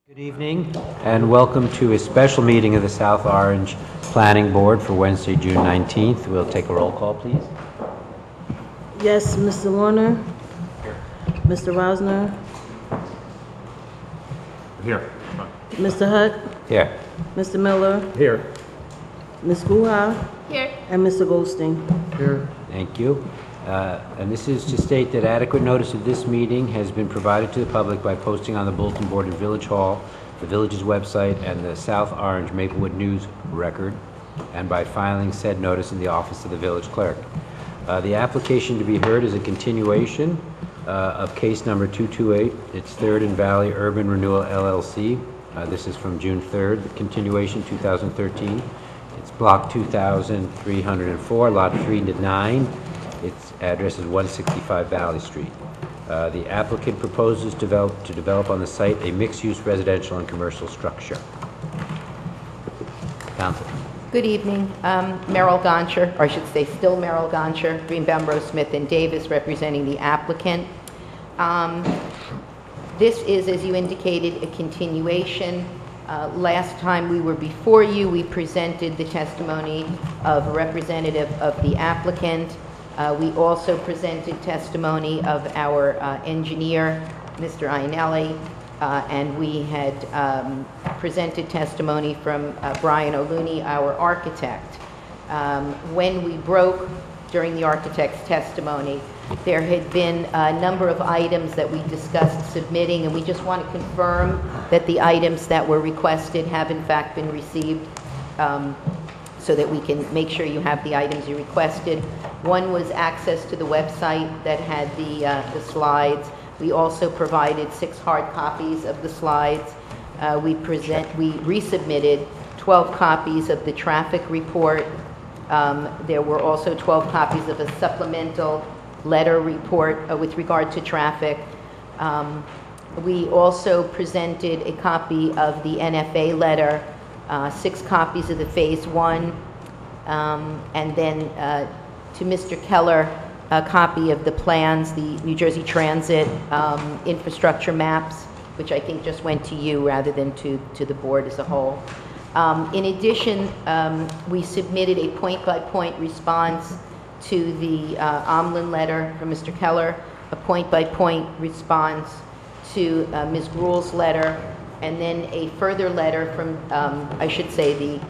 Good evening and welcome to a special meeting of the South Orange Planning Board for Wednesday, June 19th. We'll take a roll call, please. Yes, Mr. Warner. Here. Mr. Rosner. Here. Mr. Hutt. Here. Mr. Miller. Here. Ms. Guha. Here. And Mr. Goldstein. Here. Thank you. And this is to state that adequate notice of this meeting has been provided to the public by posting on the bulletin board in Village Hall, the village's website, and the South Orange Maplewood News Record, and by filing said notice in the office of the village clerk. The application to be heard is a continuation of case number 228. It's Third and Valley Urban Renewal LLC. This is from June 3rd, the continuation 2013. It's block 2304, lot 3 to 9. Its address is 165 Valley Street. The applicant proposes to develop on the site a mixed-use residential and commercial structure. Council. Good evening. Merrill Goncher, or I should say still Merrill Goncher, Greenbaum, Rose Smith, and Davis, representing the applicant. This is, as you indicated, a continuation. Last time we were before you, we presented the testimony of a representative of the applicant. We also presented testimony of our engineer, Mr. Iannelli, and we had presented testimony from Brian O'Looney, our architect. When we broke during the architect's testimony, there had been a number of items that we discussed submitting, and we just want to confirm that the items that were requested have in fact been received, so that we can make sure you have the items you requested. One was access to the website that had the slides. We also provided 6 hard copies of the slides. We resubmitted 12 copies of the traffic report. There were also 12 copies of a supplemental letter report with regard to traffic. We also presented a copy of the NFA letter, 6 copies of the Phase 1, and then to Mr. Keller, a copy of the plans, the New Jersey Transit infrastructure maps, which I think just went to you rather than to the board as a whole. In addition, we submitted a point-by-point response to the Omlin letter from Mr. Keller, a point-by-point response to Ms. Gruhl's letter, and then a further letter from, I should say, the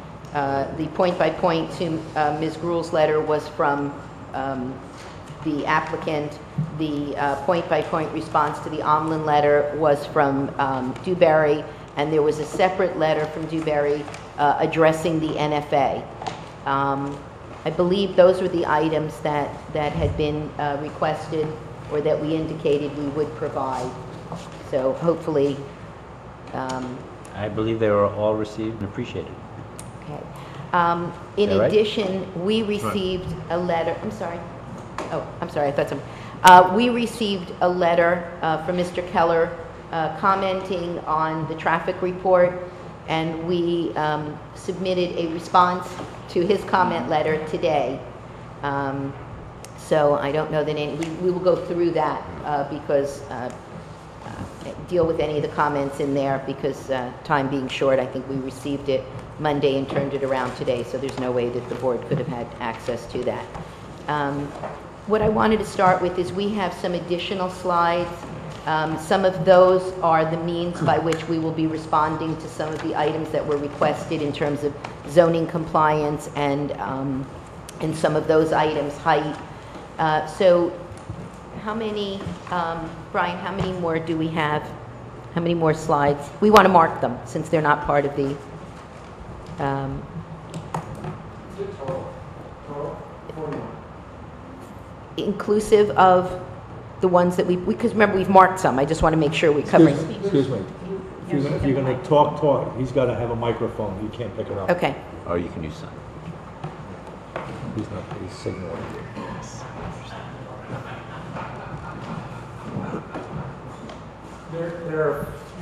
point-by-point to Ms. Gruhl's letter was from the applicant. The point-by-point response to the Omlin letter was from Dewberry, and there was a separate letter from Dewberry addressing the NFA. I believe those were the items that had been requested or that we indicated we would provide. So hopefully... I believe they were all received and appreciated. Okay. In addition, we received a letter. I'm sorry. Oh, I'm sorry. I thought some. We received a letter from Mr. Keller commenting on the traffic report, and we submitted a response to his comment letter today. So I don't know that we will go through that because deal with any of the comments in there because time being short, I think we received it Monday and turned it around today, so there's no way that the board could have had access to that. What I wanted to start with is we have some additional slides. Some of those are the means by which we will be responding to some of the items that were requested in terms of zoning compliance and some of those items, height. So how many, Brian, how many more do we have? How many more slides? We want to mark them since they're not part of the... inclusive of the ones that because remember we've marked some. I just want to make sure we're covering. Excuse me. If you're going to talk, he's got to have a microphone. He can't pick it up. Okay. Or you can use some. He's signaling.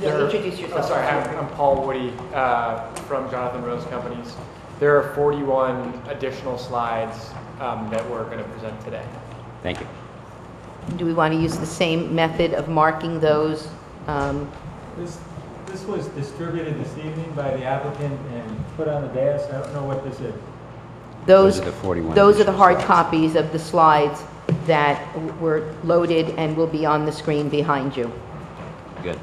Introduce yourself. Oh, sorry, I'm Paul Woody from Jonathan Rose Companies. There are 41 additional slides that we're going to present today. Thank you. Do we want to use the same method of marking those? This this was distributed this evening by the applicant and put on the dais. I don't know what this is. Those, are the 41 those are the additional hard slides. copies of the slides that were loaded and will be on the screen behind you. Good.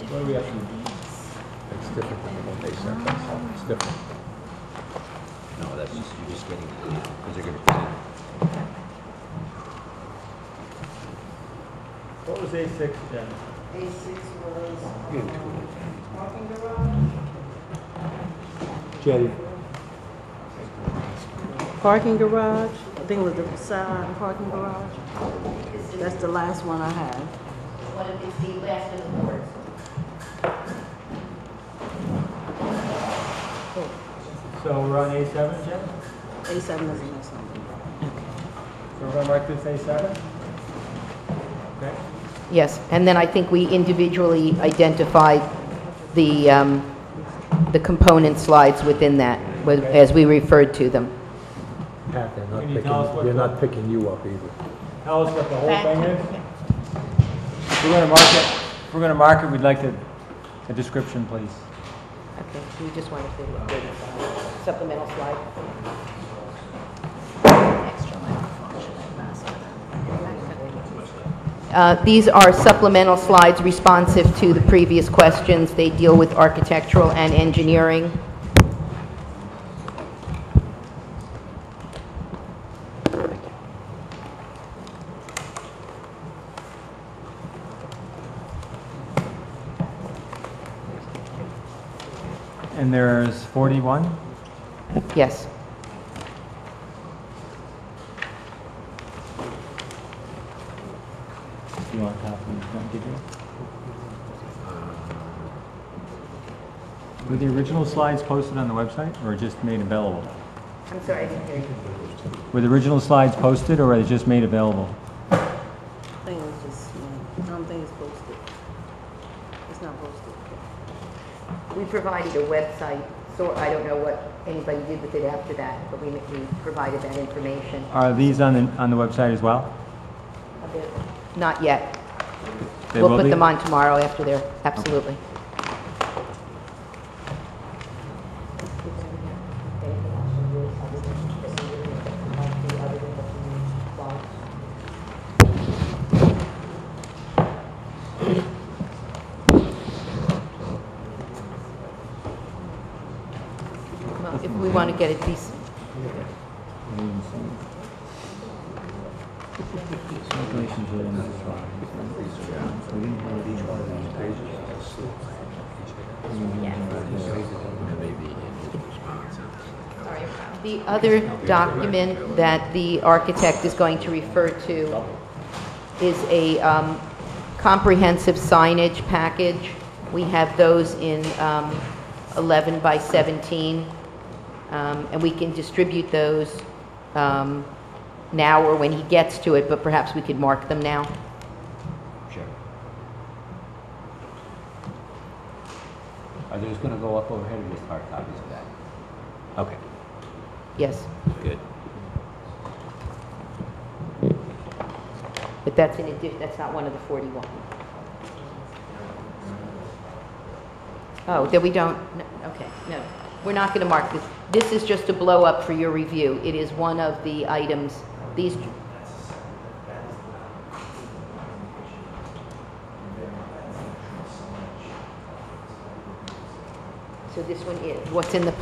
What do we have to do? It's different than what they sent us. It's different. No, that's just, you're just getting, because they're going to present. What was A6 then? A6 was parking garage. Jetty. Parking garage. I think it was the side parking garage. That's the last one I had. It's the last of the boards. So we're on A7, Jen? A7 is the next one. So we're going to mark this A7? Okay. Yes, and then I think we individually identified the component slides within that, as we referred to them. Pat, they're not Can you tell us what picking, they're the- not picking you up either. Tell us what the whole thing is. If we're going to mark it, if we're going to mark it, we'd like a description, please. Okay, we just wanted to supplemental slide. These are supplemental slides responsive to the previous questions. They deal with architectural and engineering. And there's 41? Yes. You want a copy? Don't give you? Were the original slides posted on the website or just made available? I'm sorry, I didn't hear you. Were the original slides posted or were they just made available? I think it's just, I don't think it's posted. It's not posted. We provided a website, so I don't know what anybody did with it after that, but we provided that information. Are these on the website as well? Not yet. They We'll will put be? them on tomorrow after there, absolutely. Well, if we want to get it decent. The other document that the architect is going to refer to is a comprehensive signage package. We have those in 11 by 17, and we can distribute those now or when he gets to it, but perhaps we could mark them now. Sure. Are those going to go up overhead or just hard copies of that? Okay, Yes, good. but that's in addition, that's not one of the 41. Oh, then we don't, no, okay, no. We're not going to mark this. This is just a blow up for your review. It is one of the items, these. So this one is, what's in the,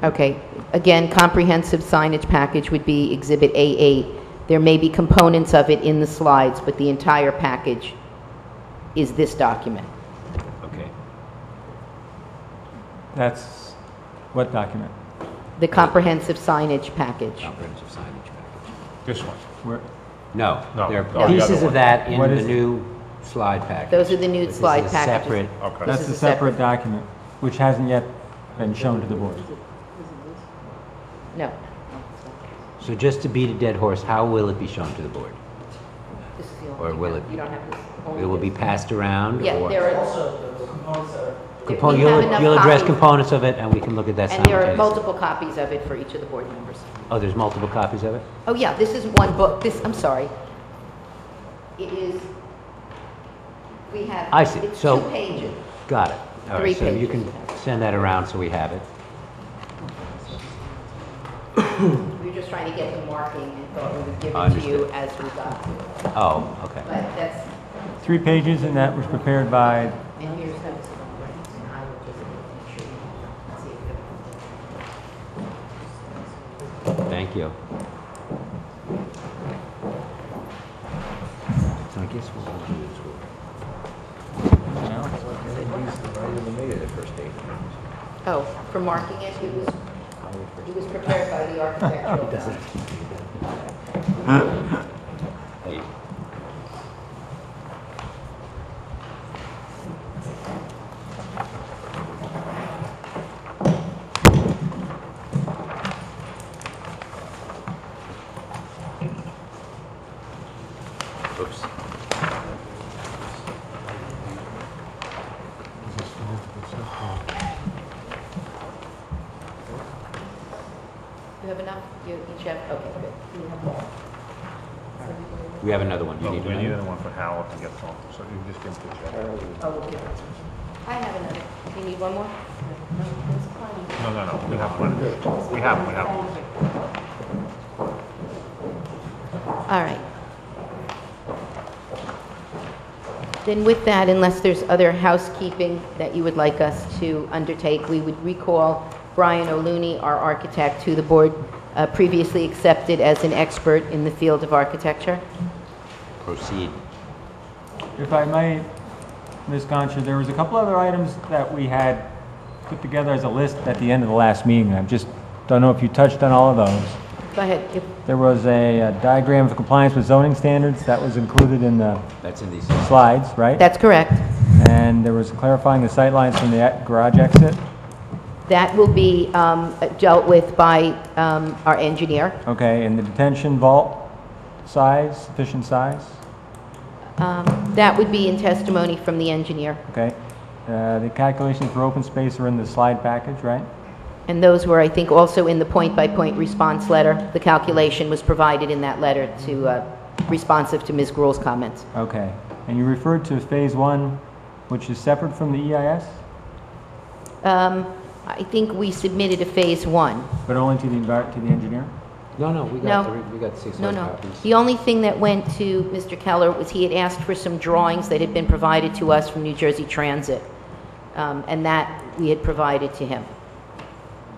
okay, again, comprehensive signage package would be Exhibit A8. There may be components of it in the slides, but the entire package is this document. Okay. That's what document? The comprehensive signage package. Comprehensive signage package. This one. Where, No, No, there no, are the pieces other of one. that in What the is- new slide package. Those are the new But slide this is a packages. separate, Okay. that's This a is a separate- separate document, which hasn't yet been shown to the board. No. so just to beat a dead horse, how will it be shown to the board? This is the Or only, will it, you don't have this. only it will be this. passed around? Yeah, or- there are, Compo- we have You'll enough you'll address copies. components of it, and we can look at that and there are simultaneously. multiple copies of it for each of the board members. Oh, there's multiple copies of it? Oh, yeah, this is one book. I'm sorry. It is, we have, I see. it's So- 2 pages. Got it. All 3 right, so you pages. can send that around so we have it. We were just trying to get the marking and thought we would give it to you Understood. as we got to it. Oh, okay. But that's, 3 pages, and that was prepared by, and here's notes. And I will just make sure you see it. Thank you. So I guess what we'll do is Right in the meeting, the first date. Oh, for marking it, it was prepared by the architectural. Hey. Oops. You have enough? You each have, okay, good. You have more. We have another one. You No, need we need another? another one for Hal if he gets home, so you can just give him to Jeff. Oh, we'll give it. I have another. You need one more? No, we have one. We have one. All right. Then with that, unless there's other housekeeping that you would like us to undertake, we would recall Brian O'Looney, our architect, who the board previously accepted as an expert in the field of architecture. Proceed. if I might, Ms. Concha, there was a couple other items that we had put together as a list at the end of the last meeting. I just don't know if you touched on all of those. Go ahead. If- There was a diagram of compliance with zoning standards that was included in the That's in these. slides, right? That's correct. And there was clarifying the sightlines from the garage exit. That will be dealt with by our engineer. Okay, and the detention vault size, sufficient size, That would be in testimony from the engineer. okay? The calculations for open space are in the slide package, right? And those were, I think, also in the point-by-point response letter. The calculation was provided in that letter to, responsive to Ms. Gruhl's comments. Okay. And you referred to phase 1, which is separate from the EIS, I think we submitted a Phase 1. but only to the engineer? No, we No. got 6 No, hard no. copies. The only thing that went to Mr. Keller was he had asked for some drawings that had been provided to us from New Jersey Transit, and that we had provided to him.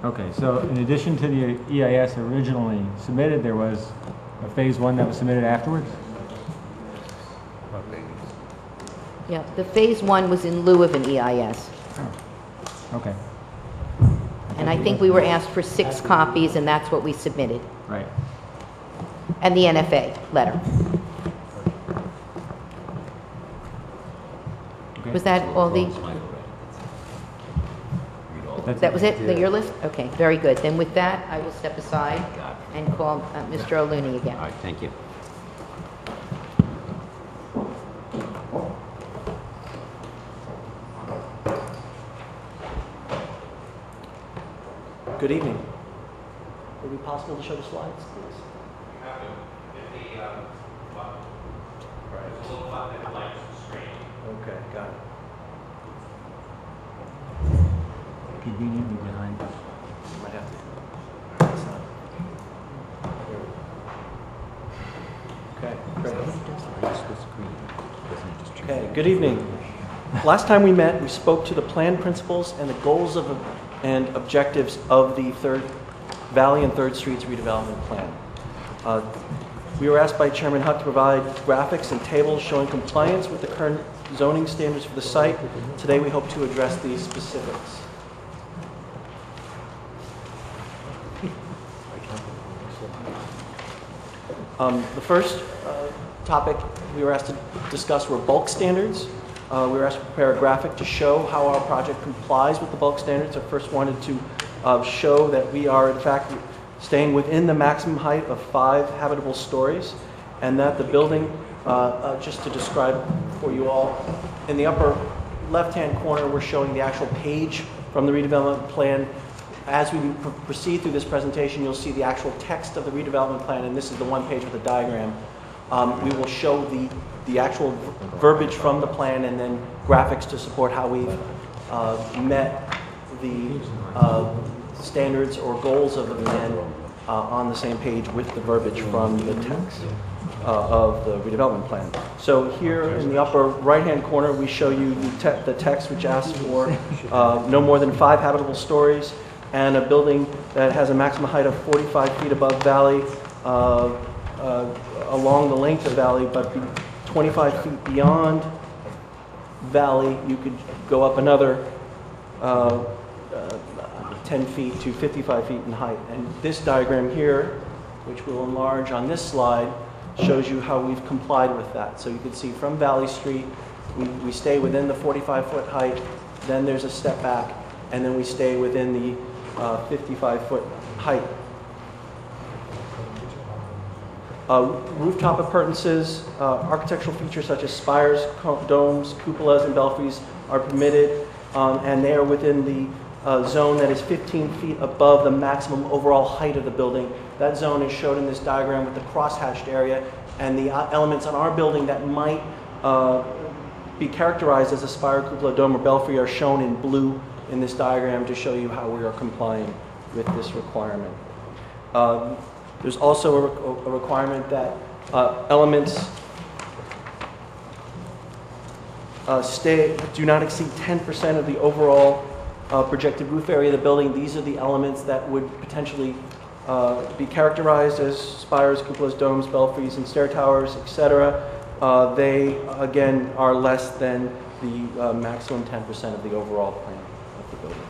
Okay, so in addition to the EIS originally submitted, there was a phase 1 that was submitted afterwards? Yeah, the Phase 1 was in lieu of an EIS, Okay, and I think we were asked for 6 copies, and that's what we submitted, right. and the NFA letter. Okay. Was that all the... That's That was it? Your list? Okay, very good. Then with that, I will step aside and call Mr. O'Looney again. All right, thank you. Good evening. Would it be possible to show the slides, please? Okay, got it. Conveniently behind. Might have to. Okay, great. Okay, good evening. Last time we met, we spoke to the plan principles and the goals and objectives of the Third Valley and Third Streets redevelopment plan. We were asked by Chairman Huck to provide graphics and tables showing compliance with the current zoning standards for the site. Today, we hope to address these specifics. The first topic we were asked to discuss were bulk standards. We were asked to prepare a graphic to show how our project complies with the bulk standards. I first wanted to show that we are, in fact, staying within the maximum height of 5 habitable stories, and that the building, just to describe for you all, in the upper left-hand corner, we're showing the actual page from the redevelopment plan. As we proceed through this presentation, you'll see the actual text of the redevelopment plan, and this is the one page with the diagram. We will show the actual verbiage from the plan and then graphics to support how we've met the standards or goals of the plan on the same page with the verbiage from the text of the redevelopment plan. So here in the upper right-hand corner, we show you the text which asks for no more than 5 habitable stories and a building that has a maximum height of 45 feet above valley along the length of valley, but 25 feet beyond valley, you could go up another 10 feet to 55 feet in height. And this diagram here, which we'll enlarge on this slide, shows you how we've complied with that. So you can see from Valley Street, we stay within the 45-foot height, then there's a step back, and then we stay within the 55-foot height. Rooftop appurtenances, architectural features such as spires, domes, cupolas, and belfries are permitted, and they are within the zone that is 15 feet above the maximum overall height of the building. That zone is shown in this diagram with the cross-hatched area, and the elements on our building that might be characterized as a spire, cupola, dome, or belfry are shown in blue in this diagram to show you how we are complying with this requirement. There's also a requirement that elements do not exceed 10% of the overall projected roof area of the building. These are the elements that would potentially be characterized as spires, cupolas, domes, belfries, and stair towers, etc. They, again, are less than the maximum 10% of the overall plan of the building.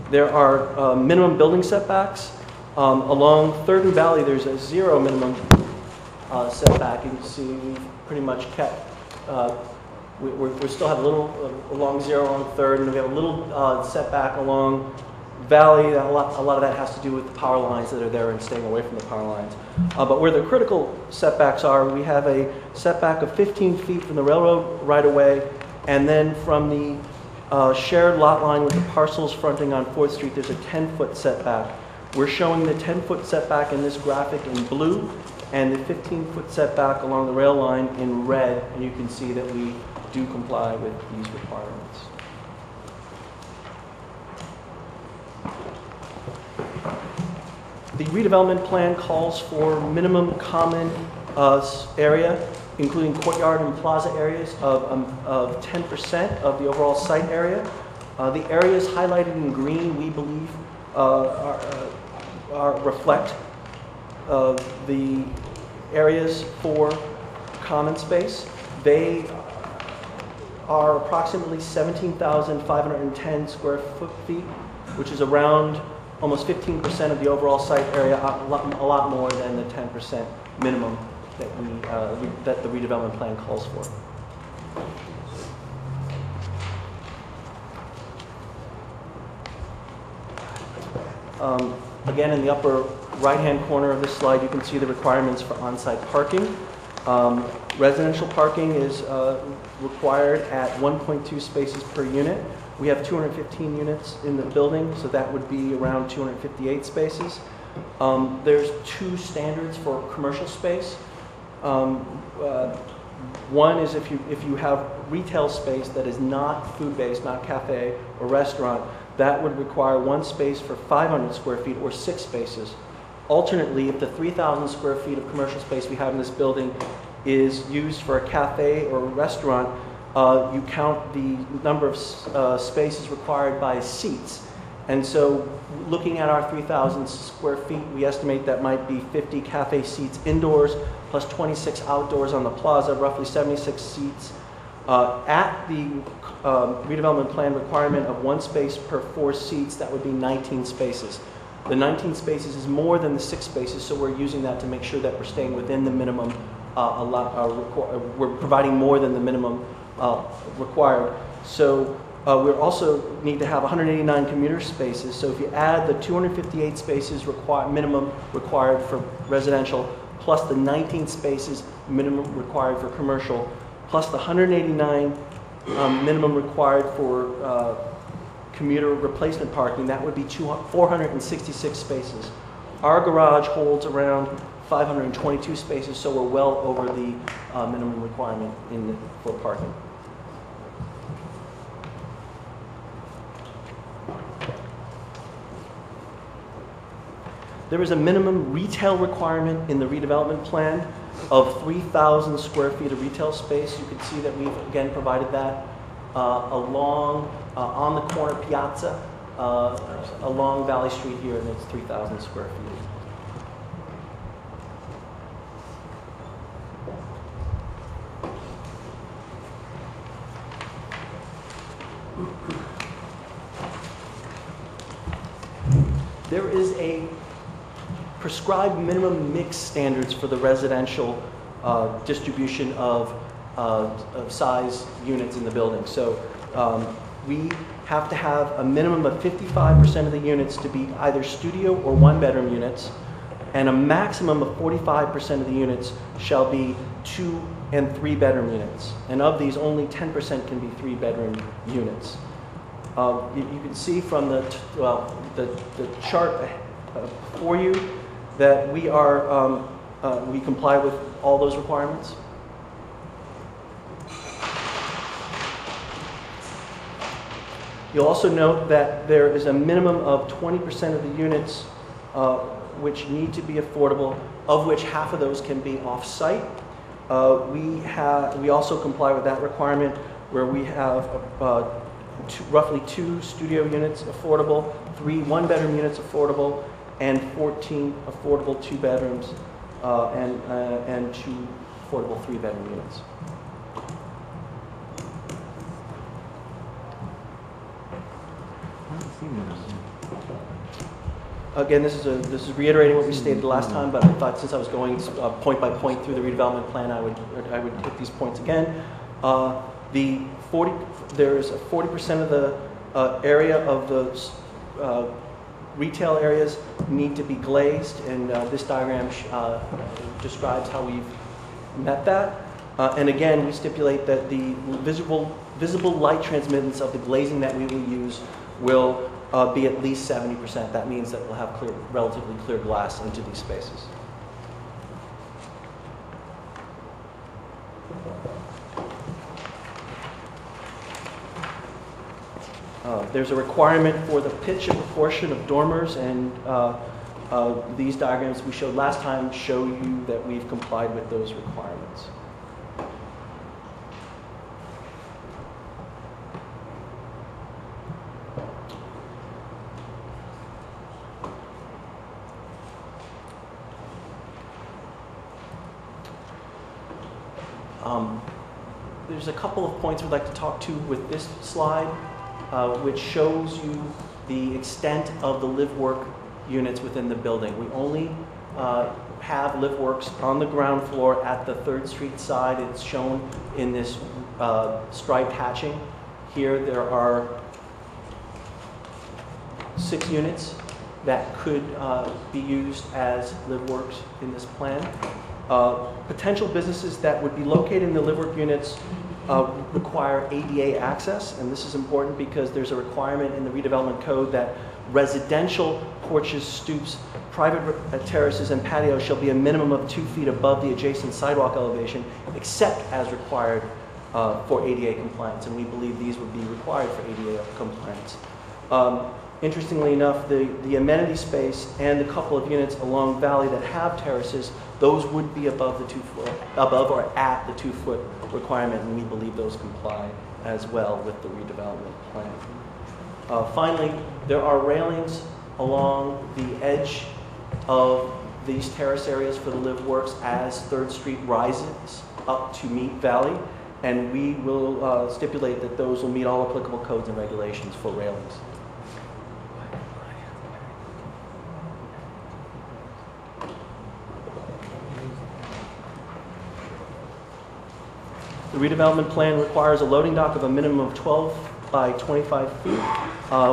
There are minimum building setbacks. Along 3rd and Valley, there's a 0 minimum setback. You can see we've pretty much kept, we still have a little along 0 on 3rd, and we have a little setback along Valley. A lot of that has to do with the power lines that are there and staying away from the power lines. But where the critical setbacks are, we have a setback of 15 feet from the railroad right-of-way, and then from the shared lot line with the parcels fronting on 4th Street, there's a 10-foot setback. We're showing the 10-foot setback in this graphic in blue and the 15-foot setback along the rail line in red, and you can see that we do comply with these requirements. The redevelopment plan calls for minimum common area, including courtyard and plaza areas of 10% of the overall site area. The areas highlighted in green, we believe, reflect the areas for common space. They are approximately 17,510 square feet, which is around almost 15% of the overall site area, a lot more than the 10% minimum that the redevelopment plan calls for. Again, in the upper right-hand corner of this slide, you can see the requirements for on-site parking. Residential parking is required at 1.2 spaces per unit. We have 215 units in the building, so that would be around 258 spaces. There's 2 standards for commercial space. One is if you have retail space that is not food-based, not cafe or restaurant, that would require 1 space for 500 square feet or 6 spaces. Alternately, if the 3,000 square feet of commercial space we have in this building is used for a cafe or a restaurant, you count the number of spaces required by seats. And so looking at our 3,000 square feet, we estimate that might be 50 cafe seats indoors, plus 26 outdoors on the plaza, roughly 76 seats. At the redevelopment plan requirement of 1 space per 4 seats, that would be 19 spaces. The 19 spaces is more than the 6 spaces, so we're using that to make sure that we're staying within the minimum, we're providing more than the minimum required. So we also need to have 189 commuter spaces. So if you add the 258 spaces minimum required for residential, plus the 19 spaces minimum required for commercial, plus the 189 minimum required for commuter replacement parking, that would be 466 spaces. Our garage holds around 522 spaces, so we're well over the minimum requirement for parking. There is a minimum retail requirement in the redevelopment plan of 3,000 square feet of retail space. You can see that we've again provided that along on the corner piazza along Valley Street here, and it's 3,000 square feet. There is a prescribed minimum mix standards for the residential distribution of size units in the building. So we have to have a minimum of 55% of the units to be either studio or one-bedroom units, and a maximum of 45% of the units shall be 2- and 3-bedroom units. And of these, only 10% can be 3-bedroom units. You can see from the chart for you that we comply with all those requirements. You'll also note that there is a minimum of 20% of the units which need to be affordable, of which half of those can be off-site. We also comply with that requirement where we have roughly 2 studio units affordable, 3 one-bedroom units affordable, and 14 affordable 2-bedrooms and 2 affordable 3-bedroom units. Again, this is reiterating what we stated last time, but I thought since I was going point by point through the redevelopment plan, I would hit these points again. There is 40% of the area of the retail areas need to be glazed, and this diagram describes how we've met that. And again, we stipulate that the visible light transmittance of the glazing that we will use will be at least 70%. That means that we'll have relatively clear glass into these spaces. There's a requirement for the pitch and proportion of dormers, and these diagrams we showed last time show you that we've complied with those requirements. There's a couple of points we'd like to talk to with this slide, which shows you the extent of the live-work units within the building. We only have live-works on the ground floor at the 3rd Street side. It's shown in this striped hatching. Here there are 6 units that could be used as live-works in this plan. Potential businesses that would be located in the live-work units require ADA access, and this is important because there's a requirement in the redevelopment code that residential porches, stoops, private terraces, and patios shall be a minimum of 2 feet above the adjacent sidewalk elevation, except as required for ADA compliance, and we believe these would be required for ADA compliance. Interestingly enough, the amenity space and the couple of units along Valley that have terraces, those would be above the 2 foot, above or at the 2 foot requirement, and we believe those comply as well with the redevelopment plan. Finally, there are railings along the edge of these terrace areas for the live works as 3rd Street rises up to meet Valley, and we will stipulate that those will meet all applicable codes and regulations for railings. The redevelopment plan requires a loading dock of a minimum of 12 by 25 feet,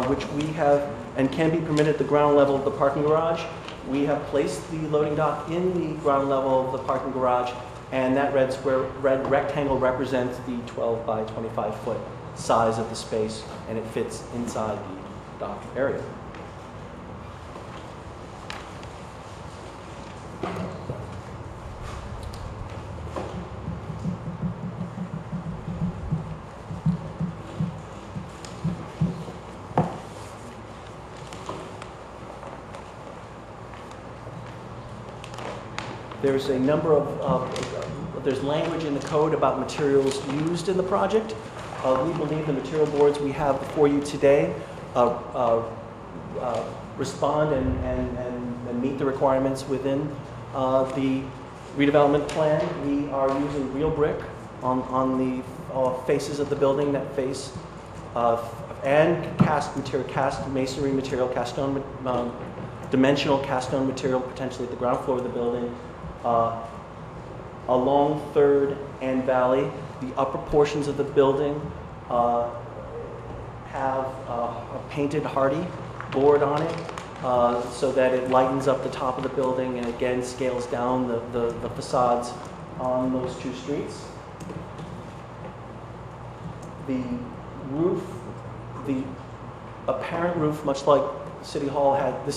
which we have and can be permitted at the ground level of the parking garage. We have placed the loading dock in the ground level of the parking garage, and that red rectangle represents the 12 by 25 foot size of the space, and it fits inside the dock area. There's a number there's language in the code about materials used in the project. We believe the material boards we have before you today respond and meet the requirements within the redevelopment plan. We are using real brick on the faces of the building that face, and cast masonry material, cast stone, dimensional cast stone material, potentially at the ground floor of the building. Along 3rd and Valley, the upper portions of the building have a painted hardy board on it so that it lightens up the top of the building and again scales down the facades on those two streets. The roof, the apparent roof, much like City Hall had, the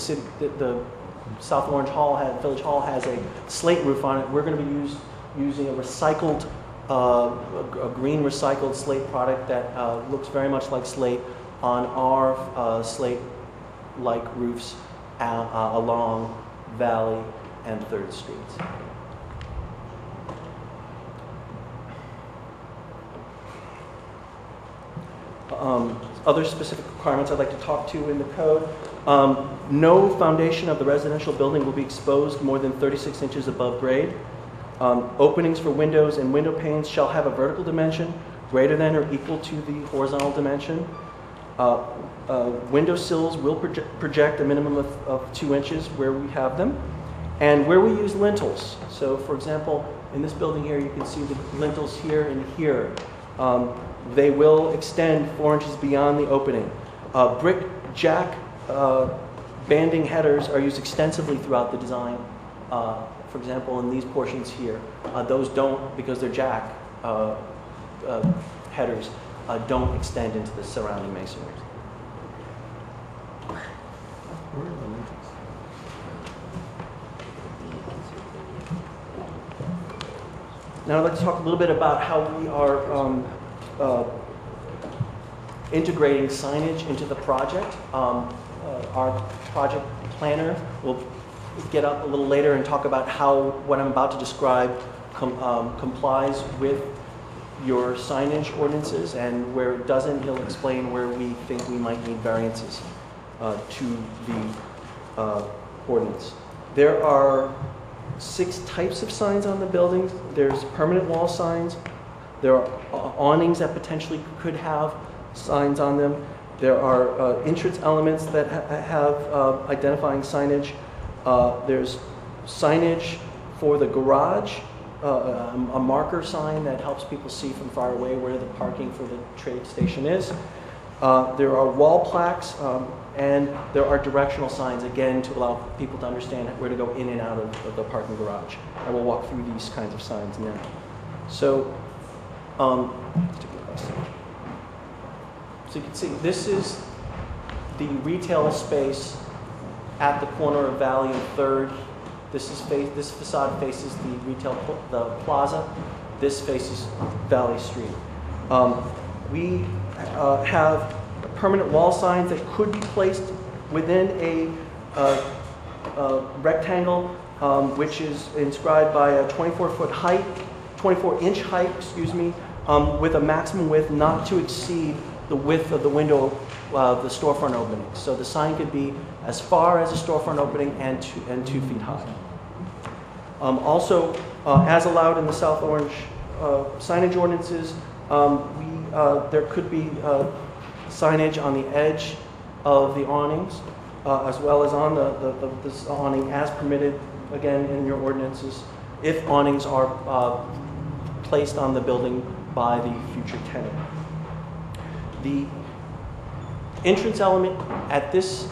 South Orange Hall Village Hall has a slate roof on it. We're going to be using a recycled, a green recycled slate product that looks very much like slate on our slate-like roofs along Valley and 3rd Streets. Other specific requirements I'd like to talk to in the code. No foundation of the residential building will be exposed more than 36 inches above grade. Openings for windows and window panes shall have a vertical dimension greater than or equal to the horizontal dimension. Window sills will project a minimum of 2 inches where we have them. And where we use lintels, so for example, in this building here, you can see the lintels here and here. They will extend 4 inches beyond the opening. Brick jack banding headers are used extensively throughout the design. For example, in these portions here, those don't, because they're jack headers, don't extend into the surrounding masonry. Now I'd like to talk a little bit about how we are integrating signage into the project. Our project planner will get up a little later and talk about how what I'm about to describe complies with your signage ordinances, and where it doesn't, he'll explain where we think we might need variances to the ordinance. There are 6 types of signs on the buildings. There's permanent wall signs. There are awnings that potentially could have signs on them. There are entrance elements that have identifying signage. There's signage for the garage, a marker sign that helps people see from far away where the parking for the trade station is. There are wall plaques, and there are directional signs, again, to allow people to understand where to go in and out of the parking garage. I will walk through these kinds of signs now. So, so you can see, this is the retail space at the corner of Valley and 3rd. This facade faces the the plaza. This faces Valley Street. We have permanent wall signs that could be placed within a rectangle, which is inscribed by a 24-inch height, with a maximum width not to exceed the width of the window, the storefront opening. So the sign could be as far as a storefront opening and 2 feet high. Also, as allowed in the South Orange signage ordinances, there could be signage on the edge of the awnings, as well as on this awning as permitted, again, in your ordinances, if awnings are placed on the building by the future tenant. The entrance element at this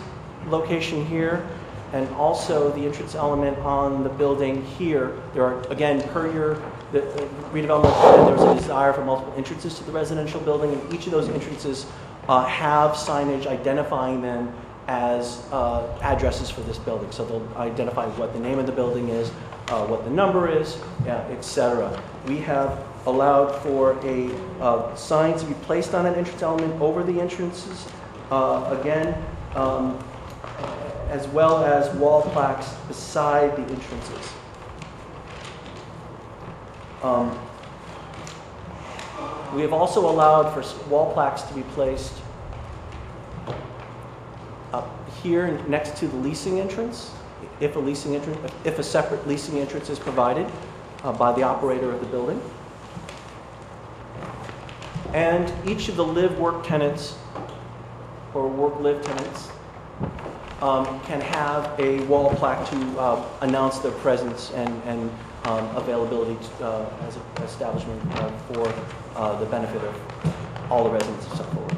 location here, and also the entrance element on the building here, there are, again, per your redevelopment plan, there's a desire for multiple entrances to the residential building, and each of those entrances have signage identifying them as addresses for this building. So they'll identify what the name of the building is, what the number is, etc. We have allowed for a sign to be placed on an entrance element over the entrances, again, as well as wall plaques beside the entrances. We have also allowed for wall plaques to be placed up here next to the leasing entrance, if a separate leasing entrance is provided by the operator of the building. And each of the live-work tenants or work-live tenants can have a wall plaque to announce their presence and availability as an establishment for the benefit of all the residents of South Fort Worth.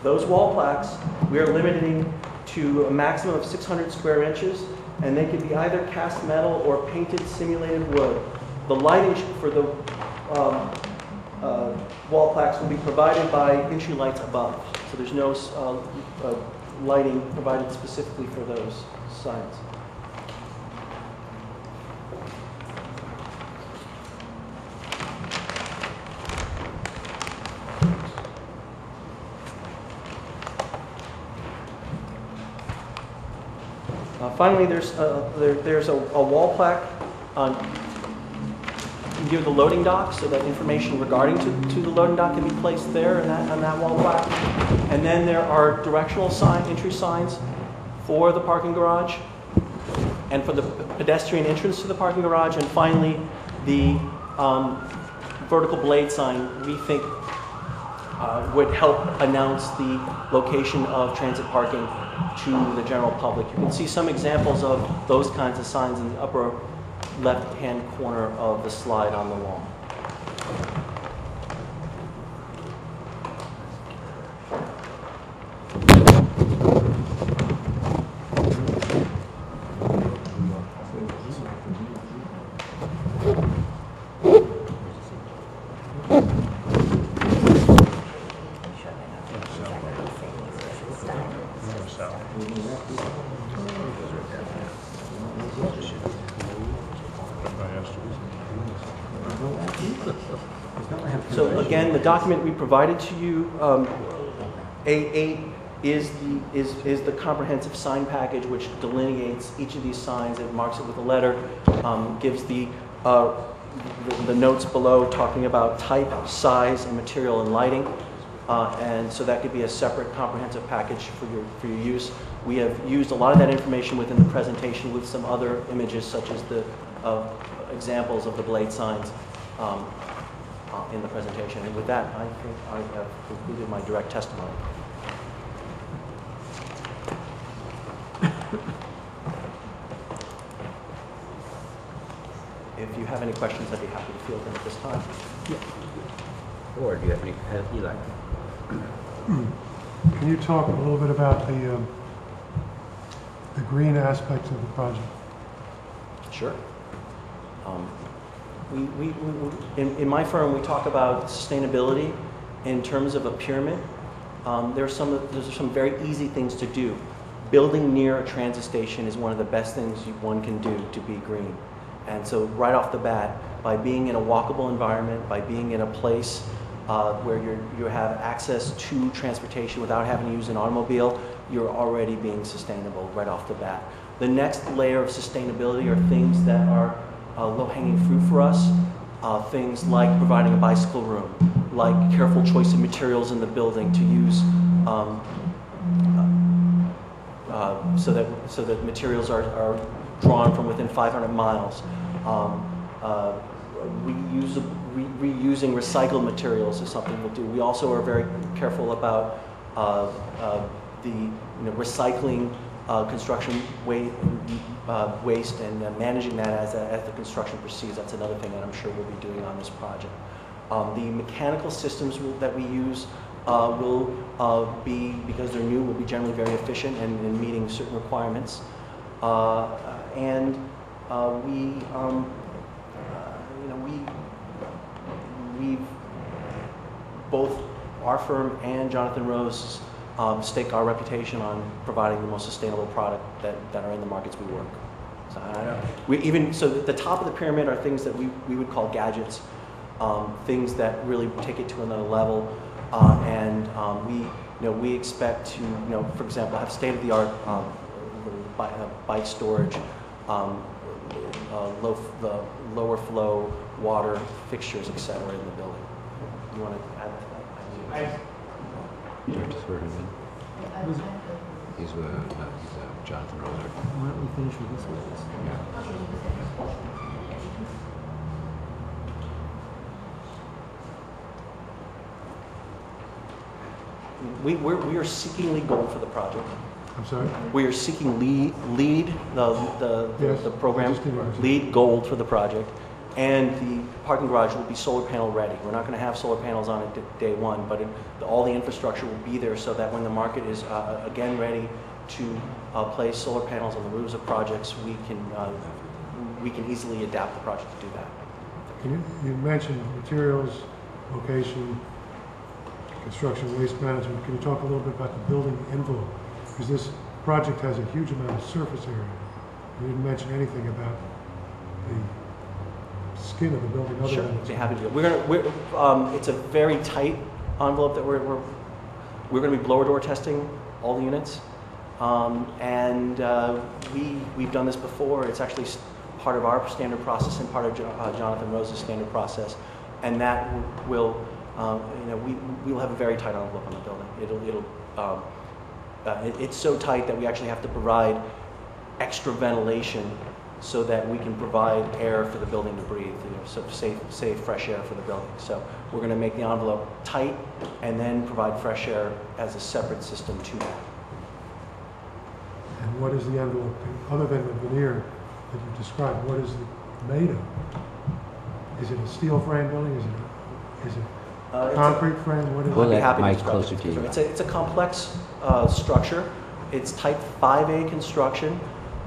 Those wall plaques, we are limiting to a maximum of 600 square inches, and they can be either cast metal or painted simulated wood. The lighting for the wall plaques will be provided by entry lights above, so there's no lighting provided specifically for those signs. Finally, there's a wall plaque near the loading dock, so that information regarding to the loading dock can be placed there on that wall plaque. And then there are directional entry signs for the parking garage and for the pedestrian entrance to the parking garage. And finally, the vertical blade sign, we think, would help announce the location of transit parking to the general public. You can see some examples of those kinds of signs in the upper left-hand corner of the slide on the wall. So again, the document we provided to you, A8 is the comprehensive sign package, which delineates each of these signs. It marks it with a letter, gives the notes below talking about type, size, and material and lighting, and so that could be a separate comprehensive package for your use. We have used a lot of that information within the presentation with some other images, such as the examples of the blade signs in the presentation. And with that, I think I have concluded my direct testimony. If you have any questions, I'd be happy to field them at this time. Or do you have any, Eli? Can you talk a little bit about the green aspects of the project? Sure. In my firm, we talk about sustainability in terms of a pyramid. There's some very easy things to do. Building near a transit station is one of the best things one can do to be green. And so right off the bat, by being in a walkable environment, by being in a place where you have access to transportation without having to use an automobile, you're already being sustainable right off the bat. The next layer of sustainability are things that are low-hanging fruit for us, things like providing a bicycle room, like careful choice of materials in the building to use so that materials are drawn from within 500 miles. Reusing recycled materials is something we'll do. We also are very careful about recycling construction waste and managing that as the construction proceeds. That's another thing that I'm sure we'll be doing on this project. The mechanical systems that we use will be, because they're new, will be generally very efficient and meeting certain requirements. We've both our firm and Jonathan Rose's stake our reputation on providing the most sustainable product that are in the markets we work. So the top of the pyramid are things that we would call gadgets, things that really take it to another level, and we expect to, for example, have state-of-the-art bike storage, the lower flow water fixtures, etc. in the building. You want to add to that? You have to swear him in. He's Jonathan Roser. Why don't we finish with this one? We are seeking lead gold for the project. I'm sorry? We are seeking lead Yes, the program, just didn't understand. lead gold for the project, and the parking garage will be solar panel ready. We're not going to have solar panels on it day one, but all the infrastructure will be there so that when the market is again ready to place solar panels on the roofs of projects, we can easily adapt the project to do that. You mentioned materials, location, construction, waste management. Can you talk a little bit about the building envelope? Because this project has a huge amount of surface area. You didn't mention anything about the skin of the building other Sure, than be happy to do it. It's a very tight envelope that we're going to be blower door testing all the units, we've done this before. It's actually part of our standard process and part of Jonathan Rose's standard process, and that will we will have a very tight envelope on the building. It's so tight that we actually have to provide extra ventilation so that we can provide air for the building to breathe, so safe fresh air for the building. So we're going to make the envelope tight and then provide fresh air as a separate system to that. And what is the envelope, other than the veneer that you described, what is it made of? Is it a steel frame building? Is it concrete frame? What is We'll it? let Mike closer to you. It's a complex structure. It's type 5A construction.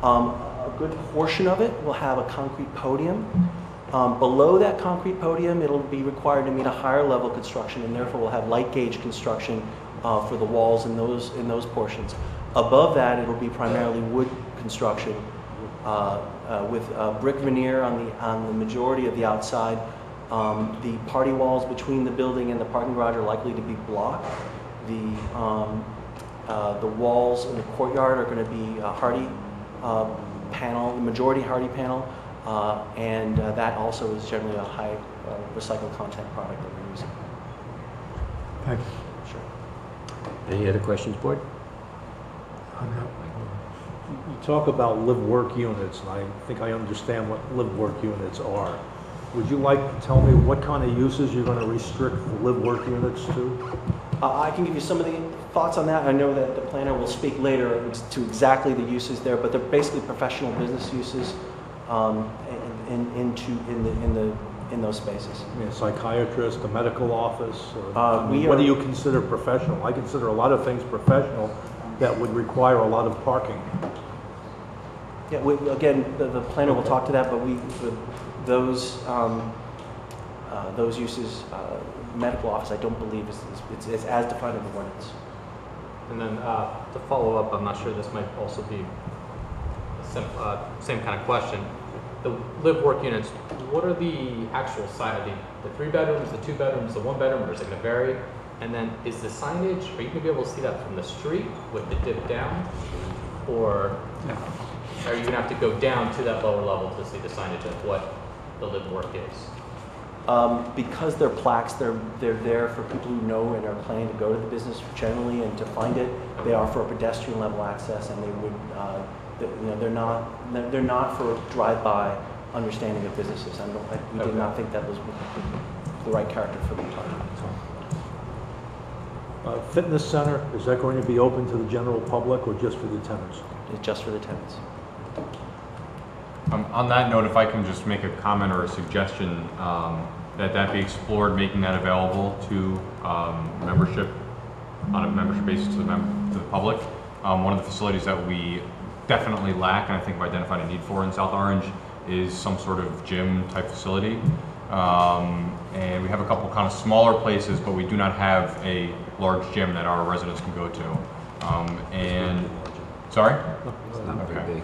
A good portion of it will have a concrete podium. Below that concrete podium, it'll be required to meet a higher level construction, and therefore will have light gauge construction for the walls in those portions. Above that, it'll be primarily wood construction with brick veneer on the majority of the outside. The party walls between the building and the parking garage are likely to be block. The walls in the courtyard are going to be hardy panel, the majority hardy panel, and that also is generally a high recycled content product that we're using. Thank you. Sure. Any other questions, board? You talk about live-work units, and I think I understand what live-work units are. Would you like to tell me what kind of uses you're going to restrict the live-work units to? I can give you some of the thoughts on that. I know that the planner will speak later to exactly the uses there, but they're basically professional business uses in those spaces. I mean, a psychiatrist, a medical office? We what are- do you consider professional? I consider a lot of things professional that would require a lot of parking. Yeah, again, the planner will talk to that, but those uses, medical office, I don't believe is as defined in the ordinance. And then to follow up, I'm not sure this might also be a same kind of question. The live-work units, what are the actual size? The 3 bedrooms, the 2 bedrooms, the 1 bedroom, or is it going to vary? And then is the signage, are you going to be able to see that from the street with the dip down? Or are you going to have to go down to that lower level to see the signage of what the live-work is? Because they're plaques, they're there for people who know and are planning to go to the business generally and to find it. They are for a pedestrian level access, and they would, they're not for drive-by understanding of businesses. We did not think that was the right character for the target. Fitness center, is that going to be open to the general public or just for the tenants? It's just for the tenants. On that note, if I can just make a comment or a suggestion, that be explored, making that available to membership on a membership basis to the public. One of the facilities that we definitely lack, and I think we identified a need for in South Orange, is some sort of gym type facility. And we have a couple kind of smaller places, but we do not have a large gym that our residents can go to. And, sorry? It's not very big.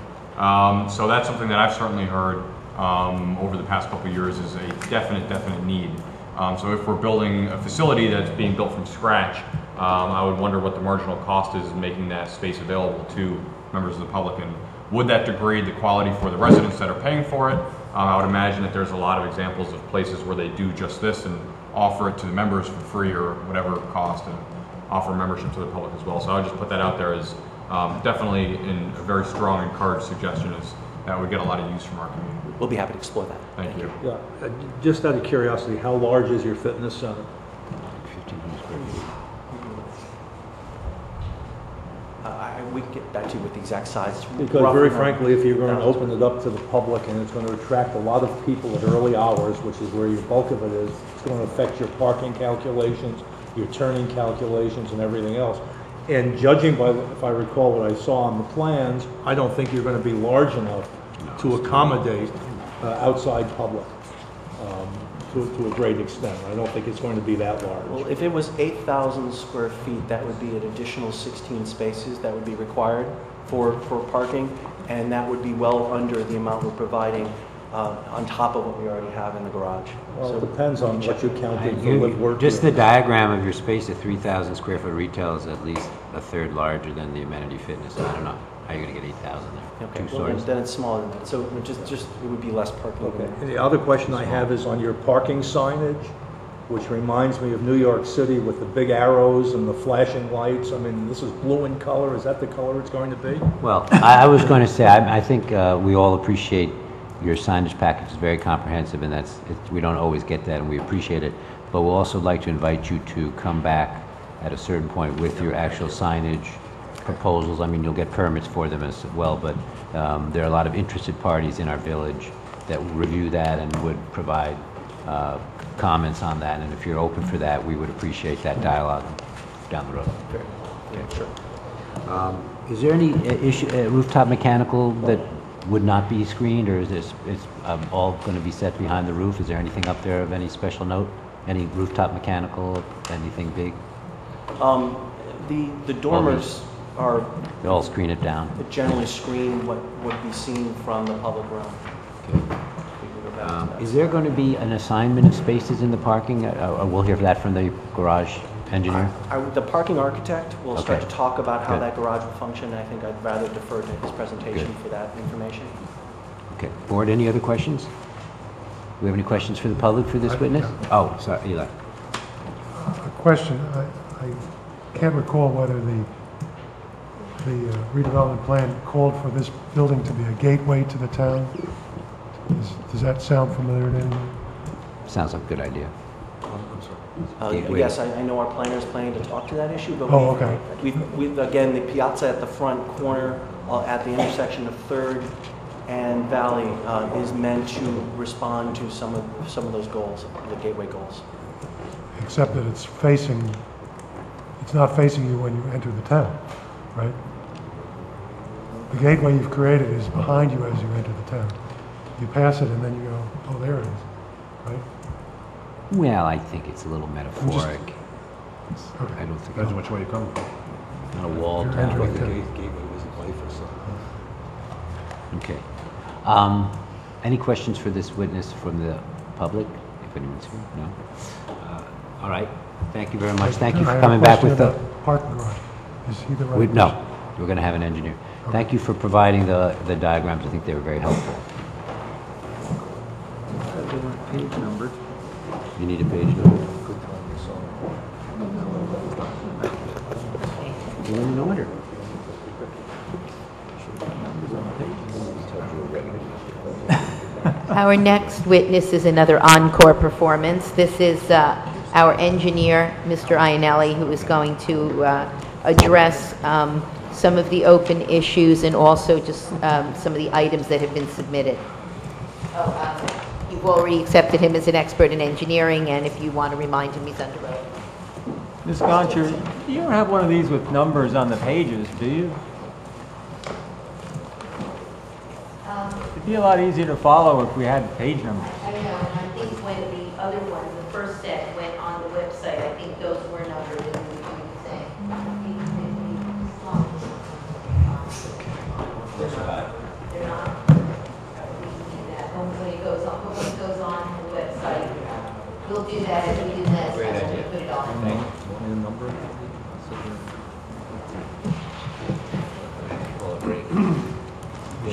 So that's something that I've certainly heard over the past couple of years is a definite need. So if we're building a facility that's being built from scratch, I would wonder what the marginal cost is in making that space available to members of the public, and would that degrade the quality for the residents that are paying for it? I would imagine that there's a lot of examples of places where they do just this and offer it to the members for free or whatever cost, and offer membership to the public as well. So I would just put that out there as definitely a very strong encouraged suggestion, is that would get a lot of use from our community. We'll be happy to explore that. Thank you. Yeah, just out of curiosity, how large is your fitness center? 1,500 square feet. We can get back to you with the exact size. Because Roughly very around frankly, if you're going to 1,000. open it up to the public and it's going to attract a lot of people at early hours, which is where your bulk of it is, it's going to affect your parking calculations, your turning calculations, and everything else. And judging by, if I recall what I saw on the plans, I don't think you're going to be large enough to accommodate outside public to a great extent. I don't think it's going to be that large. Well, if it was 8,000 square feet, that would be an additional 16 spaces that would be required for parking, and that would be well under the amount we're providing on top of what we already have in the garage. Well, So it depends on what you counted for live work. Just the units. diagram of your space at 3,000 square foot retail is at least a third larger than the amenity fitness. I don't know how you're going to get 8,000 there. Okay, Two well, stories. then it's smaller than that. So it would just it would be less parking. Okay. And the other question I have is on your parking signage, which reminds me of New York City with the big arrows and the flashing lights. I mean, this is blue in color. Is that the color it's going to be? Well, I was going to say, I think we all appreciate your signage package is very comprehensive, and we don't always get that, and we appreciate it. But we'll also like to invite you to come back at a certain point with your actual signage proposals. I mean, you'll get permits for them as well, but there are a lot of interested parties in our village that will review that and would provide comments on that. And if you're open for that, we would appreciate that dialogue down the road. Yeah, sure. Is there any issue, rooftop mechanical that would not be screened, or is this all going to be set behind the roof? Is there anything up there of any special note? Any rooftop mechanical, anything big? The dormers are They all screen it down? generally screen what would be seen from the public realm. We can go back to that. Is there going to be an assignment of spaces in the parking? We'll hear that from the garage engineer. The parking architect will start Okay. to talk about how Good. that garage will function. I think I'd rather defer to his presentation for that information. Okay. Board, any other questions? Do we have any questions for the public for this witness? Oh, sorry, Eli. A question, I can't recall whether the redevelopment plan called for this building to be a gateway to the town. Does that sound familiar to anyone? Sounds like a good idea. Gateway. Yes, I know our planner is planning to talk to that issue, but Oh, okay. we've again, the piazza at the front corner at the intersection of 3rd and Valley is meant to respond to some of those goals, the gateway goals. Except that it's not facing you when you enter the town, right? The gateway you've created is behind you as you enter the town. You pass it and then you go, oh, there it is, right? Well, I think it's a little metaphoric. Okay. I don't think Depends which way you come from. not a walled You're entering town. the Gateway wasn't life or something. Okay. Any questions for this witness from the public? If anyone's here? No? All right. Thank you very much. Thank you I for have a coming back question with the... about Parking garage. Is he the right? No, person? we're going to have an engineer. Thank you for providing the diagrams. I think they were very helpful. They weren't page numbered. You need a page number? Well, no wonder. Our next witness is another encore performance. This is our engineer, Mr. Ionelli, who is going to address some of the open issues and also just some of the items that have been submitted. You've already accepted him as an expert in engineering, and if you want to remind him, he's under oath. Ms. Goncher, you don't have one of these with numbers on the pages, do you? It'd be a lot easier to follow if we had page numbers. I know, and I think when the other one, the first set, went on the website, I think those were numbered, and we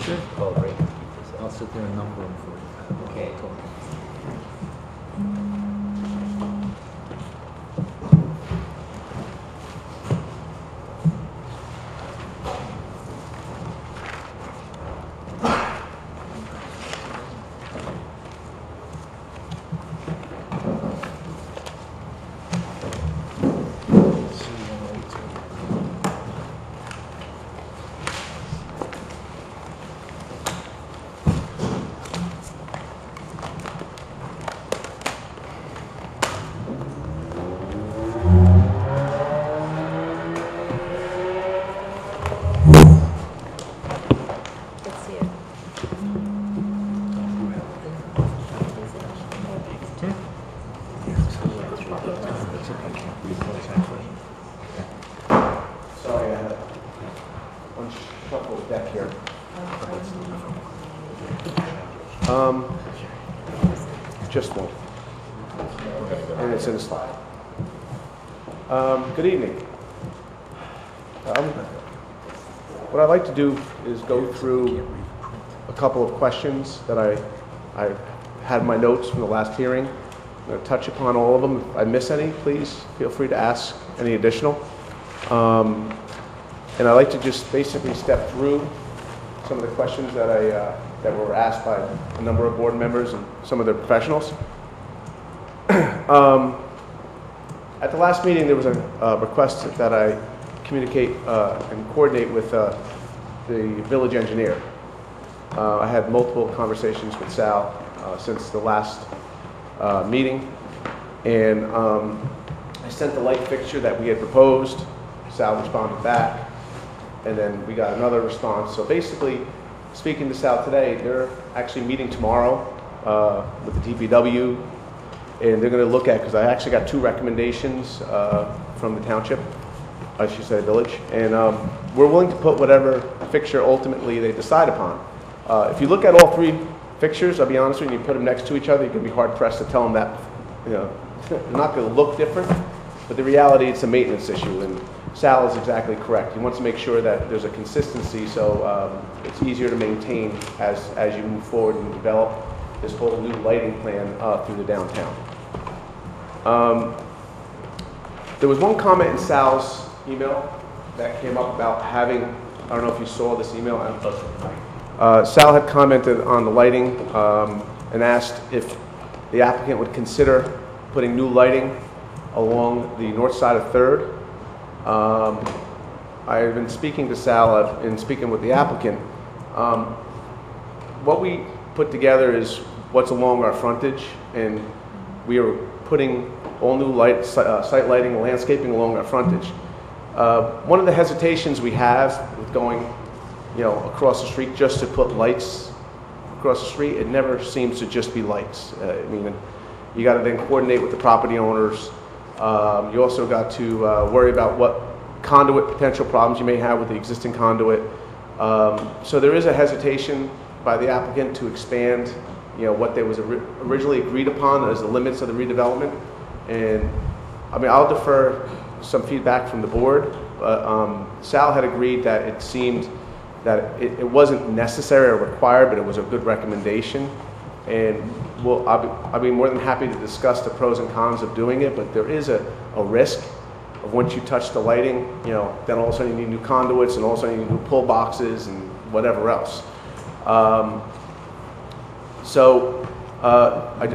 Sure. Call break and keep this up. I'll sit there and number them for you. Okay. Let's see it. Sorry, I had one shuffle deck here. Just one. And it's in a slide. Good evening. What I'd like to do is go through a couple of questions that I had in my notes from the last hearing. I'm going to touch upon all of them. If I miss any, please feel free to ask any additional. And I'd like to just basically step through some of the questions that that were asked by a number of board members and some of the professionals. At the last meeting, there was a request that I communicate and coordinate with the village engineer. I had multiple conversations with Sal since the last meeting, and I sent the light fixture that we had proposed. Sal responded back, and then we got another response. So basically, speaking to Sal today, they're actually meeting tomorrow with the DPW, and they're going to look at, because I actually got 2 recommendations from the township, I should say village, and we're willing to put whatever fixture ultimately they decide upon. If you look at all 3 fixtures, I'll be honest with you, you put them next to each other, you're going to be hard pressed to tell them that, you know, they're not going to look different, but the reality, it's a maintenance issue, and Sal is exactly correct. He wants to make sure that there's a consistency, so it's easier to maintain as you move forward and develop this whole new lighting plan through the downtown. There was one comment in Sal's email that came up about having, I don't know if you saw this email. Sal had commented on the lighting and asked if the applicant would consider putting new lighting along the north side of 3rd. I've been speaking to Sal and speaking with the applicant. What we put together is what's along our frontage, and we are putting all new site lighting, landscaping along our frontage. One of the hesitations we have with going, you know, across the street just to put lights across the street, it never seems to just be lights. I mean, you got to then coordinate with the property owners. You also got to worry about what conduit potential problems you may have with the existing conduit. So there is a hesitation by the applicant to expand, you know, what there was originally agreed upon as the limits of the redevelopment. And I mean, I'll defer some feedback from the board. Sal had agreed that it seemed that it wasn't necessary or required, but it was a good recommendation. And I'll be more than happy to discuss the pros and cons of doing it, but there is a risk of once you touch the lighting, you know, then all of a sudden you need new conduits, and all of a sudden you need new pull boxes and whatever else. I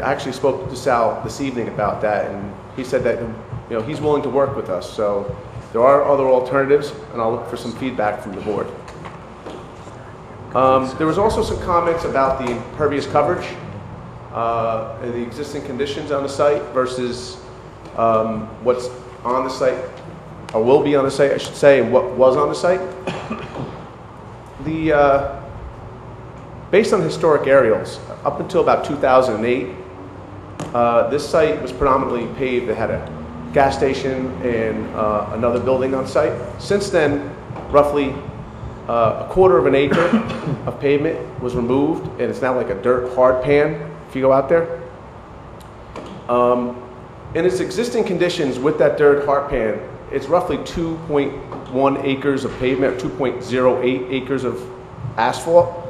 actually spoke to Sal this evening about that, and he said that, you know, he's willing to work with us. So there are other alternatives, and I'll look for some feedback from the board. There was also some comments about the impervious coverage, and the existing conditions on the site versus what's on the site, or will be on the site, I should say, and what was on the site. Based on historic aerials, up until about 2008, this site was predominantly paved. It had a gas station and another building on site. Since then, roughly a quarter of an acre of pavement was removed, and it's now like a dirt hard pan if you go out there. In its existing conditions with that dirt hard pan, it's roughly 2.1 acres of pavement, 2.08 acres of asphalt.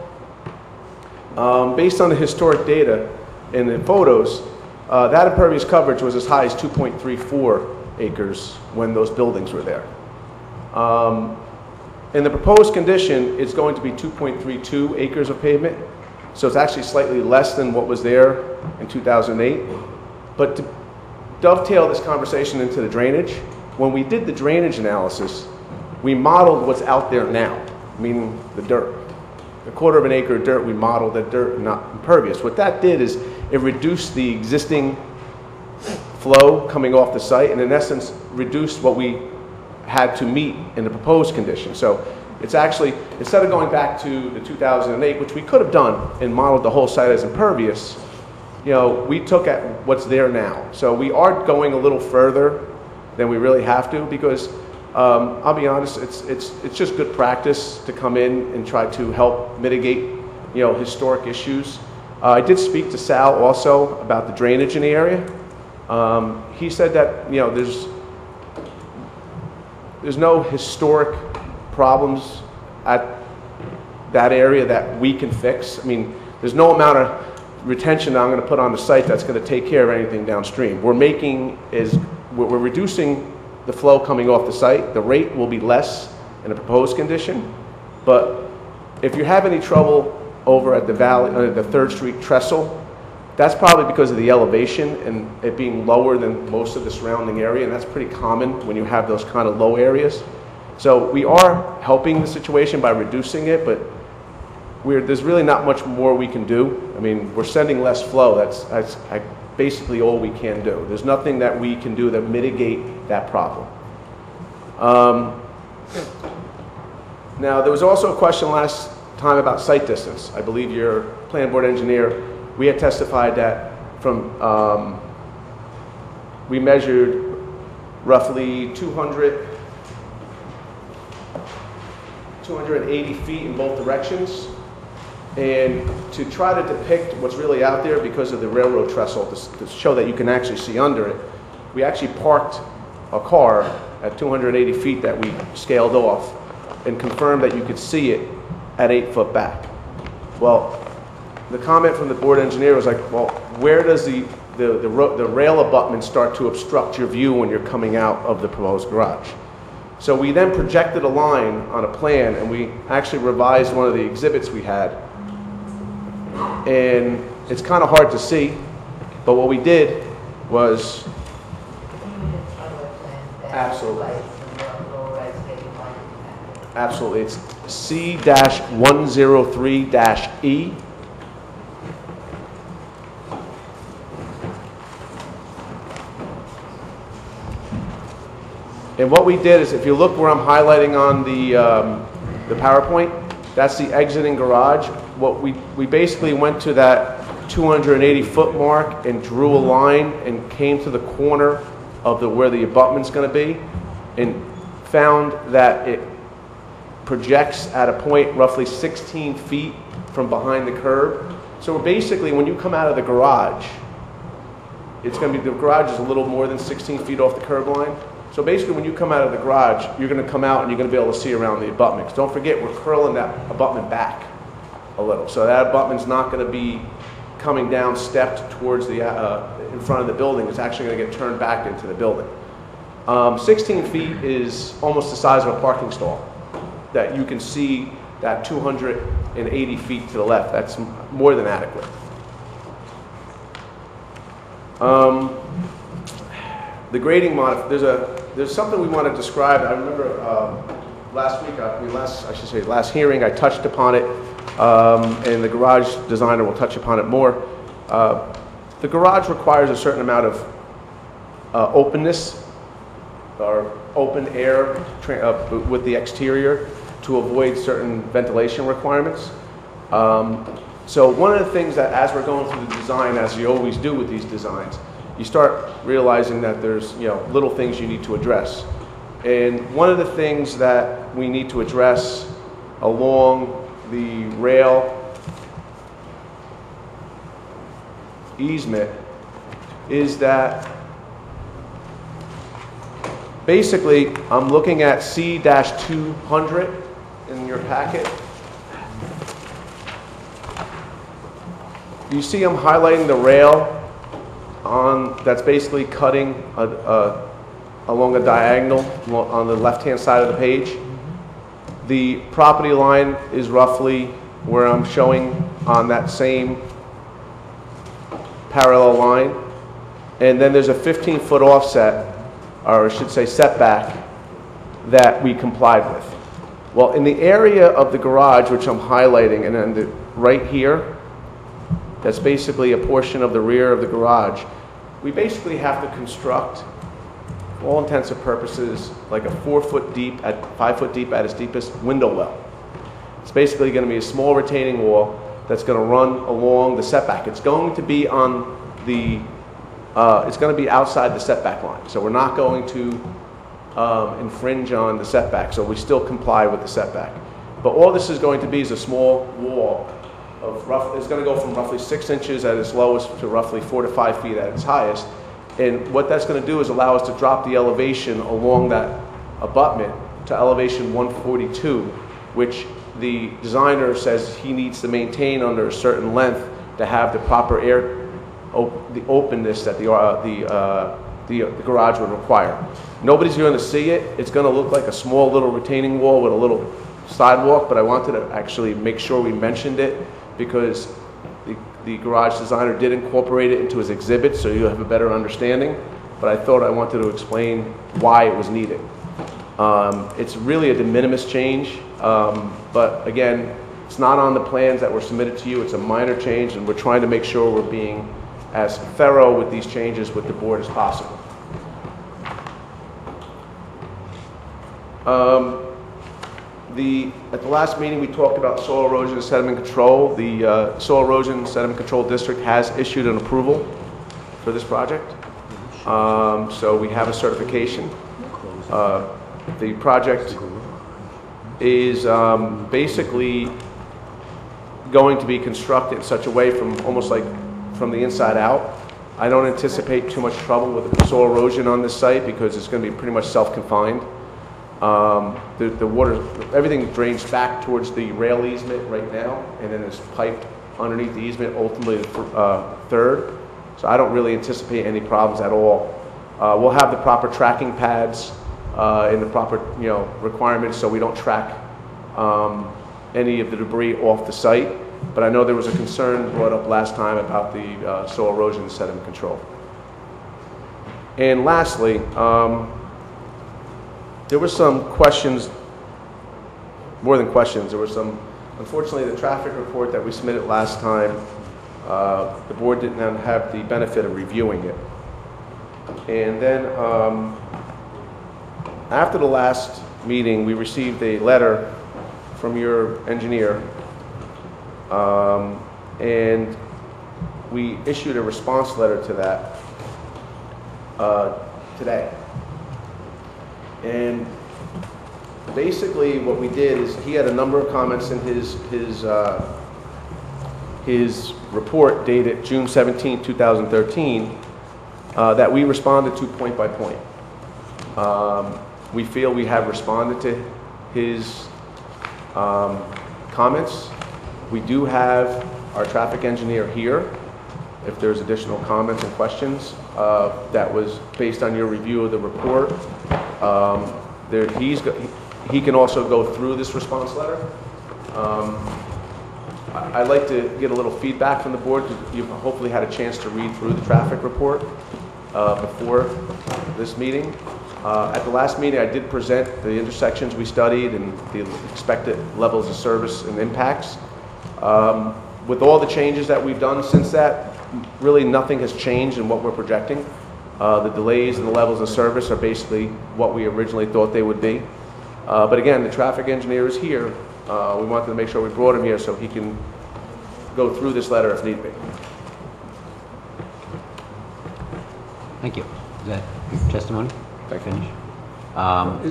Based on the historic data and the photos, that impervious coverage was as high as 2.34 acres when those buildings were there. In the proposed condition, it's going to be 2.32 acres of pavement, so it's actually slightly less than what was there in 2008. But to dovetail this conversation into the drainage, when we did the drainage analysis, we modeled what's out there now, meaning the dirt. A quarter of an acre of dirt, we modeled that dirt not impervious. What that did is it reduced the existing flow coming off the site, and in essence reduced what we had to meet in the proposed condition. So it's actually, instead of going back to the 2008, which we could have done and modeled the whole site as impervious, you know, we took at what's there now. So we are going a little further than we really have to, because I'll be honest, it's just good practice to come in and try to help mitigate, you know, historic issues. I did speak to Sal also about the drainage in the area. He said that, you know, there's no historic problems at that area that we can fix. I mean, there's no amount of retention that I'm going to put on the site that's going to take care of anything downstream. We're reducing the flow coming off the site. The rate will be less in a proposed condition, but if you have any trouble over at the valley, the 3rd Street trestle, that's probably because of the elevation and it being lower than most of the surrounding area, and that's pretty common when you have those kind of low areas. So we are helping the situation by reducing it, but there's really not much more we can do. I mean, we're sending less flow. That's basically all we can do. There's nothing that we can do to mitigate that problem. Now, there was also a question last time about site distance. I believe your plan board engineer, we had testified that from, we measured roughly 280 feet in both directions. And to try to depict what's really out there because of the railroad trestle, to show that you can actually see under it, we actually parked a car at 280 feet that we scaled off and confirmed that you could see it at 8 foot back. Well, the comment from the board engineer was like, well, where does the rail abutment start to obstruct your view when you're coming out of the proposed garage? So we then projected a line on a plan, and we actually revised one of the exhibits we had. And it's kind of hard to see, but what we did was absolutely, it's C-103-E. And what we did is, if you look where I'm highlighting on the PowerPoint, that's the exiting garage. What we basically went to that 280 foot mark and drew a line and came to the corner of where the abutment's going to be, and found that it projects at a point roughly 16 feet from behind the curb. So basically, when you come out of the garage, it's going to be, the garage is a little more than 16 feet off the curb line. So basically, when you come out of the garage, you're going to come out and you're going to be able to see around the abutment. 'Cause don't forget, we're curling that abutment back a little. So that abutment's not going to be coming down stepped towards the, in front of the building. It's actually going to get turned back into the building. 16 feet is almost the size of a parking stall, that you can see that 280 feet to the left. That's more than adequate. The grading there's something we want to describe. I remember last week, last hearing, I touched upon it, and the garage designer will touch upon it more. The garage requires a certain amount of openness or open air with the exterior to avoid certain ventilation requirements. So one of the things that, as we're going through the design, as you always do with these designs, you start realizing that there's, you know, little things you need to address. And one of the things that we need to address along the rail easement is that basically I'm looking at C-200 in your packet. You see I'm highlighting the rail that's basically cutting along a diagonal on the left-hand side of the page. The property line is roughly where I'm showing on that same parallel line. And then there's a 15-foot offset, or I should say setback, that we complied with. Well, in the area of the garage, which I'm highlighting, and then right here, that's basically a portion of the rear of the garage, we basically have to construct, for all intents and purposes, like a 4-foot deep, 5-foot deep at its deepest window well. It's basically going to be a small retaining wall that's going to run along the setback. It's going to be on the, it's going to be outside the setback line. So we're not going to infringe on the setback. So we still comply with the setback. But all this is going to be is a small wall of it's going to go from roughly 6 inches at its lowest to roughly 4 to 5 feet at its highest. And what that's going to do is allow us to drop the elevation along that abutment to elevation 142, which the designer says he needs to maintain under a certain length to have the proper the openness that the garage would require. Nobody's going to see it. It's going to look like a small little retaining wall with a little sidewalk, but I wanted to actually make sure we mentioned it because the garage designer did incorporate it into his exhibit, so you have a better understanding. But I thought I wanted to explain why it was needed. It's really a de minimis change, but again, it's not on the plans that were submitted to you. It's a minor change, and we're trying to make sure we're being as thorough with these changes with the board as possible. At the last meeting, we talked about soil erosion and sediment control. The Soil Erosion and Sediment Control District has issued an approval for this project. So we have a certification. The project is basically going to be constructed in such a way from almost like from the inside out. I don't anticipate too much trouble with the soil erosion on this site because it's going to be pretty much self-confined. The water, everything drains back towards the rail easement right now, and then it's piped underneath the easement, ultimately third. So I don't really anticipate any problems at all. We'll have the proper tracking pads and the proper, requirements so we don't track any of the debris off the site. But I know there was a concern brought up last time about the soil erosion and sediment control. And lastly, there were some questions, more than questions, there were some, unfortunately the traffic report that we submitted last time, the board did not have the benefit of reviewing it. And then after the last meeting, we received a letter from your engineer, and we issued a response letter to that today. And basically what we did is he had a number of comments in his report dated June 17, 2013, that we responded to point by point. We feel we have responded to his comments. We do have our traffic engineer here if there's additional comments and questions that was based on your review of the report. He can also go through this response letter. I'd like to get a little feedback from the board. You've hopefully had a chance to read through the traffic report before this meeting. At the last meeting, I did present the intersections we studied and the expected levels of service and impacts. With all the changes that we've done since that, really nothing has changed in what we're projecting. The delays and the levels of service are basically what we originally thought they would be. But again, the traffic engineer is here. We wanted to make sure we brought him here so he can go through this letter if need be. Thank you. Is that your testimony? Finish.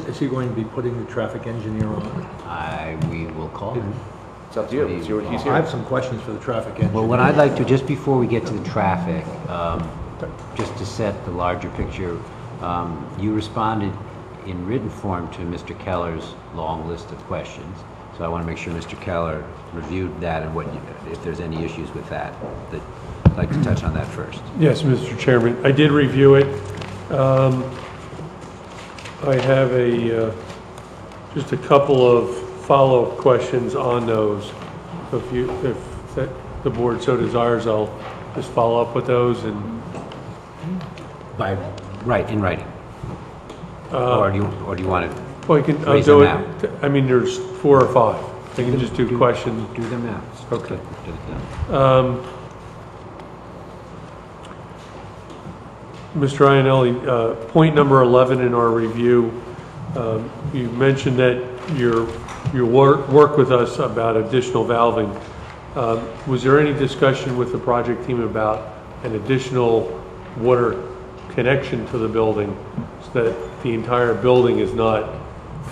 Is he going to be putting the traffic engineer on? We will call him. It's up to you. He's here. I have some questions for the traffic engineer. Well, what I'd like to, just before we get to the traffic, just to set the larger picture, you responded in written form to Mr. Keller's long list of questions. So I want to make sure Mr. Keller reviewed that and if there's any issues with that, I'd like to touch on that first. Yes, Mr. Chairman, I did review it. I have just a couple of follow-up questions on those. So if the board so desires, I'll just follow up with those and. In writing. Or do you want to? Well, I'll raise do them it. I mean, there's 4 or 5. I can just do questions. Do them now. Okay. Do it now. Mr. Iannelli, point number 11 in our review, you mentioned that you work with us about additional valving. Was there any discussion with the project team about an additional water connection to the building so that the entire building is not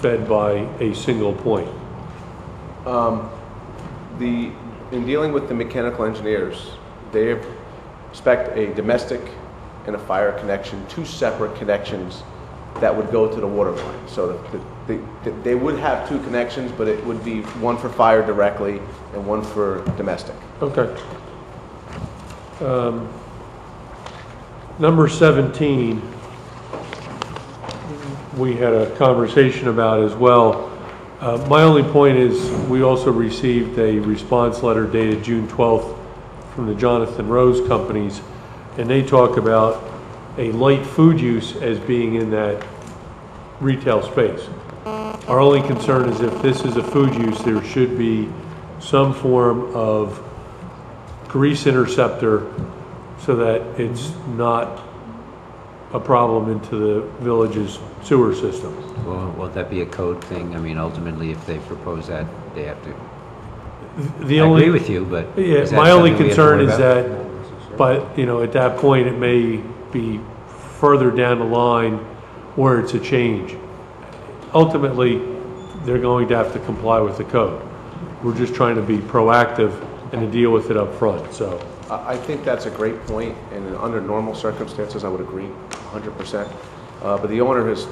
fed by a single point? In dealing with the mechanical engineers, they expect a domestic and a fire connection, 2 separate connections that would go to the water line. So they would have 2 connections, but it would be one for fire directly and one for domestic. Okay. Number 17, we had a conversation about as well. My only point is we also received a response letter dated June 12th from the Jonathan Rose companies, and they talk about a light food use as being in that retail space. Our only concern is if this is a food use, there should be some form of grease interceptor so that it's not a problem into the village's sewer system. Well, will that be a code thing? I mean, ultimately, if they propose that, they have to. I agree with you, but yeah, is that my only something we have to concern worry is about? that, but at that point, it may be further down the line where it's a change. Ultimately, they're going to have to comply with the code. We're just trying to be proactive and to deal with it up front. So I think that's a great point, and under normal circumstances, I would agree 100%. But the owner has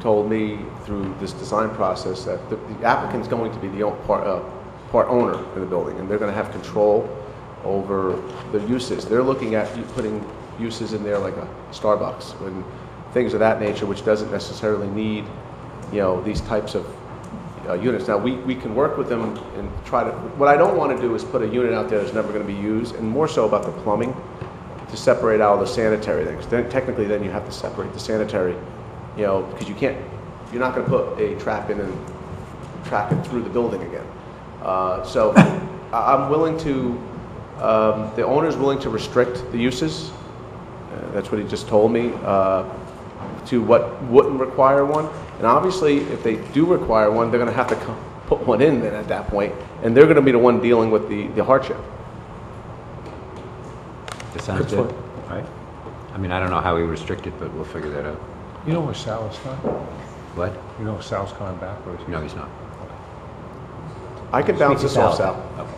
told me through this design process that the applicant's going to be the part owner in the building, and they're going to have control over the uses. They're looking at putting uses in there like a Starbucks and things of that nature, which doesn't necessarily need, these types of units. Now, we can work with them and try to, what I don't want to do is put a unit out there that's never going to be used, and more so about the plumbing, to separate out the sanitary things. Then technically, then you have to separate the sanitary, because you're not going to put a trap in and track it through the building again. So I'm willing to, the owner's willing to restrict the uses. That's what he just told me, to what wouldn't require one. And obviously, if they do require one, they're going to have to put one in then at that point, and they're going to be the one dealing with the hardship. That sounds good, right? I mean, I don't know how we restrict it, but we'll figure that out. You know where Sal is going? What? You know if Sal's coming back, or is he? No, he's not. I can bounce this off, Sal. Okay.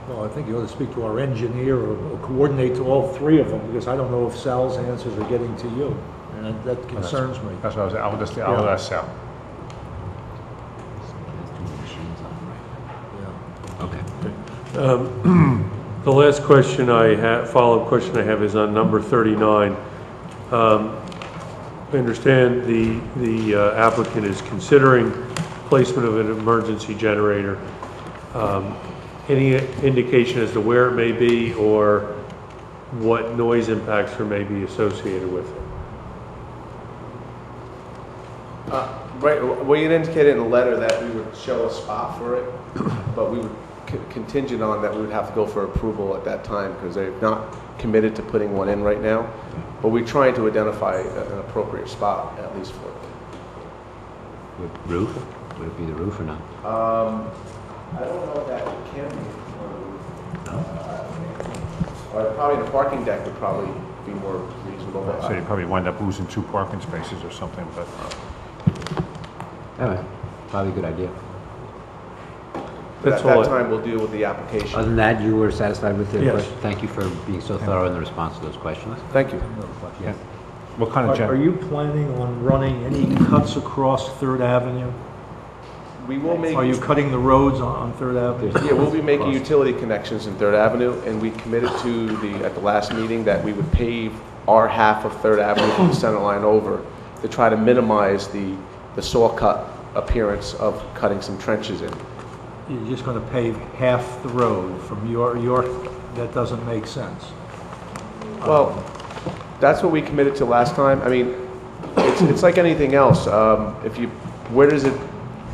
Well, I think you ought to speak to our engineer or coordinate to all 3 of them, because I don't know if Sal's answers are getting to you, and that concerns me. That's what I'll ask Sal. Okay. the last question follow-up question I have is on number 39. I understand the applicant is considering placement of an emergency generator. Any indication as to where it may be or what noise impacts there may be associated with it? Right, we had indicated in the letter that we would show a spot for it, but we would contingent on that we would have to go for approval at that time because they're not committed to putting one in right now. But we're trying to identify an appropriate spot at least for it. Roof? Would it be the roof or not? I don't know if that can be on the roof. Or probably the parking deck would probably be more reasonable. So you probably wind up losing 2 parking spaces or something, but. All right, probably a good idea. At that time, we'll deal with the application. Other than that, you were satisfied with the Yes. question? Thank you for being so thorough in the response to those questions. Thank you. Yeah. What kind of Are you planning on running any cuts across 3rd Avenue? We will make. Are you cutting the roads on Third Avenue? Yeah, we'll be making utility connections in Third Avenue, and we committed at the last meeting that we would pave our half of Third Avenue from the center line over to try to minimize the saw cut appearance of cutting some trenches in. You're just going to pave half the road from your, that doesn't make sense. Well, that's what we committed to last time. I mean, it's like anything else. Where does it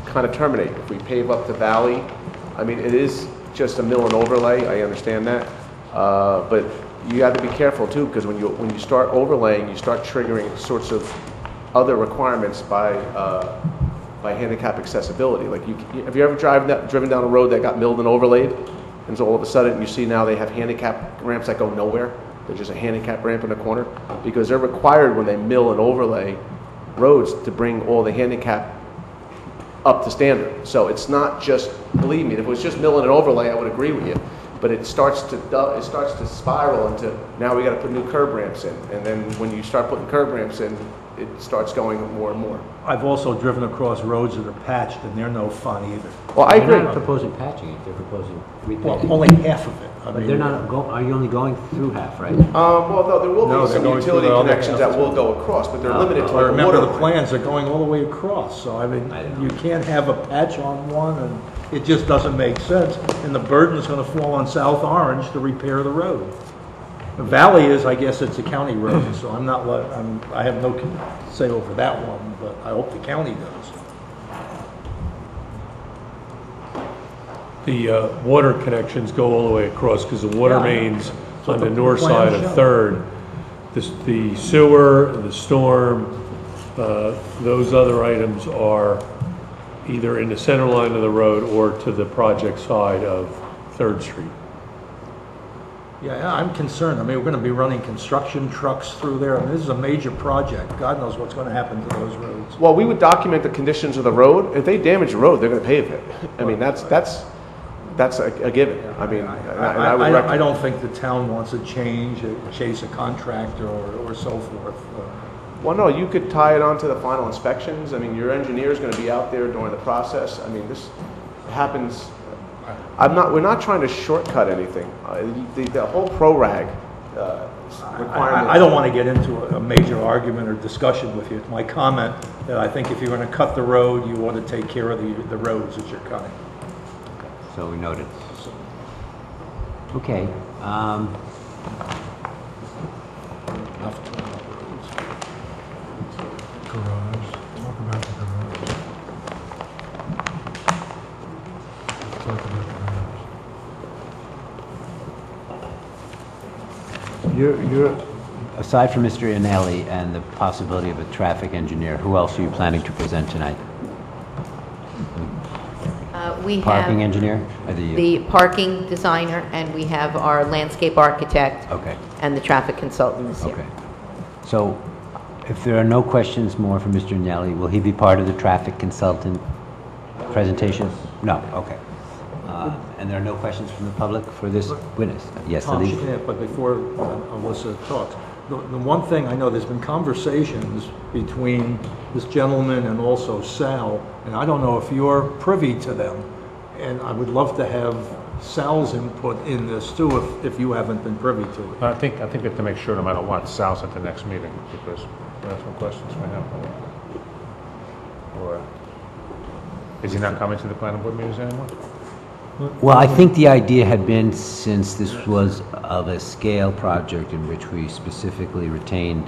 kind of terminate? If we pave up the valley, I mean, it is just a mill and overlay. I understand that, but you have to be careful too, because when you start overlaying, you start triggering sorts of other requirements by handicap accessibility. Like, have you ever driven down a road that got milled and overlaid, and so all of a sudden you see now they have handicap ramps that go nowhere? They're just a handicap ramp in the corner, because they're required when they mill and overlay roads to bring all the handicap up to standard. So it's not just, believe me, if it was just milling and overlay, I would agree with you. But it starts to spiral into, now we got to put new curb ramps in, and then when you start putting curb ramps in, it starts going more and more. I've also driven across roads that are patched, and they're no fun either. Well, I agree. They're not proposing patching it, they're proposing repaving. Well, only half of it. But they're not, are you only going through half, right? Well, no, there will No, be they're some going utility through the other connections half. that will go across, but they're limited to I like a remember water the plans are going all the way across, so I mean, you can't have a patch on one, and it just doesn't make sense. And the burden is going to fall on South Orange to repair the road. The Valley is, I guess, it's a county road, so I have no say over that one, but I hope the county does. The water connections go all the way across, because the water mains on the north side of Third, the sewer, the storm, those other items are either in the center line of the road or to the project side of Third Street. Yeah, I'm concerned. I mean, we're going to be running construction trucks through there, and this is a major project. God knows what's going to happen to those roads. Well, we would document the conditions of the road. If they damage the road, they're going to pave it. I mean, that's a given. I mean, I don't think the town wants to chase a contractor or so forth. Well, no, you could tie it onto the final inspections. I mean, your engineer is going to be out there during the process. I mean, this happens. We're not trying to shortcut anything. The whole ProRag requirement. I don't want to get into a major argument or discussion with you. It's my comment that I think if you're going to cut the road, you want to take care of the roads that you're cutting. So we noted. Okay. Garage, talk about the garage. Talk about the garage. You're, aside from Mr. Anelli and the possibility of a traffic engineer, who else are you planning to present tonight? We Parking have engineer? the parking designer, and we have our landscape architect. Okay. And the traffic consultant this year. Okay. So, if there are no questions more from Mr. Anelli, will he be part of the traffic consultant presentation? No, okay. And there are no questions from the public for this witness? Yes, Tom, Ali? but before Alyssa talks, the one thing I know, there's been conversations between this gentleman and also Sal, and I don't know if you're privy to them, and I would love to have Sal's input in this too, if you haven't been privy to it. I think we have to make sure no matter what, Sal's at the next meeting, because we have some questions for him. Or is he not coming to the planning board meetings anymore? Well, I think the idea had been, since this was of a scale project in which we specifically retained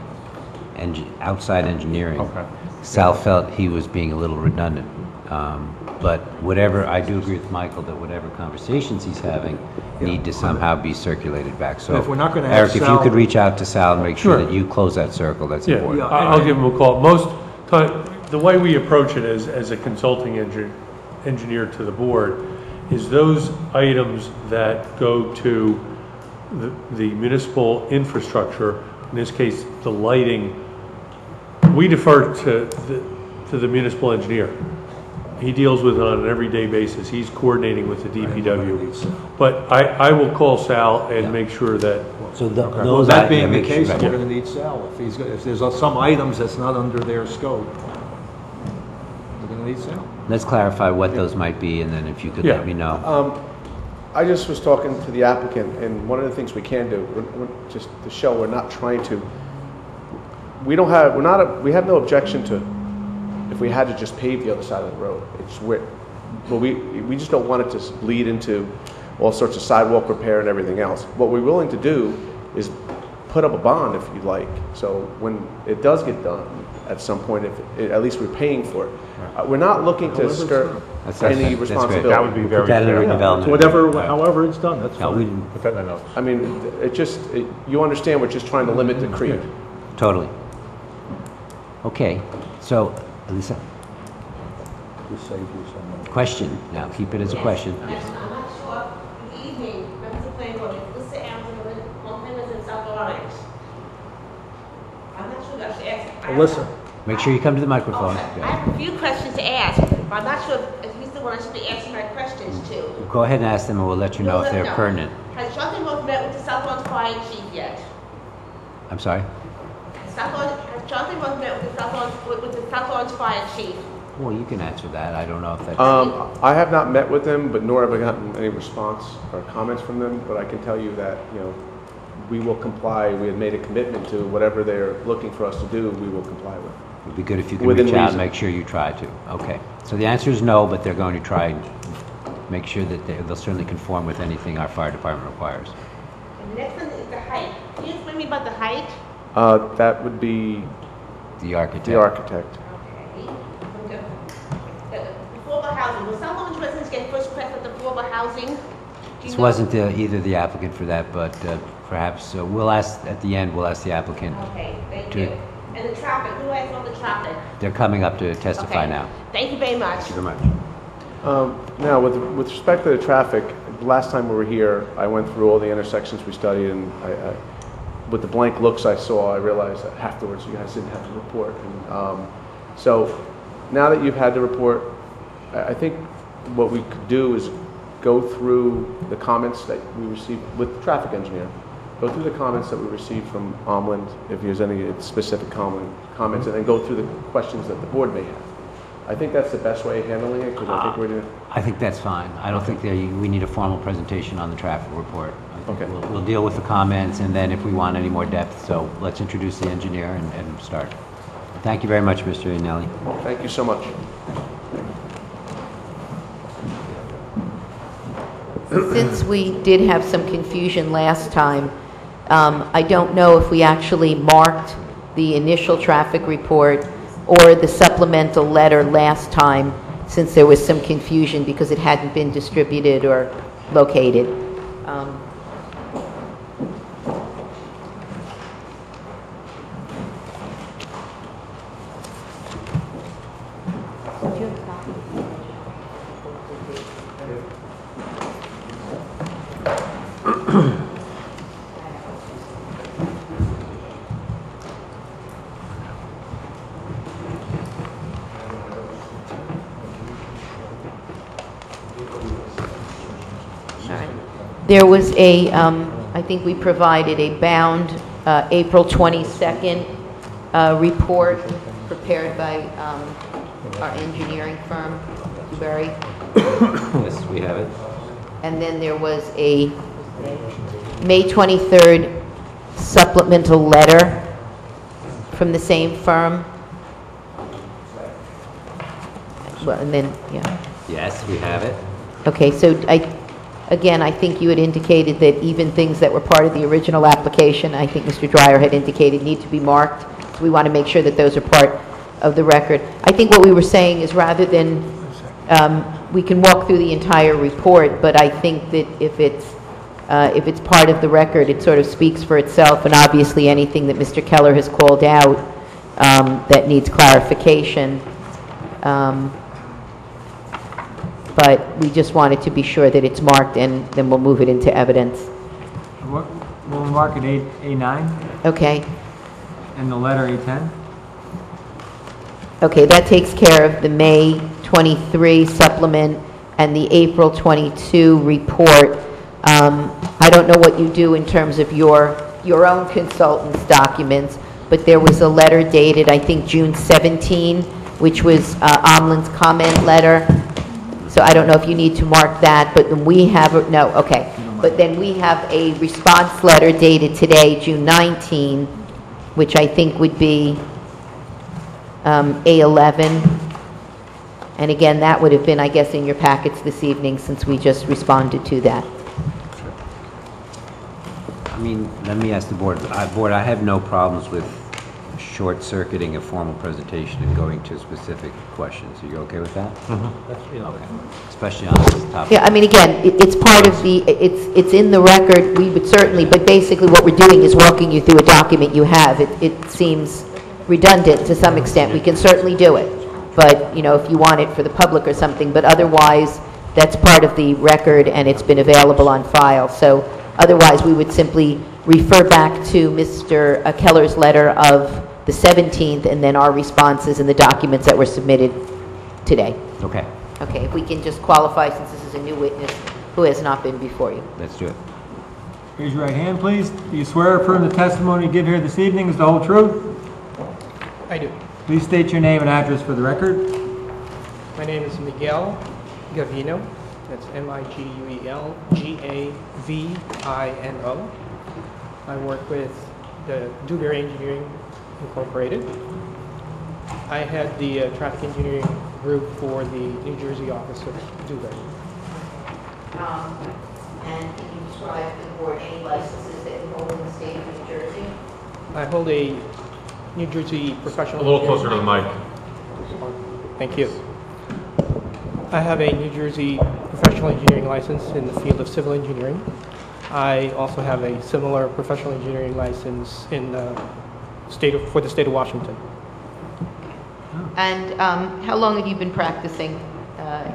outside engineering, Okay. Sal felt he was being a little redundant. But whatever, I do agree with Michael that whatever conversations he's having need to somehow be circulated back. So, If we're not gonna have Eric, if you Sal- could reach out to Sal and make sure Sure. that you close that circle, that's Yeah, important. I'll give him a call. Most time, the way we approach it as a consulting engineer to the board is those items that go to the municipal infrastructure, in this case, the lighting, we defer to the municipal engineer. He deals with it on an everyday basis. He's coordinating with the DPW. But I will call Sal and make sure that, So Well, those that being the make case, sure- we're going to need Sal. If there's some items that's not under their scope, We're gonna need sound. Let's clarify what those might be, and then if you could Yeah. let me know. I just was talking to the applicant, and one of the things we can do, just to show we're not trying to, we have no objection to if we had to just pave the other side of the road. But we just don't want it to bleed into all sorts of sidewalk repair and everything else. What we're willing to do is put up a bond if you'd like. So when it does get done at some point, at least we're paying for it. We're not looking to skirt any That's responsibility. great. That would be We'll very put that in the fair. redevelopment. However it's done, that's No, we fine. didn't, Put that in the notes. I mean, you understand we're just trying to limit the creep. totally. Okay, so, Elisa, Just save you some. question, now keep it as a question. I'm not sure. Good evening, members of the planning board. Lisa Allen, home members in South Orange. I'm not sure if I should ask. Alyssa, Make sure you come to the microphone. Okay. I have a few questions to ask, but I'm not sure if he's the one I should be asking my questions to. Go ahead and ask them, and we'll let you know if they're pertinent. Has Jonathan Rose met with the South Orange Fire Chief yet? I'm sorry? Has Jonathan Rose met with the South Orange Fire Chief? Well, you can answer that. I don't know if that's... I have not met with them, but nor have I gotten any response or comments from them, but I can tell you that, we will comply. We have made a commitment to whatever they're looking for us to do, we will comply with. It'd be good if you can Within reach out and reason. make sure you try to. Okay. So the answer is no, but they're going to try and make sure that they'll certainly conform with anything our fire department requires. And the next one is the height. Can you explain me about the height? That would be The architect. the architect. Okay. The affordable housing. Will South Orange residents get first crack at the affordable housing? Do you This know? wasn't either the applicant for that, but perhaps we'll ask, at the end, we'll ask the applicant. Okay, thank to- you. And the traffic, who has all the traffic? They're coming up to testify Okay. now. Thank you very much. Thank you very much. Now, with respect to the traffic, the last time we were here, I went through all the intersections we studied, and with the blank looks I saw, I realized that afterwards you guys didn't have to report. And, so now that you've had the report, I think what we could do is go through the comments that we received with the traffic engineer. Go through the comments that we received from Omland, if there's any specific comments, and then go through the questions that the board may have. I think that's the best way of handling it, because I think we're doing... I think that's fine. I don't think we need a formal presentation on the traffic report. I think Okay. We'll deal with the comments, and then if we want any more depth, so let's introduce the engineer and start. Thank you very much, Mr. Iannelli. Thank you so much. Since we did have some confusion last time, I don't know if we actually marked the initial traffic report or the supplemental letter last time, since there was some confusion because it hadn't been distributed or located. There was I think we provided a bound April 22nd report prepared by our engineering firm, Dewberry. Yes, we have it. And then there was a May 23rd supplemental letter from the same firm. Well, and then, yeah. Yes, we have it. Okay, so again, I think you had indicated that even things that were part of the original application, I think Mr. Dreyer had indicated, need to be marked. So we want to make sure that those are part of the record. I think what we were saying is rather than, we can walk through the entire report, but I think that if it's part of the record, it sort of speaks for itself, and obviously anything that Mr. Keller has called out that needs clarification. But we just wanted to be sure that it's marked, and then we'll move it into evidence. We'll mark it A9 Okay? and the letter A10. Okay, that takes care of the May 23 supplement and the April 22 report. I don't know what you do in terms of your own consultant's documents, but there was a letter dated, I think, June 17, which was Omlin's comment letter. So I don't know if you need to mark that, but then we have, no, okay. But then we have a response letter dated today, June 19, which I think would be A11. And again, that would have been, I guess, in your packets this evening, since we just responded to that. I mean, let me ask the board. Board, I have no problems with short-circuiting a formal presentation and going to specific questions. Are you okay with that? Okay. Especially on this topic. Yeah, I mean, again, it's part of the, it's in the record, we would certainly, but basically what we're doing is walking you through a document you have. It seems redundant to some extent. We can certainly do it. But, you know, if you want it for the public or something, but otherwise, that's part of the record and it's been available on file. So otherwise, we would simply refer back to Mr. Keller's letter of the 17th and then our responses and the documents that were submitted today. Okay, Okay, if we can just qualify, since this is a new witness who has not been before you. let's do it. Raise your right hand, please. Do you swear or affirm the testimony you give here this evening is the whole truth? I do. Please state your name and address for the record. My name is Miguel Gavino. That's Miguel Gavino. I work with the Dewberry Engineering Incorporated. I had the traffic engineering group for the New Jersey office of Dewberry. And can you describe to the board any licenses that you hold in the state of New Jersey? I hold a New Jersey professional. A little closer to the mic. Thank you. I have a New Jersey professional engineering license in the field of civil engineering. I also have a similar professional engineering license in for the state of Washington. And how long have you been practicing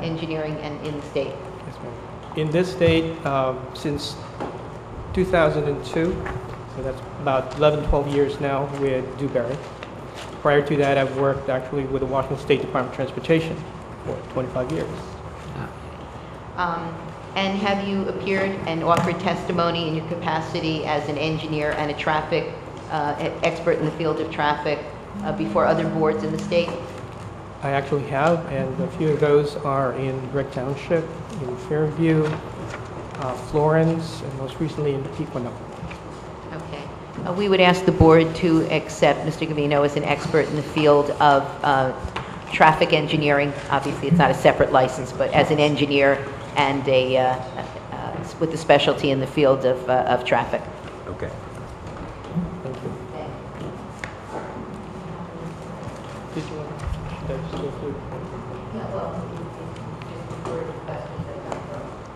engineering and in the state? Yes, ma'am. In this state, since 2002, so that's about 11, 12 years now with Dewberry. Prior to that, I've worked actually with the Washington State Department of Transportation for 25 years. And have you appeared and offered testimony in your capacity as an engineer and a traffic expert in the field of traffic before other boards in the state? I actually have, and a few of those are in Gregg Township, in Fairview, Florence, and most recently in Pequannock. Okay. We would ask the board to accept Mr. Gavino as an expert in the field of traffic engineering. Obviously, it's not a separate license, but as an engineer and with a specialty in the field of traffic. Okay. Thank you. Did you want to should I just go through?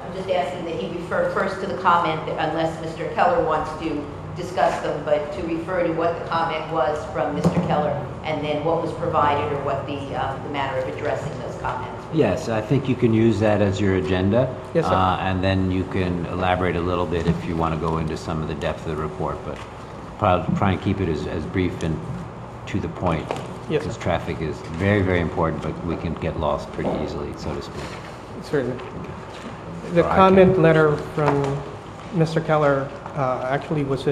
I'm just asking that he refer first to the comment, unless Mr. Keller wants to discuss them, but to refer to what the comment was from Mr. Keller, and then what was provided or what the manner of addressing those comments. Yes, I think you can use that as your agenda. Yes, sir. And then you can elaborate a little bit if you want to go into some of the depth of the report, but try and keep it as brief and to the point. Yes, because sir. traffic is very, very important, but we can get lost pretty easily, so to speak. Certainly. The Or I comment can. letter from Mr. Keller actually was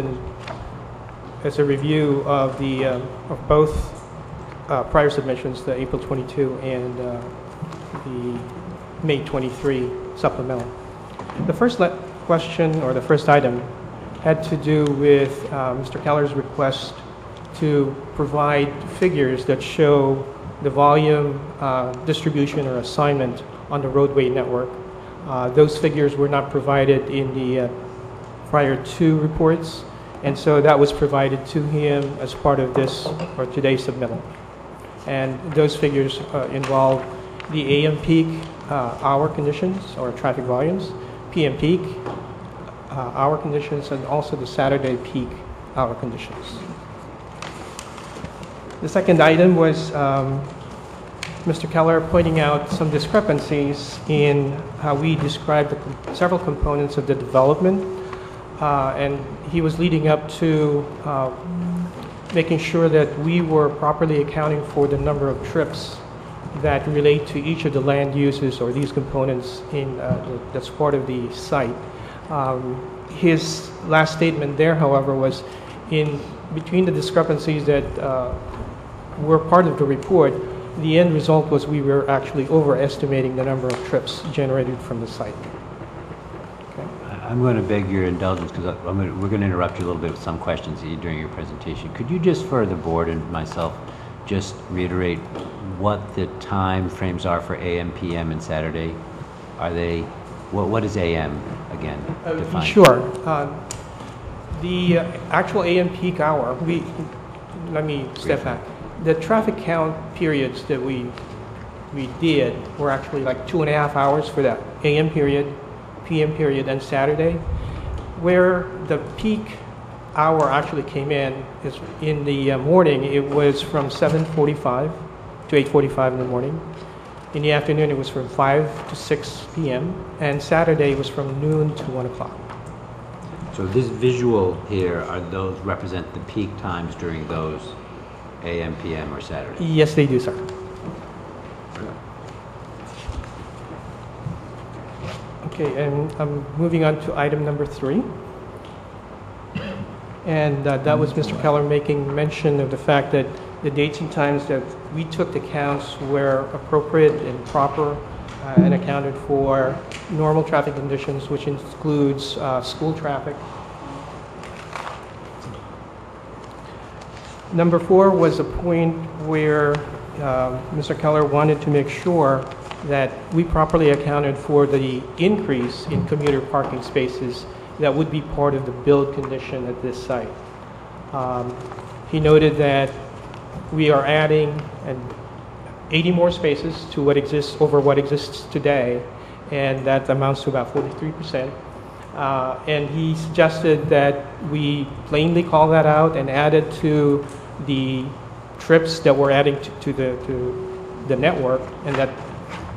as a review of the of both prior submissions, the April 22 and the May 23 supplemental. The first question, or the first item, had to do with Mr. Keller's request to provide figures that show the volume distribution or assignment on the roadway network. Those figures were not provided in the prior two reports, and so that was provided to him as part of this or today's submittal. And those figures involve the AM peak hour conditions or traffic volumes, PM peak hour conditions, and also the Saturday peak hour conditions. The second item was Mr. Keller pointing out some discrepancies in how we described the several components of the development, and he was leading up to making sure that we were properly accounting for the number of trips that relate to each of the land uses or these components that's part of the site. His last statement there, however, was in between the discrepancies that were part of the report the end result was we were actually overestimating the number of trips generated from the site. I'm going to beg your indulgence because we're going to interrupt you a little bit with some questions during your presentation. Could you just, for the board and myself, just reiterate what the time frames are for AM, PM, and Saturday? Are they, what is AM again defined? Sure. The actual AM peak hour, let me step back. The traffic count periods that we did were actually like 2.5 hours for that AM period, PM period, and Saturday. Where the peak hour actually came in is in the morning. It was from 7:45 to 8:45 in the morning. In the afternoon, it was from 5 to 6 p.m. And Saturday was from noon to 1 o'clock. So this visual here, are those represent the peak times during those AM, PM, or Saturday? Yes, they do, sir. Okay, and I'm moving on to item number 3. And that was Mr. Keller making mention of the fact that the dates and times that we took the counts were appropriate and proper and accounted for normal traffic conditions, which includes school traffic. Number 4 was a point where Mr. Keller wanted to make sure that we properly accounted for the increase in commuter parking spaces that would be part of the build condition at this site. He noted that we are adding 80 more spaces to what exists over what exists today, and that amounts to about 43%. And he suggested that we plainly call that out and add it to the trips that we're adding to the network, and that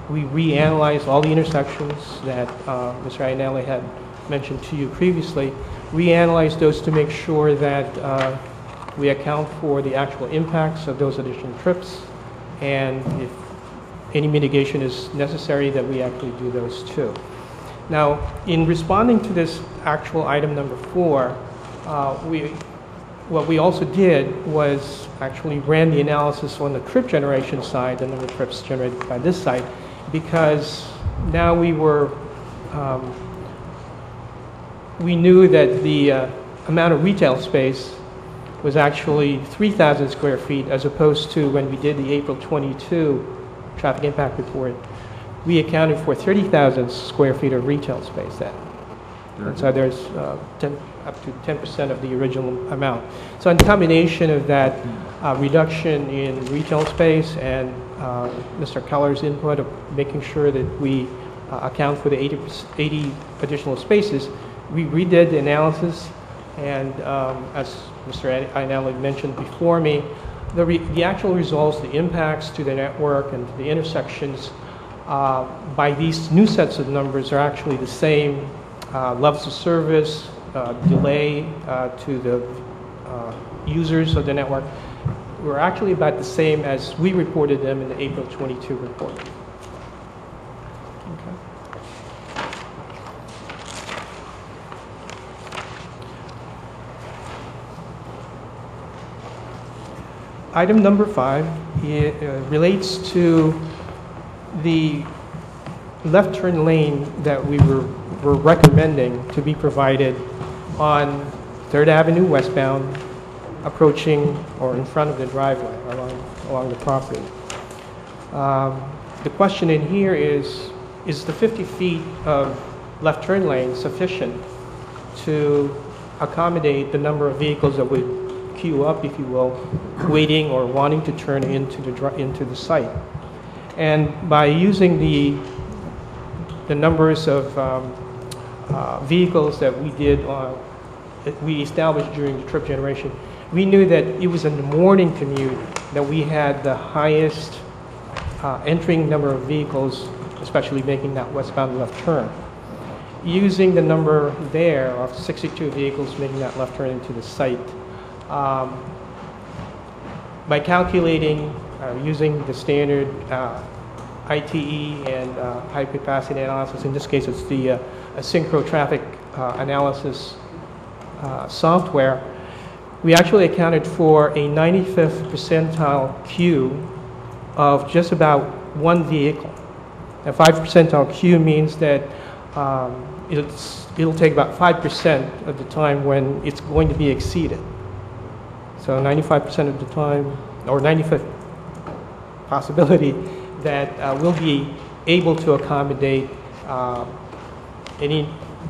we reanalyze all the intersections that Mr. Ainelli had mentioned to you previously, reanalyze those to make sure that we account for the actual impacts of those additional trips, and if any mitigation is necessary, that we actually do those too. Now, in responding to this actual item number 4, what we also did was actually ran the analysis on the trip generation side, the number of trips generated by this site, because now we knew that the amount of retail space was actually 3,000 square feet, as opposed to when we did the April 22 traffic impact report, we accounted for 30,000 square feet of retail space then. And so there's up to 10% of the original amount. So in combination of that reduction in retail space and Mr. Keller's input of making sure that we account for the 80 additional spaces, we redid the analysis, and as Mr. Ainelli mentioned before me, the actual results, the impacts to the network and to the intersections by these new sets of numbers are actually the same. Levels of service, delay to the users of the network were actually about the same as we reported them in the April 22 report. Okay. Item number 5 relates to the left turn lane that we were recommending to be provided on 3rd Avenue westbound, approaching or in front of the driveway along the property. The question in here is the 50 feet of left turn lane sufficient to accommodate the number of vehicles that would queue up, if you will, waiting or wanting to turn into the site? And by using the numbers of vehicles that we established during the trip generation, we knew that it was in the morning commute that we had the highest entering number of vehicles, especially making that westbound left turn. Using the number there of 62 vehicles making that left turn into the site, by calculating, using the standard ITE and high capacity analysis, in this case it's the synchro traffic analysis software, we actually accounted for a 95th percentile queue of just about one vehicle. And 5% on queue means that it'll take about 5% of the time when it's going to be exceeded. So 95% of the time, or 95th possibility, that we'll be able to accommodate any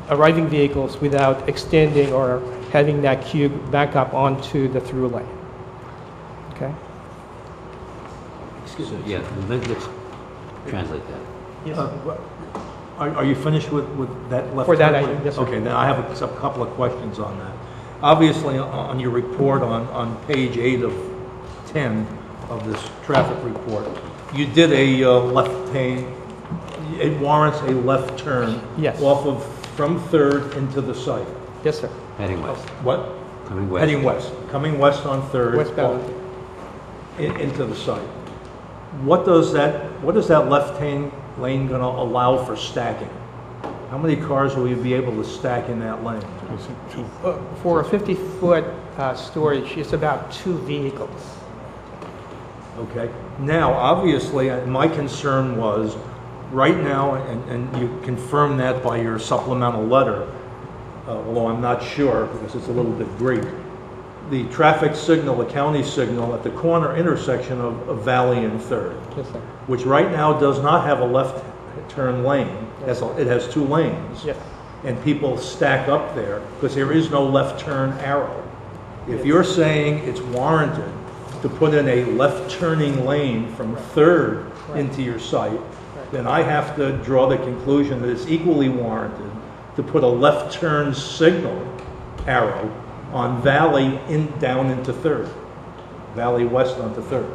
arriving vehicles without extending or having that queue back up onto the through lane. Okay? Excuse me. Yeah, let's translate that. Yes. Are you finished with that left For that turn item, lane? yes, sir. Okay, then I have a couple of questions on that. Obviously, on your report on page 8 of 10 of this traffic report, you did a left hand, it warrants a left turn Yes. from 3rd into the site. Yes, sir. Heading west. What? Coming west. Heading west. Coming west on 3rd. Westbound. Into the site. What is that left-hand lane going to allow for stacking? How many cars will you be able to stack in that lane? For a 50-foot storage, it's about 2 vehicles. Okay. Now, obviously, my concern was, right now, and you confirm that by your supplemental letter, although I'm not sure because it's a little bit Greek, the traffic signal, the county signal at the corner intersection of Valley and 3rd, Yes, sir. which right now does not have a left turn lane. It has 2 lanes. Yes. And people stack up there because there is no left turn arrow. If you're saying it's warranted to put in a left turning lane from 3rd into your site, then I have to draw the conclusion that it's equally warranted to put a left turn signal arrow on Valley down into 3rd. Valley west onto 3rd.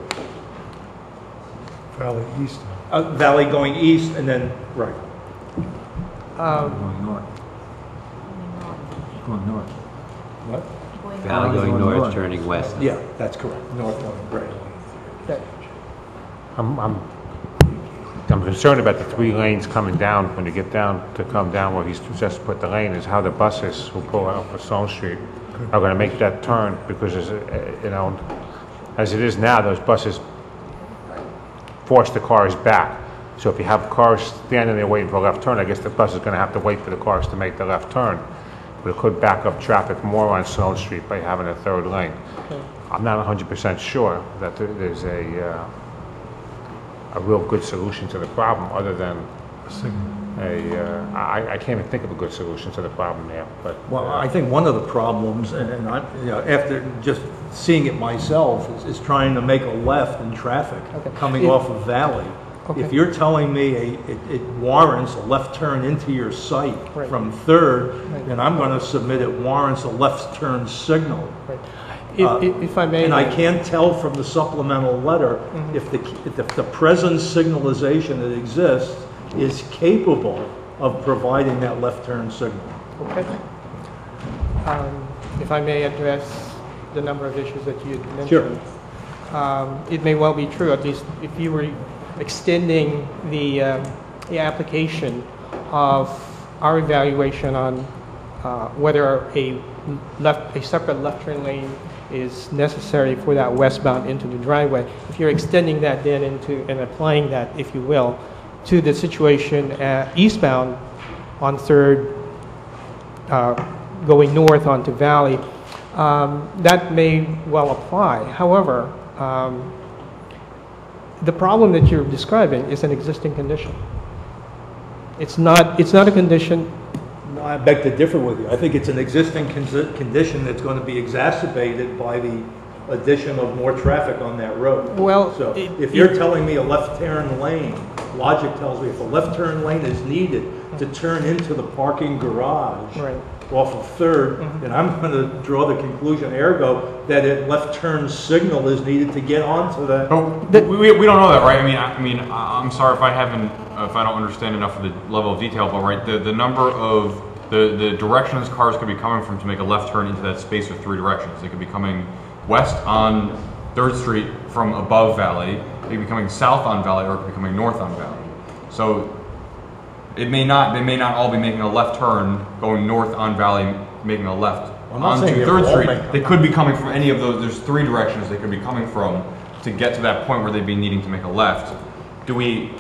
Valley East. Valley going east and then right. Going north. Going north. What? Valley going north, turning west. Yeah, that's correct. North going right. Okay. I'm concerned about the 3 lanes coming down, when you get down to come down where he's just put the lane, is how the buses who pull out for Stone Street are going to make that turn, because as it is now, those buses force the cars back. So if you have cars standing there waiting for a left turn, I guess the bus is going to have to wait for the cars to make the left turn. But it could back up traffic more on Stone Street by having a 3rd lane. Okay. I'm not 100% sure that there's a real good solution to the problem, other than I can't even think of a good solution to the problem there. But Well, I think one of the problems, and I, after just seeing it myself, is trying to make a left in traffic coming off of Valley. Okay. If you're telling me it warrants a left turn into your site from 3rd, then I'm going to submit it warrants a left turn signal. Right. If I may... And I can't tell from the supplemental letter if the present signalization that exists is capable of providing that left turn signal. Okay. If I may address the number of issues that you mentioned. Sure. It may well be true, at least if you were extending the application of our evaluation on whether a separate left turn lane is necessary for that westbound into the driveway. If you're extending that then into and applying that, if you will, to the situation eastbound on 3rd, going north onto Valley, that may well apply. However, the problem that you're describing is an existing condition. It's not a condition. No, I beg to differ with you. I think it's an existing condition that's going to be exacerbated by the addition of more traffic on that road. Well, so if you're telling me a left turn lane, logic tells me if a left turn lane is needed to turn into the parking garage off of 3rd, then I'm going to draw the conclusion, ergo, that a left turn signal is needed to get onto that. But we don't know that, right? I'm sorry if I don't understand enough of the level of detail, but right, the number of the directions cars could be coming from to make a left turn into that space of 3 directions. They could be coming west on 3rd Street from above Valley. They could be coming south on Valley, or it could be coming north on Valley. So they may not all be making a left turn going north on Valley, making a left onto 3rd Street. They could be coming from any of those. There's 3 directions they could be coming from to get to that point where they'd be needing to make a left, are we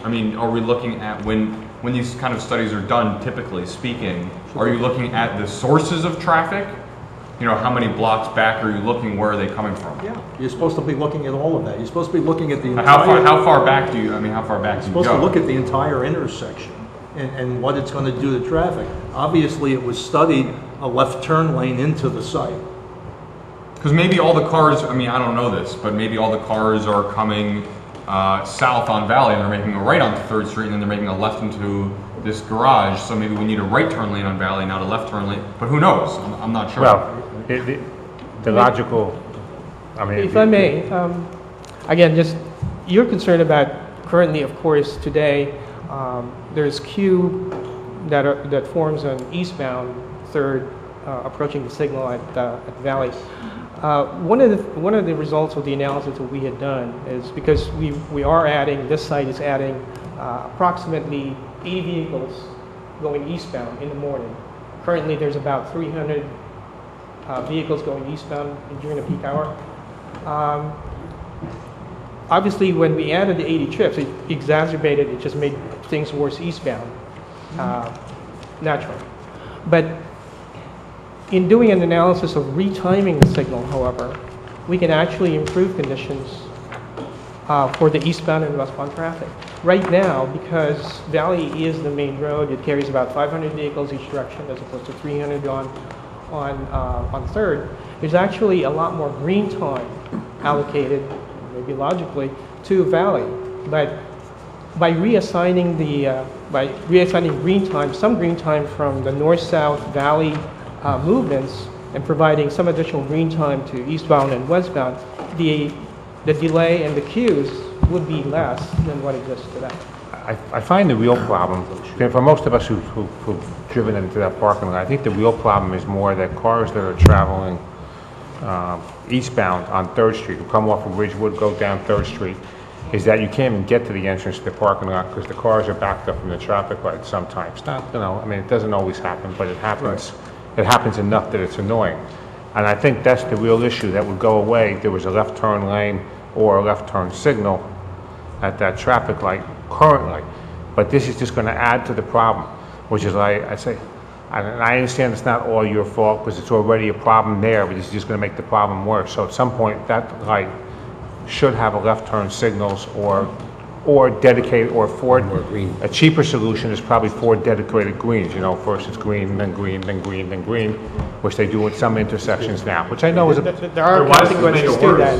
looking at when these kind of studies are done, typically speaking, are you looking at the sources of traffic? You know, how many blocks back are you looking? Where are they coming from? Yeah, you're supposed to be looking at all of that. You're supposed to be looking at the entire... How far back do you, how far back do you go? You're supposed to look at the entire intersection and what it's going to do to traffic. Obviously, it was studied a left turn lane into the site. Because maybe all the cars, I don't know this, but maybe all the cars are coming south on Valley and they're making a right onto 3rd Street and then they're making a left into this garage, so maybe we need a right turn lane on Valley, not a left turn lane, but who knows? I'm not sure. Well, the logical, If I may, again, just, you're concerned about currently, of course, today, there's queue that forms on eastbound 3rd, approaching the signal at Valley. One of the results of the analysis that we had done is because we are adding, this site is adding approximately 80 vehicles going eastbound in the morning. Currently, there's about 300 vehicles going eastbound during the peak hour. Obviously, when we added the 80 trips, it exacerbated, it just made things worse eastbound, naturally. But in doing an analysis of retiming the signal, however, we can actually improve conditions for the eastbound and westbound traffic. Right now, because Valley is the main road, it carries about 500 vehicles each direction as opposed to 300 on 3rd. There's actually a lot more green time allocated, maybe logically, to Valley. But by reassigning green time, some green time from the north-south Valley movements and providing some additional green time to eastbound and westbound, the delay and the queues would be less than what exists today. I find the real problem, for most of us who've driven into that parking lot, I think the real problem is more that cars that are traveling eastbound on 3rd Street, who come off of Ridgewood, go down 3rd Street, is that you can't even get to the entrance to the parking lot because the cars are backed up from the traffic lights sometimes. Not, it doesn't always happen, but it happens. Right. It happens enough that it's annoying. And I think that's the real issue that would go away if there was a left turn lane or a left turn signal at that traffic light currently. But this is just going to add to the problem, which is, I say, and I understand it's not all your fault because it's already a problem there, but it's just going to make the problem worse. So at some point, that light should have a left turn signals or dedicated, or Ford, a cheaper solution is probably 4 dedicated greens, first it's green, then green, then green, then green, which they do at some intersections now, which I know is a... There are consequences to that.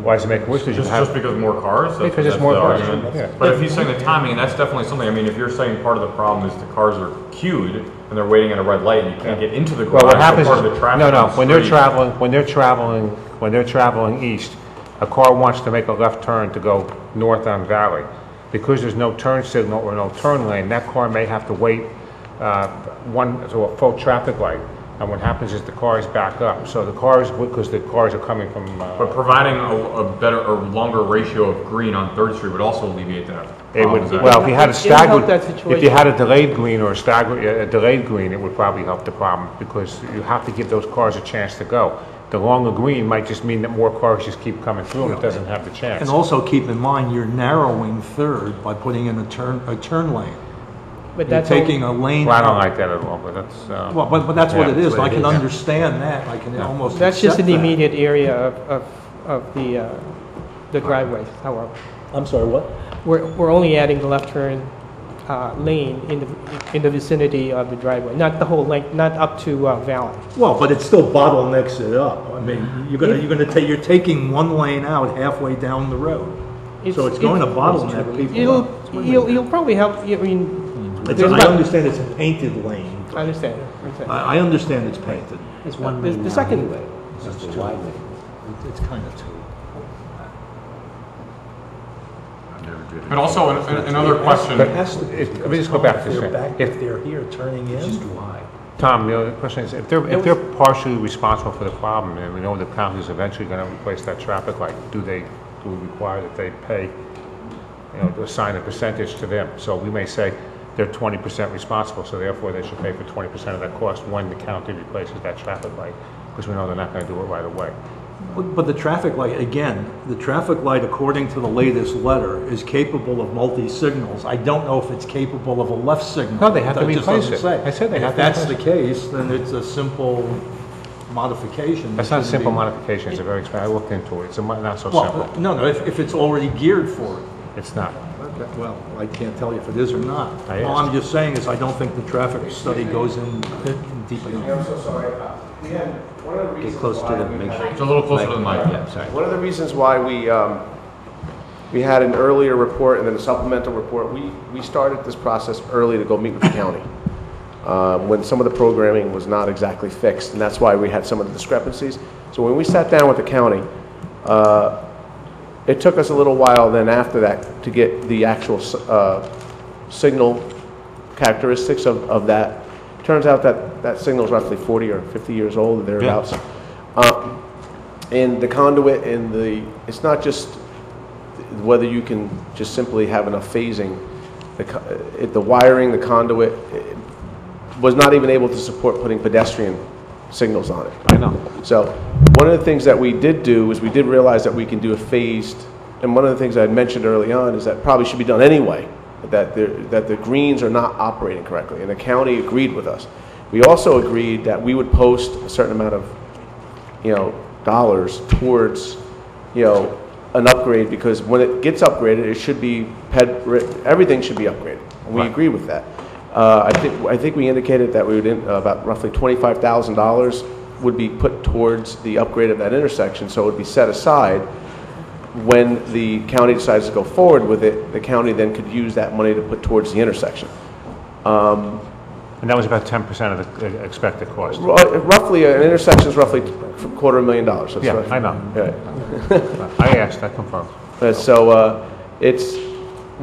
Why does it make it worse? Just because more cars? Because there's more cars. Yeah. But if he's saying the timing, and that's definitely something, if you're saying part of the problem is the cars are queued, and they're waiting at a red light, and you can't get into the garage, well, what happens so part of the traffic when they're traveling east, a car wants to make a left turn to go north on Valley. Because there's no turn signal or no turn lane, that car may have to wait to a full traffic light. And what happens is the cars back up. So the cars, because the cars are coming from... but providing a better or longer ratio of green on 3rd Street would also alleviate that. It would, well, if you had a staggered, if you had a delayed green or a delayed green, it would probably help the problem because you have to give those cars a chance to go. The longer green might just mean that more cars just keep coming through and it doesn't have the chance. And also keep in mind, you're narrowing 3rd by putting in a turn lane. But that's taking a lane. Well, I don't like that at all, but that's... well, but that's what it is. I can understand that. I can almost That's just in the that. immediate area of the driveways, however. I'm sorry, what? We're only adding the left turn lane in the vicinity of the driveway, not the whole length, not up to Valley. Well, but it still bottlenecks it up. I mean, you're taking one lane out halfway down the road, so it's going to bottleneck people. You'll probably help. I understand it's a painted lane. I understand. I understand it's painted. It's one lane. The second anyway. It's just a wide lane. It's kind of two. But also another question. Let me just go back to this. If they're here turning in, it's just wide. Tom, the other question is, if they're partially responsible for the problem, and we know the county is eventually going to replace that traffic light, do we require that they pay, to assign a percentage to them? So we may say they're 20% responsible, so therefore they should pay for 20% of that cost when the county replaces that traffic light, because we know they're not going to do it right away. But the traffic light, again, the traffic light, according to the latest letter, is capable of multi-signals. I don't know if it's capable of a left signal. No, they have to It just replace doesn't it. say. I said they have If to that's the replace case, then it's a simple modification. That's not a It shouldn't simple be- modification, it's a very expensive, I looked into it, it's not so Well, simple. no, if it's already geared for it. It's not. Okay, well, I can't tell you if it is or not. I All asked. I'm just saying is I don't think the traffic study goes in deep enough. I'm so sorry. We had, one of the reasons Get close to why the, we- make sure. It's a little closer to the mic. Yeah, sorry. One of the reasons why we had an earlier report and then a supplemental report, we started this process early to go meet with the county when some of the programming was not exactly fixed, and that's why we had some of the discrepancies. So when we sat down with the county, it took us a little while then after that to get the actual signal characteristics of that. Turns out that signal is roughly 40 or 50 years old, or thereabouts. And the conduit and it's not just whether you can just simply have enough phasing. The wiring, the conduit, was not even able to support putting pedestrian signals on it. I know. So one of the things that we did do is we did realize that we can do a phased, and one of the things I had mentioned early on is that probably should be done anyway, that the greens are not operating correctly, and the county agreed with us. We also agreed that we would post a certain amount of, dollars towards, an upgrade, because when it gets upgraded, it should be, everything should be upgraded. And we agree with that. I think we indicated that we would, about roughly $25,000 would be put towards the upgrade of that intersection, so it would be set aside. When the county decides to go forward with it, the county then could use that money to put towards the intersection. And that was about 10% of the expected cost. Roughly, an intersection is roughly $250,000. So it's Yeah, roughly- I know. Yeah. I asked, I confirmed.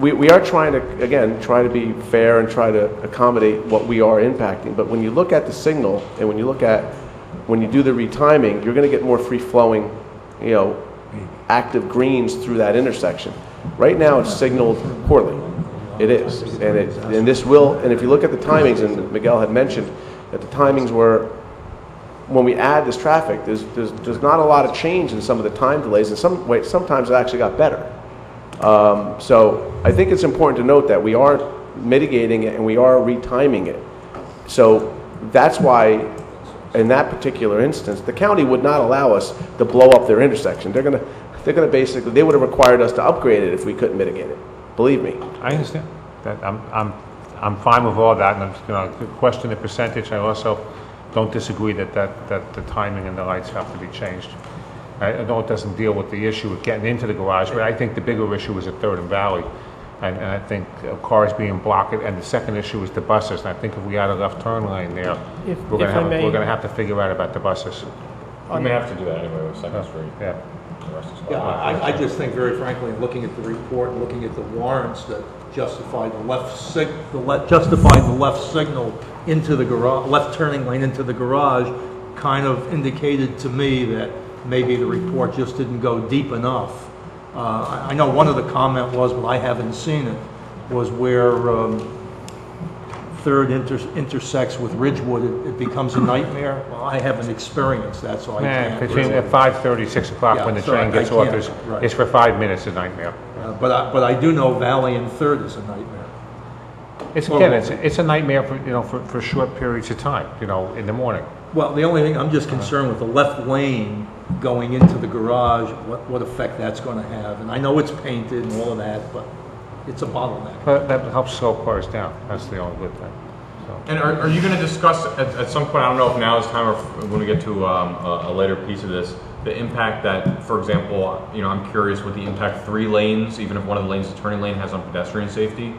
We are trying to, again, try to be fair and try to accommodate what we are impacting. But when you look at the signal and when you do the retiming, you're going to get more free-flowing, active greens through that intersection. Right now, it's signaled poorly. It is, and if you look at the timings, and Miguel had mentioned that the timings were, when we add this traffic, there's not a lot of change in some of the time delays, and sometimes it actually got better. So I think it's important to note that we are mitigating it and we are retiming it. So that's why, in that particular instance, the county would not allow us to blow up their intersection. They're gonna basically, they would have required us to upgrade it if we couldn't mitigate it. Believe me. I understand. That I'm fine with all that, and I'm just going to question the percentage. I also don't disagree that the timing and the lights have to be changed. I know it doesn't deal with the issue of getting into the garage, but I think the bigger issue is at 3rd and Valley, and I think cars being blocked, and the second issue is the buses. And I think if we add a left turn lane there, we're going to have to figure out about the buses. We may have to do that anyway with Second Street. Yeah. Yeah, I just think, very frankly, looking at the report, looking at the warrants that justify the left signal into the garage, left turning lane into the garage, kind of indicated to me that maybe the report just didn't go deep enough. I know one of the comment was, but I haven't seen it, was where 3rd intersects with Ridgewood, it becomes a nightmare. Well, I haven't experienced that, so I can't. Between at 5:30, 6 o'clock, Yeah, when the so train I gets off, can't, right. it's for 5 minutes a nightmare. But I do know Valley and 3rd is a nightmare. It's a nightmare for short periods of time, in the morning. Well, the only thing, I'm just concerned with the left lane going into the garage, what effect that's going to have. And I know it's painted and all of that, but it's a bottleneck. But that helps slow cars down. That's the only good thing. So. And are you going to discuss at some point, I don't know if now is time or when we get to a later piece of this, the impact that, for example, I'm curious what the impact 3 lanes, even if one of the lanes is a turning lane, has on pedestrian safety?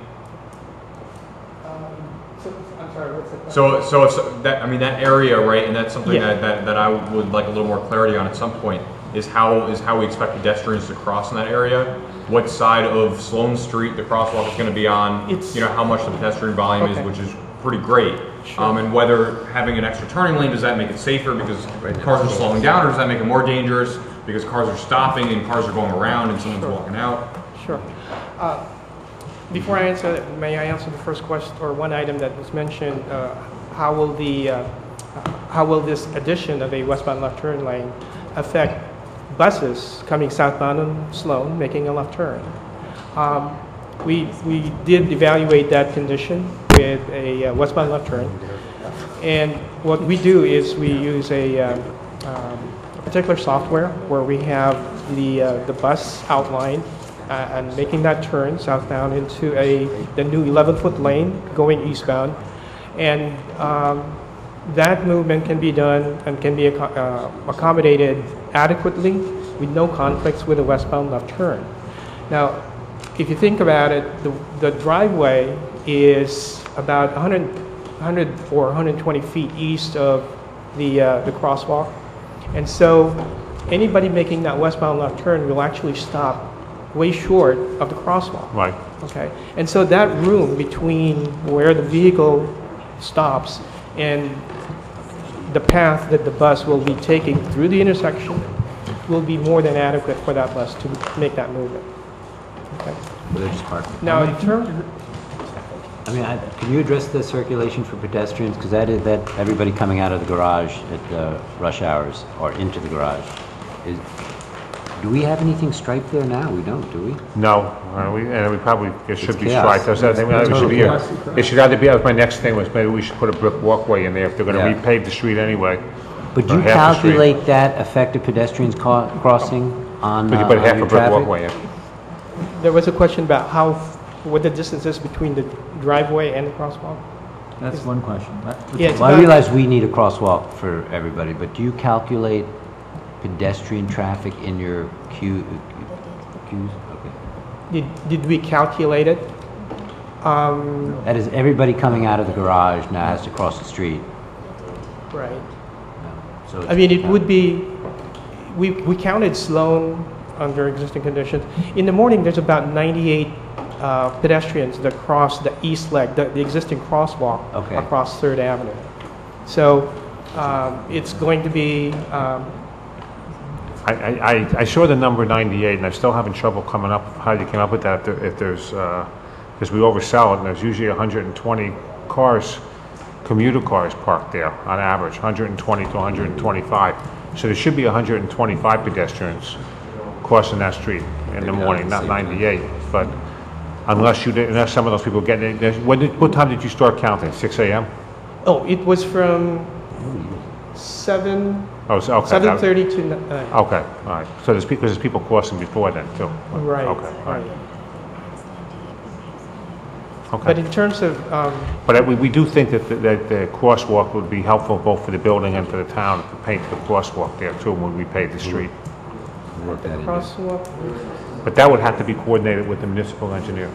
I'm sorry, what's the question? So if that area, right, and that's something that I would like a little more clarity on at some point, is how we expect pedestrians to cross in that area. What side of Sloan Street the crosswalk is going to be on, how much the pedestrian volume is, which is pretty great. Sure. And whether having an extra turning lane, does that make it safer because cars are slowing down, or does that make it more dangerous because cars are stopping and cars are going around and someone's walking out? Sure. Before I answer that, may I answer the first question, or one item that was mentioned? How will this addition of a westbound left turn lane affect buses coming southbound on Sloan making a left turn. We did evaluate that condition with a westbound left turn. And what we do is we use a particular software where we have the bus outlined and making that turn southbound into the new 11-foot lane going eastbound. And that movement can be done and can be accommodated adequately with no conflicts with a westbound left turn. Now, if you think about it, the driveway is about 100 or 120 feet east of the crosswalk. And so anybody making that westbound left turn will actually stop way short of the crosswalk. Right. Okay. And so that room between where the vehicle stops and the path that the bus will be taking through the intersection will be more than adequate for that bus to make that movement. Okay. Well, they're just parking. Now, in terms, I mean, can you address the circulation for pedestrians? Because that everybody coming out of the garage at the rush hours or into the garage. Do we have anything striped there now? We don't, do we? No, we probably, it should be chaos. striped. It should either be, that was my next thing, was maybe we should put a brick walkway in there if they're gonna Yeah. repave the street anyway. But do or you half the street. calculate that effective pedestrians crossing on We could put half your a brick traffic? walkway in. there was a question about what the distance is between the driveway and the crosswalk. That's one question. Yeah, it's Well, I about- realize we need a crosswalk for everybody, but do you calculate pedestrian traffic in your queues? Okay. Did we calculate it? That is, everybody coming out of the garage now has to cross the street. Right. So I mean, it would be, we counted Sloan under existing conditions. In the morning, there's about 98 pedestrians that cross the east leg, the existing crosswalk Okay. across 3rd Avenue. So it's going to be, I saw the number 98, and I'm still having trouble coming up, how you came up with that, if there's, because we oversell it, and there's usually 120 cars, commuter cars parked there on average, 120 to 125. So there should be 125 pedestrians crossing that street in the morning, not 98. But unless some of those people get in, what time did you start counting? 6 a.m.? oh, it was from 7, Oh, so, okay. 7:30 to 9. Okay, all right. So there's people crossing before then too. Right. Okay, all right. But Okay. in terms of, But we do think that the crosswalk would be helpful both for the building and for the town to paint the crosswalk there too when we pave the street. Work that in. crosswalk, But that would have to be coordinated with the municipal engineer.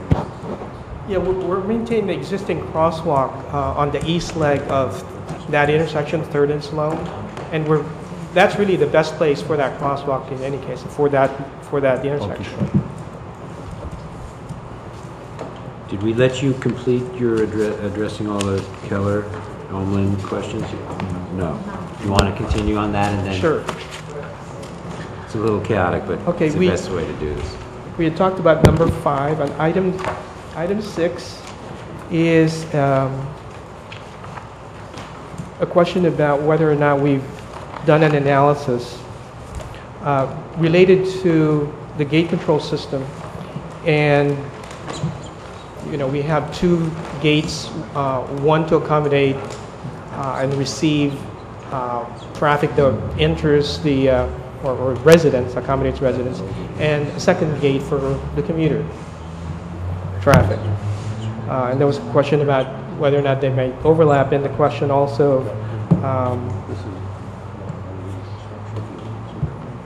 yeah, we're maintaining the existing crosswalk on the east leg of that intersection, 3rd and Sloan, and that's really the best place for that crosswalk in any case, for that intersection. Did we let you complete your addressing all the Keller, Omlin questions? No. You want to continue on that and then? Sure. It's a little chaotic, but Okay, it's the best way to do this. We had talked about number 5, and item 6 is a question about whether or not we've done an analysis related to the gate control system. And, you know, we have 2 gates, one to accommodate and receive traffic that enters the or residents, accommodates residents, and a second gate for the commuter traffic. And there was a question about whether or not they may overlap, and the question also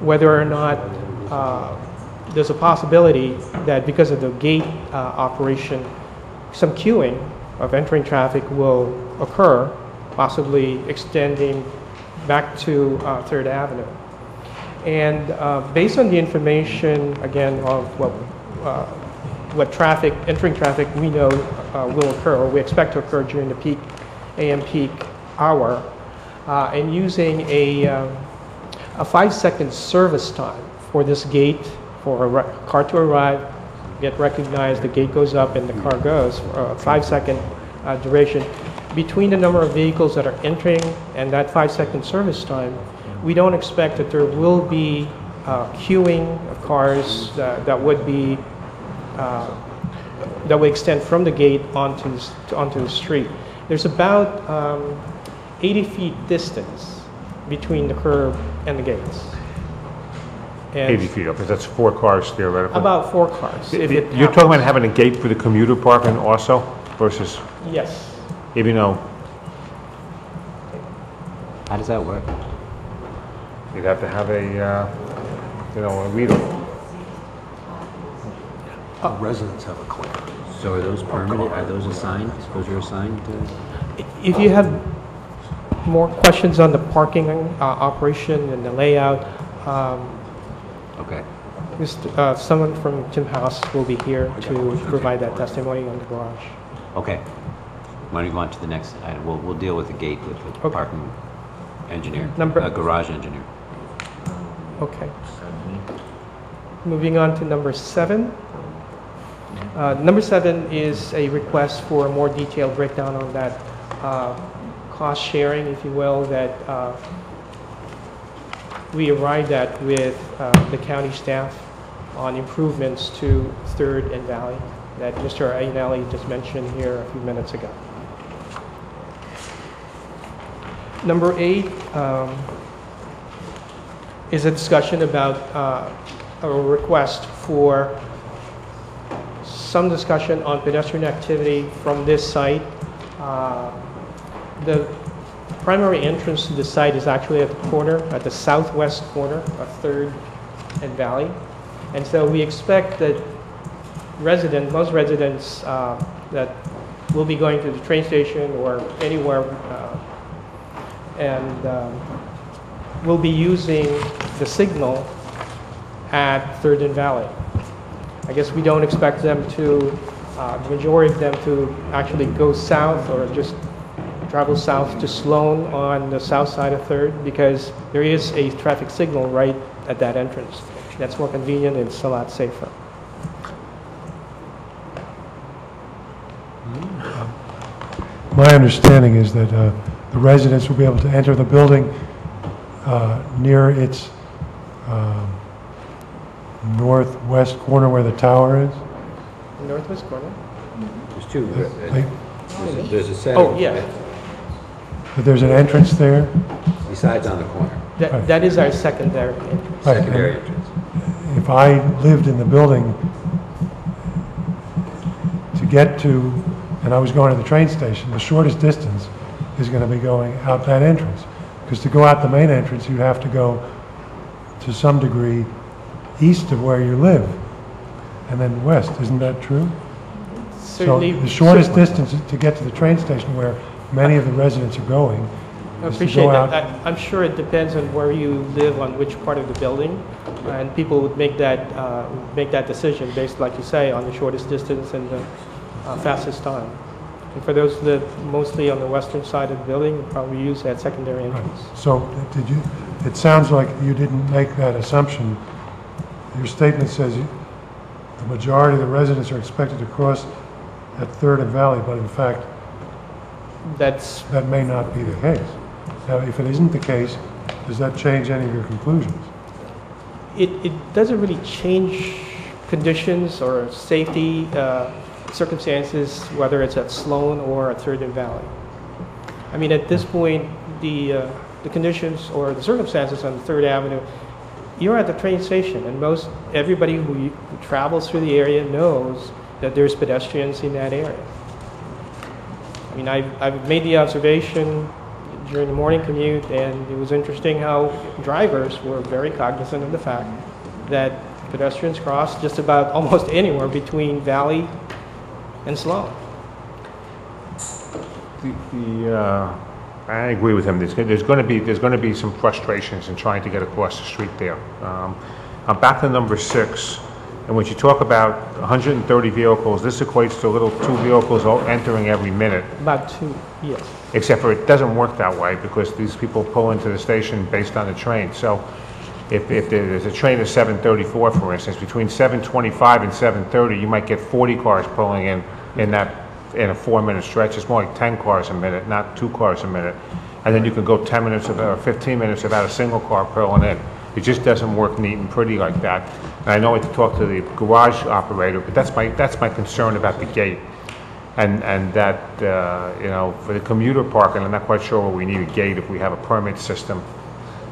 whether or not there's a possibility that because of the gate operation, some queuing of entering traffic will occur, possibly extending back to 3rd Avenue. And based on the information, again, of what traffic, entering traffic we know will occur, or we expect to occur during the peak, AM peak hour, and using a 5-second service time for this gate, for a car to arrive, get recognized, the gate goes up and the car goes, for a 5-second duration. Between the number of vehicles that are entering and that 5-second service time, we don't expect that there will be queuing of cars that would be that would extend from the gate onto the street. There's about 80 feet distance between the curb and the gates. And 80 feet, because that's 4 cars theoretically. about 4 cars. If it You're talking about having a gate for the commuter parking also versus, Yes. even though How does that work? you'd have to have a, a reader. Residents have a claim. So are those permitted, are those assigned? Those are assigned to? If you have more questions on the parking operation and the layout, Okay. someone from Tim House will be here to provide that testimony on the garage. Okay. Why don't you go on to the next item? We'll deal with the gate with the Okay. parking engineer, Number- garage engineer. Okay. Moving on to number 7. Number 7 is a request for a more detailed breakdown on that cost sharing, if you will, that we arrived at with the county staff on improvements to 3rd and Valley that Mr. Ainelli just mentioned here a few minutes ago. Number 8 is a discussion about a request for some discussion on pedestrian activity from this site. The primary entrance to the site is actually at the corner, at the southwest corner of 3rd and Valley. And so we expect that most residents that will be going to the train station or anywhere and will be using the signal at 3rd and Valley. I guess we don't expect them to, the majority of them to actually go south or just travel south to Sloan on the south side of 3rd because there is a traffic signal right at that entrance. That's more convenient and it's a lot safer. My understanding is that the residents will be able to enter the building near its northwest corner where the tower is. Northwest corner? There's two. Like, There's a set. Oh, yeah. that there's an entrance there. Besides on the corner. That is our secondary entrance. Right, Secondary and entrance. If I lived in the building to get to, and I was going to the train station, the shortest distance is going to be going out that entrance. Because to go out the main entrance, you have to go to some degree east of where you live, and then west. Isn't that true? Certainly. So the shortest distance to get to the train station where many of the residents are going I is to appreciate go that. out. I'm sure it depends on where you live, on which part of the building, and people would make that decision based, like you say, on the shortest distance and the fastest time. And for those that live mostly on the western side of the building, would probably use that secondary entrance. So did you, it sounds like you didn't make that assumption. Your statement says the majority of the residents are expected to cross at 3rd and Valley, but in fact, that may not be the case. Now, if it isn't the case, does that change any of your conclusions? It doesn't really change conditions or safety circumstances, whether it's at Sloan or at 3rd and Valley. I mean, at this point, the conditions or the circumstances on 3rd Avenue, you're at the train station, and everybody who travels through the area knows that there's pedestrians in that area. I mean, I've made the observation during the morning commute, and it was interesting how drivers were very cognizant of the fact that pedestrians cross just about almost anywhere between Valley and Sloan. I agree with him. There's going to be some frustrations in trying to get across the street there. I'm back to number 6, and when you talk about 130 vehicles, this equates to a little 2 vehicles entering every minute. About 2, yes. Except for it doesn't work that way because these people pull into the station based on the train. So if there's a train at 7:34, for instance, between 7:25 and 7:30, you might get 40 cars pulling in a 4-minute stretch. It's more like 10 cars a minute, not 2 cars a minute. And then you can go 10 minutes or 15 minutes without a single car pulling in. It just doesn't work neat and pretty like that. And I know I talked to the garage operator, but that's my concern about the gate. And that, you know, for the commuter parking, I'm not quite sure where we need a gate if we have a permit system.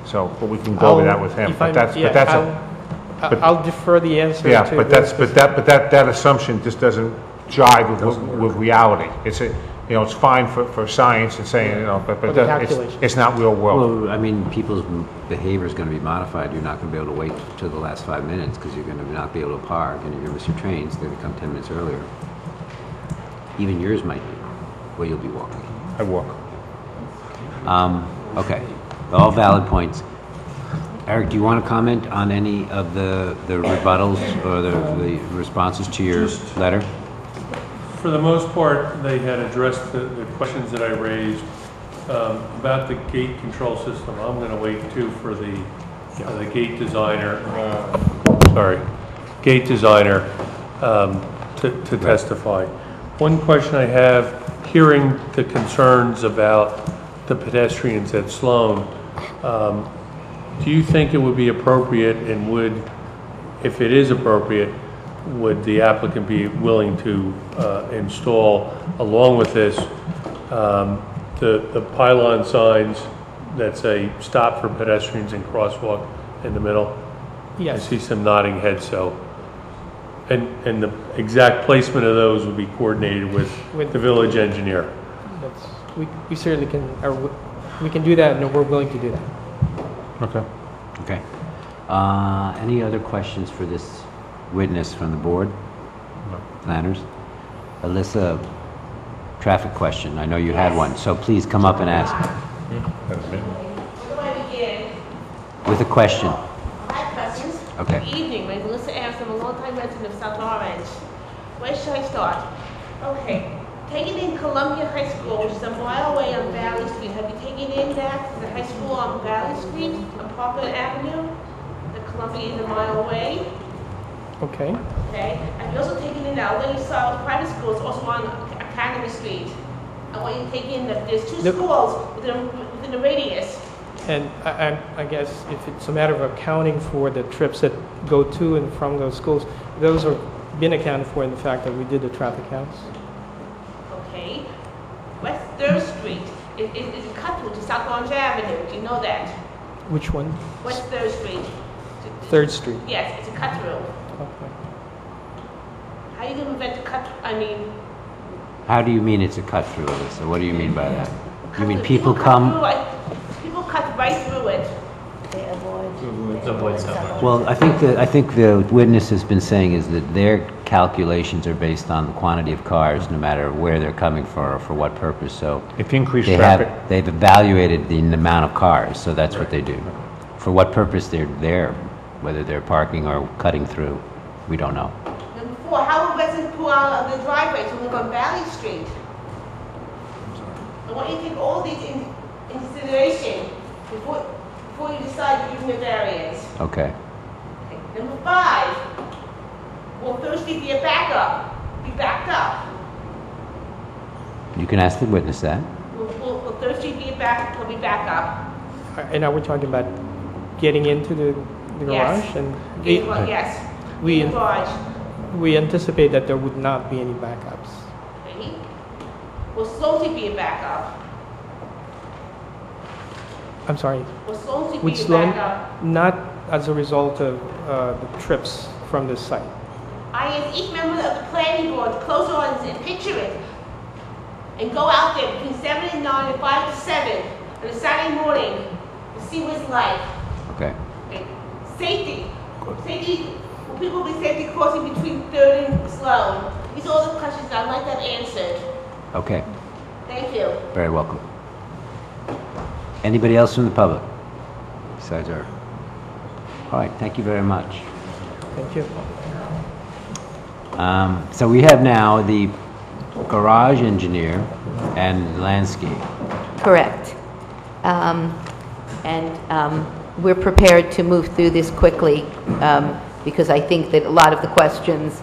So, but we can go over that with him. I'll defer the answer Yeah, to but that assumption just doesn't jive with reality. It's you know, it's fine for science and saying, you know, but it's not real world. Well, I mean, people's behavior is going to be modified. You're not going to be able to wait till the last 5 minutes because you're going to not be able to park and you're going to miss your trains. They're going to come 10 minutes earlier. Even yours might be, where you'll be walking. I walk. Okay, all valid points. Eric, do you want to comment on any of the rebuttals or the responses to your letter? For the most part, they had addressed the questions that I raised about the gate control system. I'm going to wait too for the gate designer, to testify. One question I have, hearing the concerns about the pedestrians at Sloan, do you think it would be appropriate and would, if it is appropriate, would the applicant be willing to install, along with this, the pylon signs that say stop for pedestrians and crosswalk in the middle? Yes. I see some nodding heads, so. And the exact placement of those would be coordinated with the village engineer. We certainly can, we can do that, and we're willing to do that. Okay. Okay. Any other questions for this witness from the board? No. Planners? Alyssa, traffic question. I know you had one, so please come up and ask. Where do I begin? With a question. I have questions. Okay. Good evening. My name is Alyssa Adams. I'm a longtime resident of South Orange. Where should I start? Okay. Taking in Columbia High School, which is a mile away on Valley Street. Have you taken in that, the high school on Valley Street, on Parkland Avenue? The Columbia is a mile away. Okay. Okay. Have you also taken in that Lady South private schools also on Academy Street? I want you to take in that there's two schools within the radius. And I guess if it's a matter of accounting for the trips that go to and from those schools, those are been accounted for in the fact that we did the traffic counts. Okay. West 3rd Street is a cut through to South Orange Avenue. Do you know that? Which one? West 3rd Street. 3rd Street. Yes, it's a cut through. Okay. How are you going to prevent the cut? I mean. How do you mean it's a cut through, Alyssa? What do you mean by that? You mean people come? People cut right through it. They avoid somewhere. Well, I think the witness has been saying is that their calculations are based on the quantity of cars, no matter where they're coming from or for what purpose. So if you increase traffic, they've evaluated the amount of cars, so that's what they do. For what purpose they're there, whether they're parking or cutting through, we don't know. Number 4, how will residents pull out of the driveway to live on Valley Street? I want you to take all these into consideration before you decide to give them a variance. Okay. Number 5, will 3rd Street be a backup? Be backed up? You can ask the witness that. Will 3rd Street be a back? Will be back up? And are we talking about getting into the garage? Yes. And Yes. We the garage. We anticipate that there would not be any backups. Okay. Will Sloan Street be a backup? I'm sorry. Will Sloan Street Would be a Sloan, backup? not as a result of the trips from this site. I ask each member of the planning board to close their eyes and picture it. And go out there between 7 and 9 and 5 to 7 on a Saturday morning to see what it's like. Okay. Safety. Will people be safety crossing between 3rd and Sloan? These are all the questions I'd like to have answered. Okay. Thank you. Very welcome. Anybody else from the public besides her? All right, thank you very much. Thank you. So we have now the garage engineer and landscape. Correct. We're prepared to move through this quickly because I think that a lot of the questions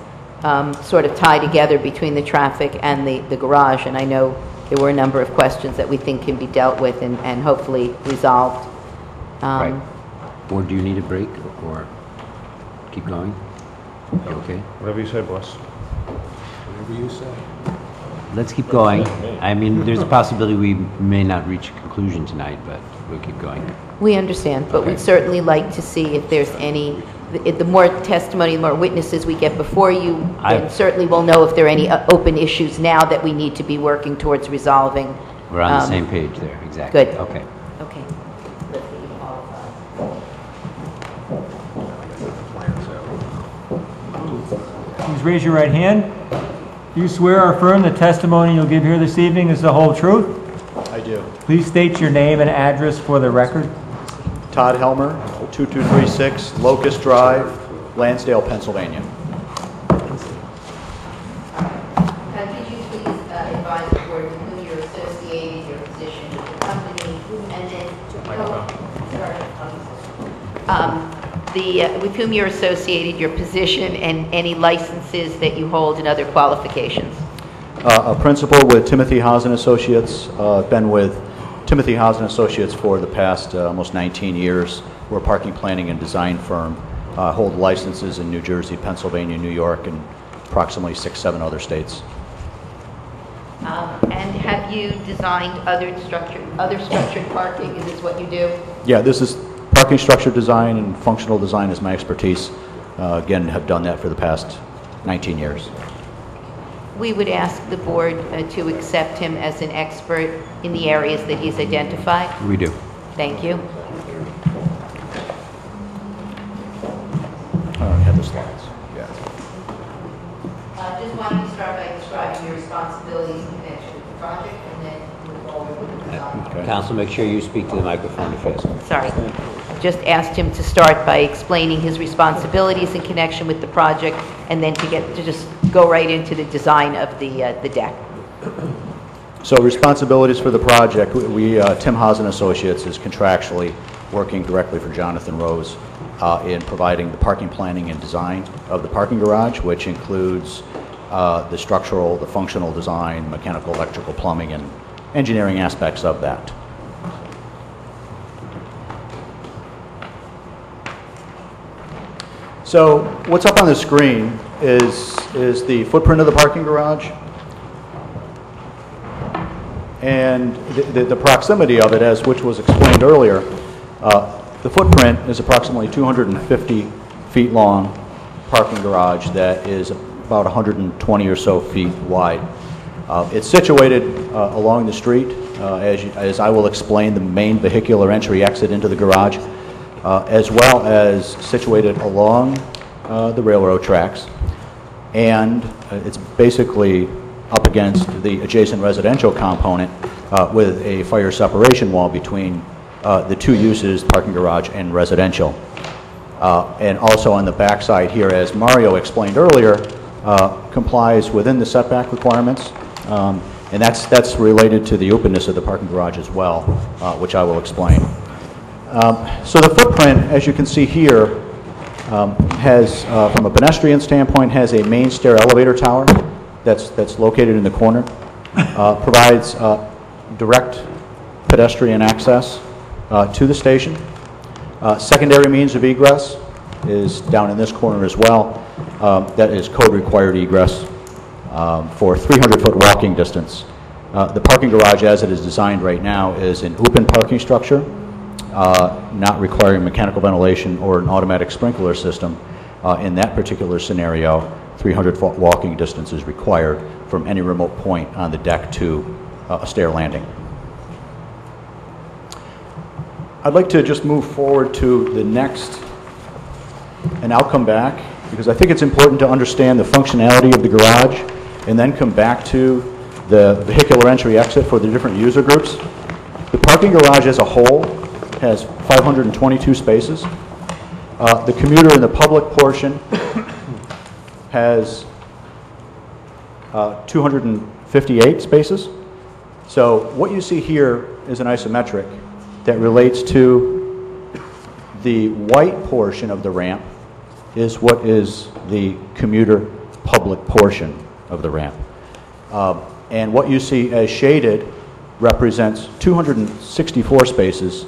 sort of tie together between the traffic and the garage, and I know there were a number of questions that we think can be dealt with and hopefully resolved. Right. Or do you need a break, or keep going? You okay? Whatever you say, boss. Whatever you say. Let's keep going. I mean, there's a possibility we may not reach a conclusion tonight, but we'll keep going. We understand, but we'd certainly like to see if there's any, the more testimony, the more witnesses we get before you, then certainly we'll know if there are any open issues now that we need to be working towards resolving. We're on the same page there, exactly. Good. Okay. Okay. Please raise your right hand. Do you swear or affirm the testimony you'll give here this evening is the whole truth? I do. Please state your name and address for the record. Todd Helmer, 2236 Locust Drive, Lansdale, Pennsylvania. Could you please advise the board with whom you're associated, your position with the company, and then with whom you're associated, your position, and any licenses that you hold and other qualifications? A principal with Timothy Hausen Associates. Been with Timothy Hausen Associates for the past almost 19 years. We're a parking planning and design firm. Hold licenses in New Jersey, Pennsylvania, New York, and approximately 6-7 other states. And have you designed other structured parking? Is this what you do? Yeah, this is parking structure design and functional design is my expertise. Again, have done that for the past 19 years. We would ask the board to accept him as an expert in the areas that he's identified. We do. Thank you. I already had the slides. Yeah. Just wanted to start by describing your responsibilities in connection with the project and then move forward with the design. Okay. Council, make sure you speak to the microphone if asked. Sorry. Just asked him to start by explaining his responsibilities in connection with the project and then to just go right into the design of the deck. So responsibilities for the project, Tim Hausen Associates is contractually working directly for Jonathan Rose in providing the parking planning and design of the parking garage, which includes the structural, the functional design, mechanical, electrical, plumbing, and engineering aspects of that. So what's up on the screen is the footprint of the parking garage and the proximity of it, which was explained earlier. The footprint is approximately 250 feet long parking garage that is about 120 or so feet wide. It's situated along the street, as I will explain, the main vehicular entry exit into the garage, as well as situated along the railroad tracks. And it's basically up against the adjacent residential component with a fire separation wall between the two uses, parking garage and residential. And also on the backside here, as Mario explained earlier, complies within the setback requirements. And that's related to the openness of the parking garage as well, which I will explain. So the footprint, as you can see here, has, from a pedestrian standpoint, has a main stair elevator tower that's located in the corner. Provides direct pedestrian access to the station. Secondary means of egress is down in this corner as well. That is code-required egress for 300-foot walking distance. The parking garage, as it is designed right now, is an open parking structure, not requiring mechanical ventilation or an automatic sprinkler system. In that particular scenario, 300-foot walking distance is required from any remote point on the deck to a stair landing. I'd like to just move forward to the next, and I'll come back, because I think it's important to understand the functionality of the garage, and then come back to the vehicular entry exit for the different user groups. The parking garage as a whole has 522 spaces. The commuter in the public portion has 258 spaces. So what you see here is an isometric that relates to the white portion of the ramp is what is the commuter public portion of the ramp. And what you see as shaded represents 264 spaces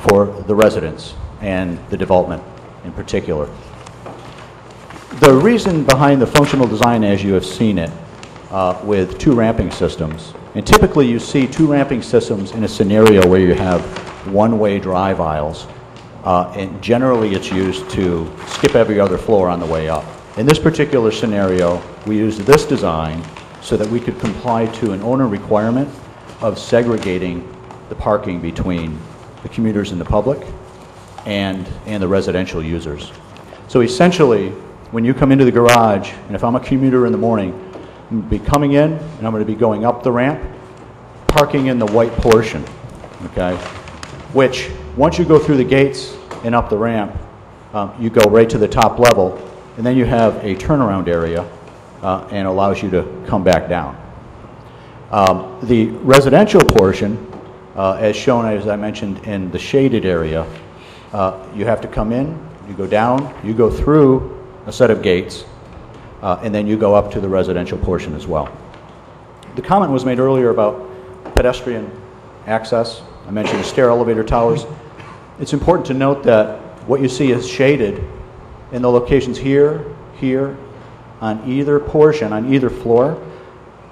for the residents and the development in particular. The reason behind the functional design, as you have seen it, with two ramping systems, and typically you see two ramping systems in a scenario where you have one-way drive aisles, and generally it's used to skip every other floor on the way up. In this particular scenario, we used this design so that we could comply to an owner requirement of segregating the parking between the commuters and the public and the residential users. So essentially, when you come into the garage, and if I'm a commuter in the morning, I'm going to be coming in and I'm going to be going up the ramp, parking in the white portion, okay? Which, once you go through the gates and up the ramp, you go right to the top level, and then you have a turnaround area and allows you to come back down. The residential portion, as shown, as I mentioned, in the shaded area, you have to come in, you go down, you go through a set of gates, and then you go up to the residential portion as well. The comment was made earlier about pedestrian access. I mentioned the stair elevator towers. It's important to note that what you see is shaded in the locations here, here, on either portion, on either floor.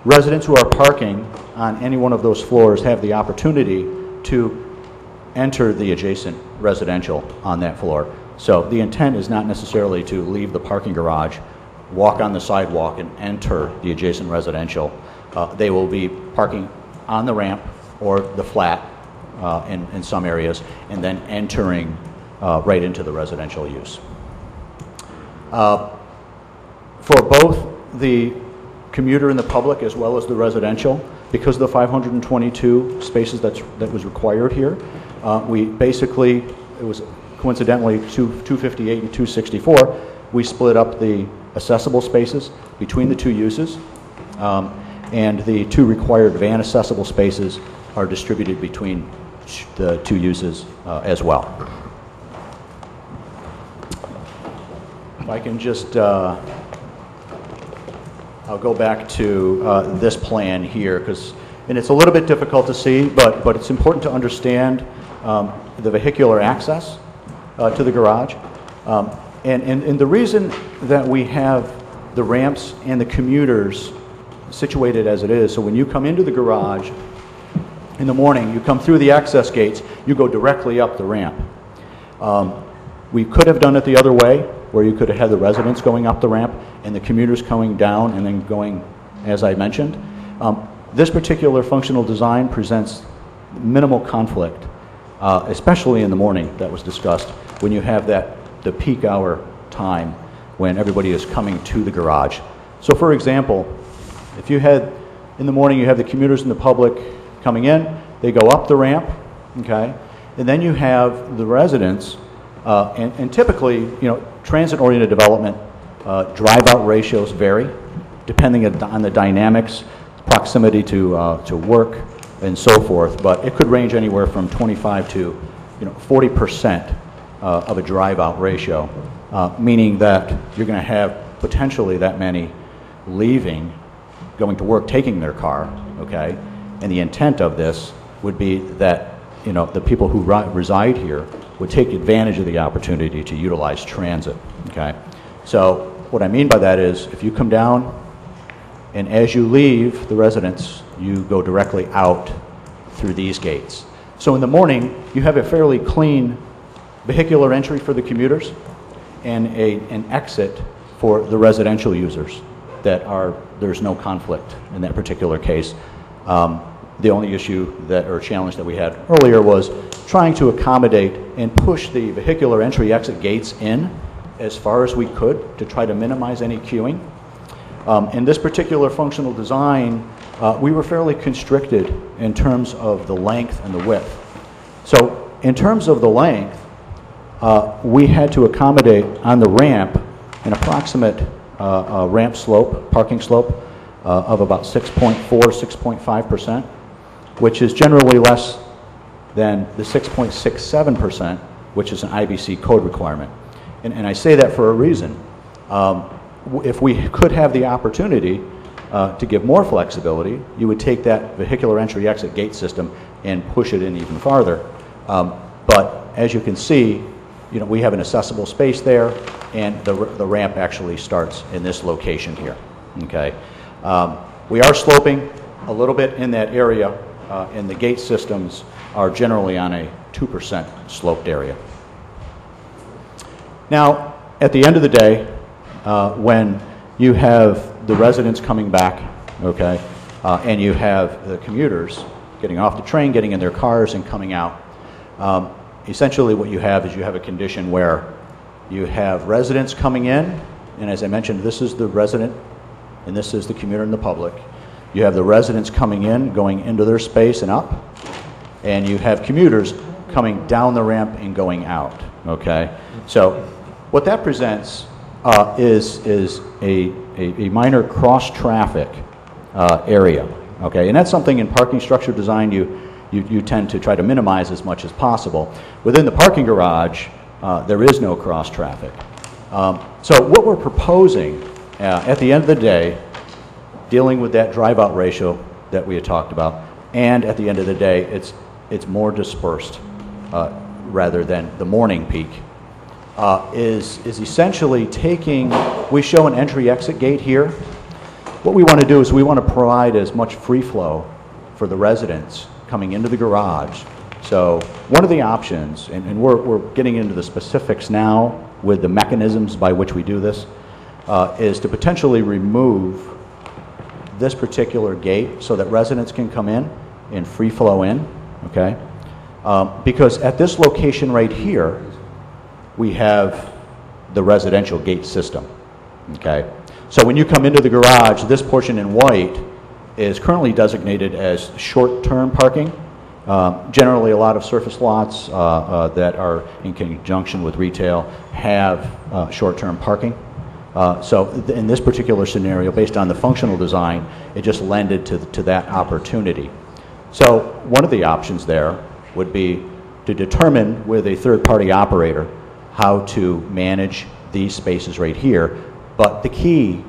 Residents who are parking on any one of those floors have the opportunity to enter the adjacent residential on that floor. So the intent is not necessarily to leave the parking garage, walk on the sidewalk, and enter the adjacent residential. They will be parking on the ramp or the flat in some areas, and then entering right into the residential use. For both the commuter and the public as well as the residential, because of the 522 spaces that was required here, we basically, it was coincidentally 258 and 264, we split up the accessible spaces between the two uses, and the two required van accessible spaces are distributed between the two uses as well. If I can just, I'll go back to this plan here, and it's a little bit difficult to see, but it's important to understand the vehicular access to the garage. And the reason that we have the ramps and the commuters situated as it is, so when you come into the garage in the morning, you come through the access gates, you go directly up the ramp. We could have done it the other way, where you could have had the residents going up the ramp and the commuters coming down and then going, as I mentioned. This particular functional design presents minimal conflict, especially in the morning that was discussed, when you have the peak hour time when everybody is coming to the garage. So for example, if you had, in the morning you have the commuters and the public coming in, they go up the ramp, okay, and then you have the residents, and typically, you know, transit-oriented development, drive-out ratios vary depending on the dynamics, proximity to work, and so forth, but it could range anywhere from 25 to 40% of a drive-out ratio, meaning that you're going to have potentially that many leaving, going to work, taking their car, okay? And the intent of this would be that, you know, the people who reside here would take advantage of the opportunity to utilize transit, okay? So what I mean by that is, if you come down and as you leave the residence, you go directly out through these gates. So in the morning, you have a fairly clean vehicular entry for the commuters and an exit for the residential users there's no conflict in that particular case. The only issue or challenge that we had earlier was trying to accommodate and push the vehicular entry exit gates in as far as we could to try to minimize any queuing. In this particular functional design, we were fairly constricted in terms of the length and the width. So in terms of the length, we had to accommodate on the ramp an approximate ramp slope, parking slope, of about 6.4, 6.5%, which is generally less than the 6.67%, which is an IBC code requirement. And I say that for a reason. If we could have the opportunity to give more flexibility, you would take that vehicular entry exit gate system and push it in even farther. But as you can see, you know, we have an accessible space there, and the ramp actually starts in this location here, okay? We are sloping a little bit in that area, and the gate systems are generally on a 2% sloped area. Now, at the end of the day, when you have the residents coming back, okay, and you have the commuters getting off the train, getting in their cars and coming out, essentially what you have is you have a condition where you have residents coming in, and as I mentioned, this is the resident and this is the commuter and the public. You have the residents coming in, going into their space and up, and you have commuters coming down the ramp and going out, okay? So what that presents is a minor cross-traffic area, okay? And that's something in parking structure design you tend to try to minimize as much as possible. Within the parking garage, there is no cross-traffic. So what we're proposing at the end of the day, dealing with that drive-out ratio that we had talked about, and at the end of the day, it's more dispersed rather than the morning peak, is essentially taking, we show an entry-exit gate here. What we want to do is we want to provide as much free flow for the residents coming into the garage. So one of the options, and we're getting into the specifics now with the mechanisms by which we do this, is to potentially remove this particular gate so that residents can come in and free flow in, okay? Because at this location right here, we have the residential gate system, okay? So when you come into the garage, this portion in white is currently designated as short-term parking. Generally, a lot of surface lots that are in conjunction with retail have short-term parking. So in this particular scenario, based on the functional design, it just lended to that opportunity. So one of the options there would be to determine with a third-party operator how to manage these spaces right here. But the key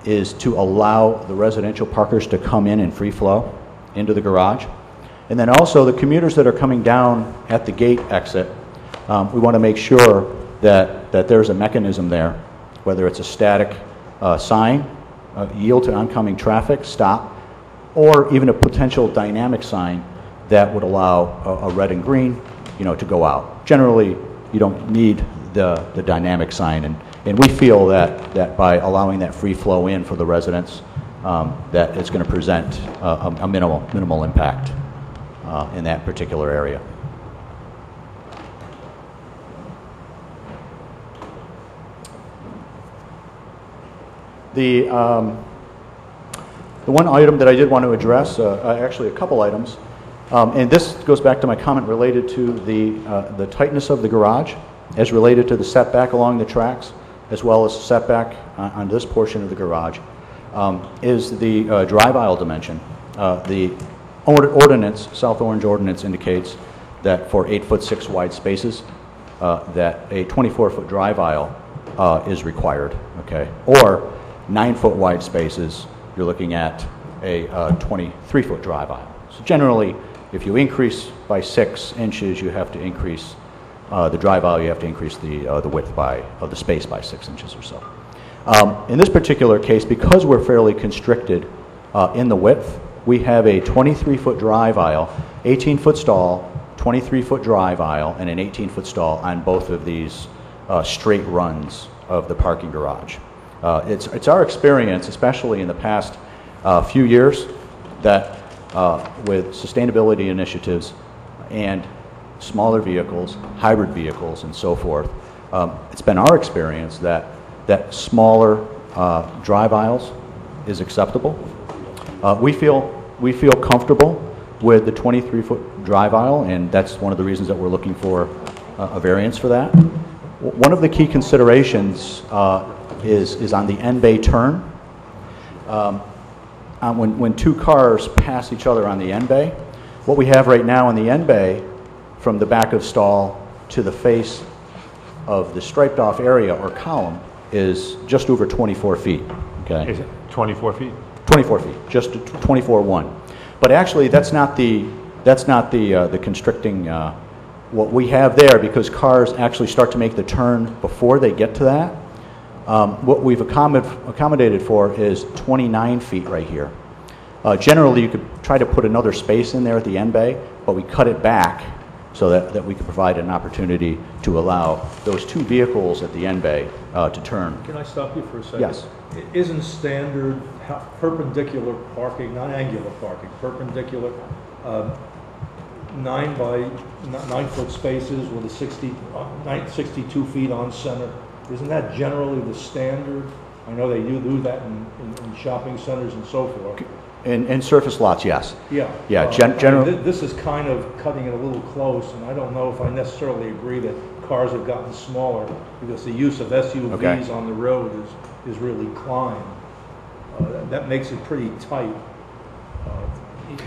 is to allow the residential parkers to come in free flow into the garage. And then also the commuters that are coming down at the gate exit, we want to make sure that there's a mechanism there, whether it's a static sign, yield to oncoming traffic, stop, or even a potential dynamic sign that would allow a red and green, you know, to go out. Generally, you don't need the dynamic sign, and we feel that by allowing that free flow in for the residents, that it's going to present a minimal impact in that particular area. The one item that I did want to address, actually a couple items, and this goes back to my comment related to the tightness of the garage as related to the setback along the tracks, as well as setback on this portion of the garage, is the drive aisle dimension. The ordinance, South Orange ordinance, indicates that for 8'6" wide spaces, that a 24-foot drive aisle is required, okay? Or 9-foot wide spaces, you're looking at a 23-foot drive aisle. So generally, if you increase by 6 inches, you have to increase the drive aisle, you have to increase the width of the space by 6 inches or so. In this particular case, because we're fairly constricted in the width, we have a 23-foot drive aisle, 18-foot stall, 23-foot drive aisle, and an 18-foot stall on both of these straight runs of the parking garage. It's our experience, especially in the past few years, that with sustainability initiatives and smaller vehicles, hybrid vehicles, and so forth, it's been our experience that smaller drive aisles is acceptable. We feel comfortable with the 23-foot drive aisle, and that's one of the reasons that we're looking for a variance for that. One of the key considerations is on the end bay turn. When two cars pass each other on the end bay, what we have right now in the end bay, from the back of stall to the face of the striped off area or column, is just over 24 feet. Okay. Is it 24 feet? 24 feet, just 24.1. But actually, that's not the constricting what we have there, because cars actually start to make the turn before they get to that, what we've accommodated for is 29 feet right here. Generally, you could try to put another space in there at the end bay, but we cut it back so that we could provide an opportunity to allow those two vehicles at the end bay to turn. Can I stop you for a second? Yes. Isn't standard perpendicular parking, not angular parking, perpendicular, 9 foot spaces with a 62 feet on center? Isn't that generally the standard? I know they do that in shopping centers and so forth. In surface lots, yes. Yeah. Yeah, generally. This is kind of cutting it a little close, and I don't know if I necessarily agree that cars have gotten smaller, because the use of SUVs on the road is really climbed. That makes it pretty tight,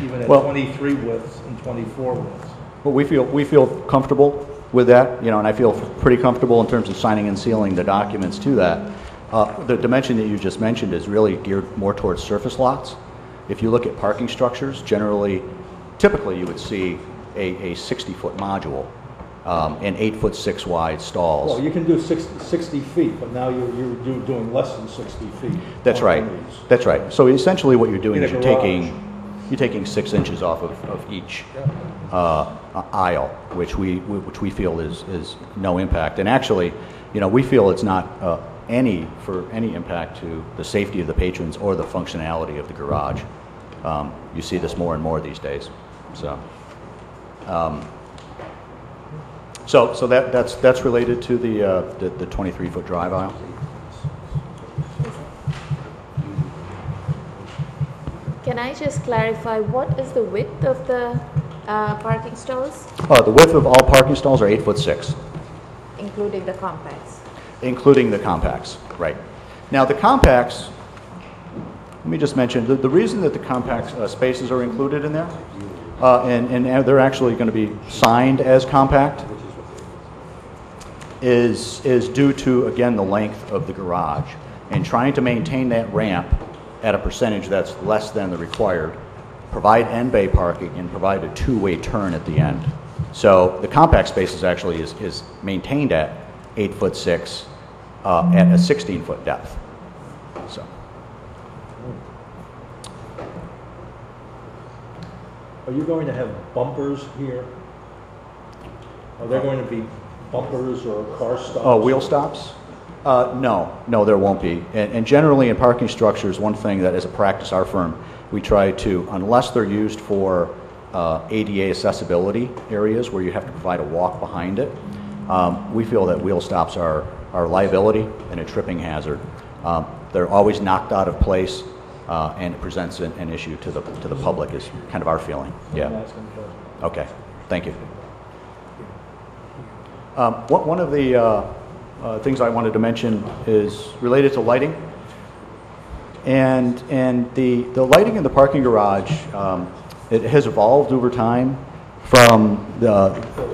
even at 23 widths and 24 widths. Well, we feel comfortable with that, you know, and I feel pretty comfortable in terms of signing and sealing the documents to that. The dimension that you just mentioned is really geared more towards surface lots. If you look at parking structures, typically you would see a 60-foot module and 8'6" wide stalls. Well, you can do 60 feet, but now you're doing less than 60 feet. That's right. That's right. So essentially what you're doing is you're taking 6 inches off of each aisle, which we feel is no impact. And actually, you know, we feel it's not any impact to the safety of the patrons or the functionality of the garage. You see this more and more these days. So that's related to the 23-foot drive aisle. Can I just clarify, what is the width of the parking stalls? The width of all parking stalls are 8'6". Including the compacts? Including the compacts, right. Now the compacts, let me just mention, the reason that the compact spaces are included in there, and they're actually going to be signed as compact, is due to, again, the length of the garage, and trying to maintain that ramp at a percentage that's less than the required, provide end bay parking, and provide a two-way turn at the end. So the compact spaces actually is maintained at 8'6" at a 16-foot depth. So. Are you going to have bumpers here? Are there going to be bumpers or car stops? Oh, wheel stops? No, there won't be. And generally in parking structures, one thing that as a practice, our firm, we try to, unless they're used for ADA accessibility areas where you have to provide a walk behind it, we feel that wheel stops are liability and a tripping hazard. They're always knocked out of place, and it presents an issue to the public is kind of our feeling. Yeah. Okay, thank you. One of the things I wanted to mention is related to lighting. And the lighting in the parking garage, it has evolved over time from the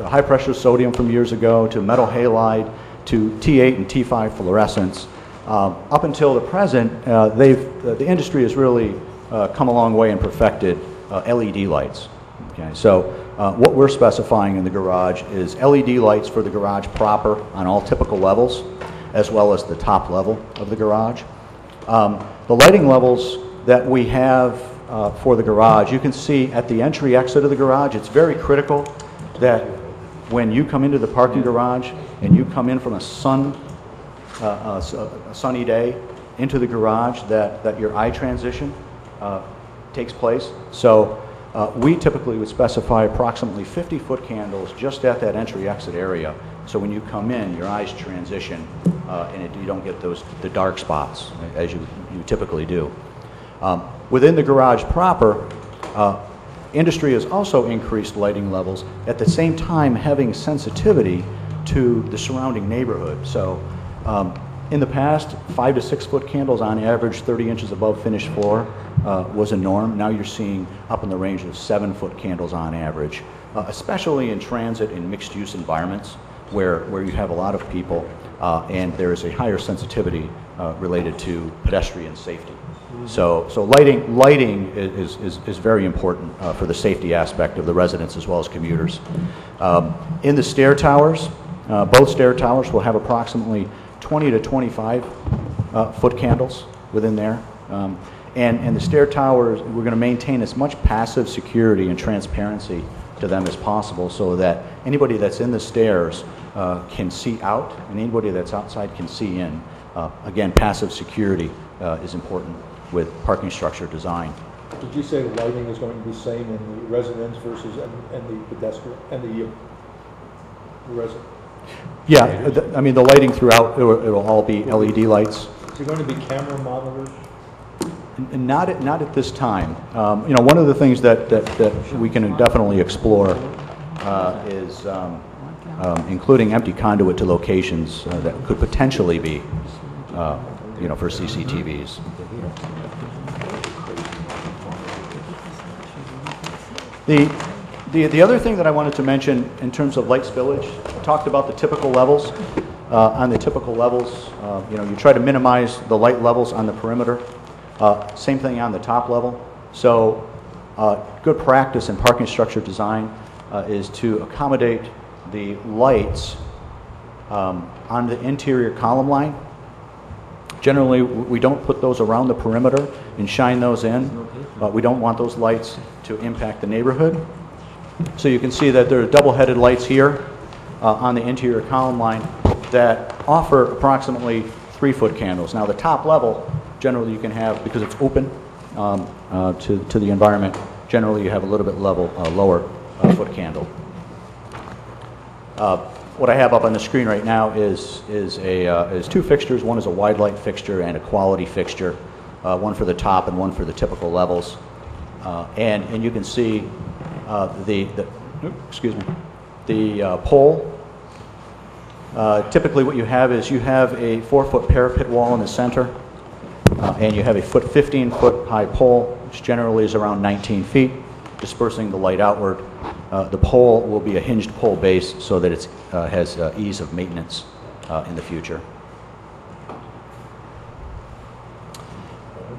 high pressure sodium from years ago to metal halide to T8 and T5 fluorescents. Up until the present, the industry has really come a long way and perfected LED lights. Okay, so what we're specifying in the garage is LED lights for the garage proper on all typical levels, as well as the top level of the garage. The lighting levels that we have for the garage, you can see at the entry exit of the garage, it's very critical that when you come into the parking garage and you come in from a sunny day into the garage, that your eye transition takes place. So we typically would specify approximately 50-foot candles just at that entry exit area. So when you come in, your eyes transition and you don't get the dark spots as you typically do. Within the garage proper, industry has also increased lighting levels, at the same time having sensitivity to the surrounding neighborhood. So in the past, 5 to 6 foot candles on average, 30 inches above finished floor was a norm. Now you're seeing up in the range of 7 foot candles on average, especially in transit and mixed use environments where you have a lot of people and there is a higher sensitivity related to pedestrian safety. So lighting is very important for the safety aspect of the residents as well as commuters. In the stair towers, both stair towers will have approximately 20 to 25 foot candles within there. And the stair towers, we're going to maintain as much passive security and transparency to them as possible so that anybody that's in the stairs can see out and anybody that's outside can see in. Again, passive security is important with parking structure design. Did you say the lighting is going to be the same in the residence versus and the pedestrian and the resident? Yeah, I mean the lighting throughout, it'll all be LED lights. Is it going to be camera monitors? Not at this time. You know, one of the things that we can definitely explore is including empty conduit to locations that could potentially be, you know, for CCTVs. The other thing that I wanted to mention in terms of light spillage, I talked about the typical levels. On the typical levels, you know, you try to minimize the light levels on the perimeter. Same thing on the top level. So good practice in parking structure design is to accommodate the lights on the interior column line. Generally, we don't put those around the perimeter and shine those in. We don't want those lights to impact the neighborhood. So you can see that there are double-headed lights here on the interior column line that offer approximately 3-foot candles. Now the top level, generally you can have, because it's open to the environment, generally you have a little bit lower foot candle. What I have up on the screen right now is 2 fixtures. One is a wide light fixture and a quality fixture, one for the top and one for the typical levels. And you can see the pole. Typically what you have is you have a 4-foot parapet wall in the center, and you have a 15-foot high pole, which generally is around 19 feet, dispersing the light outward. The pole will be a hinged pole base so that it has ease of maintenance in the future.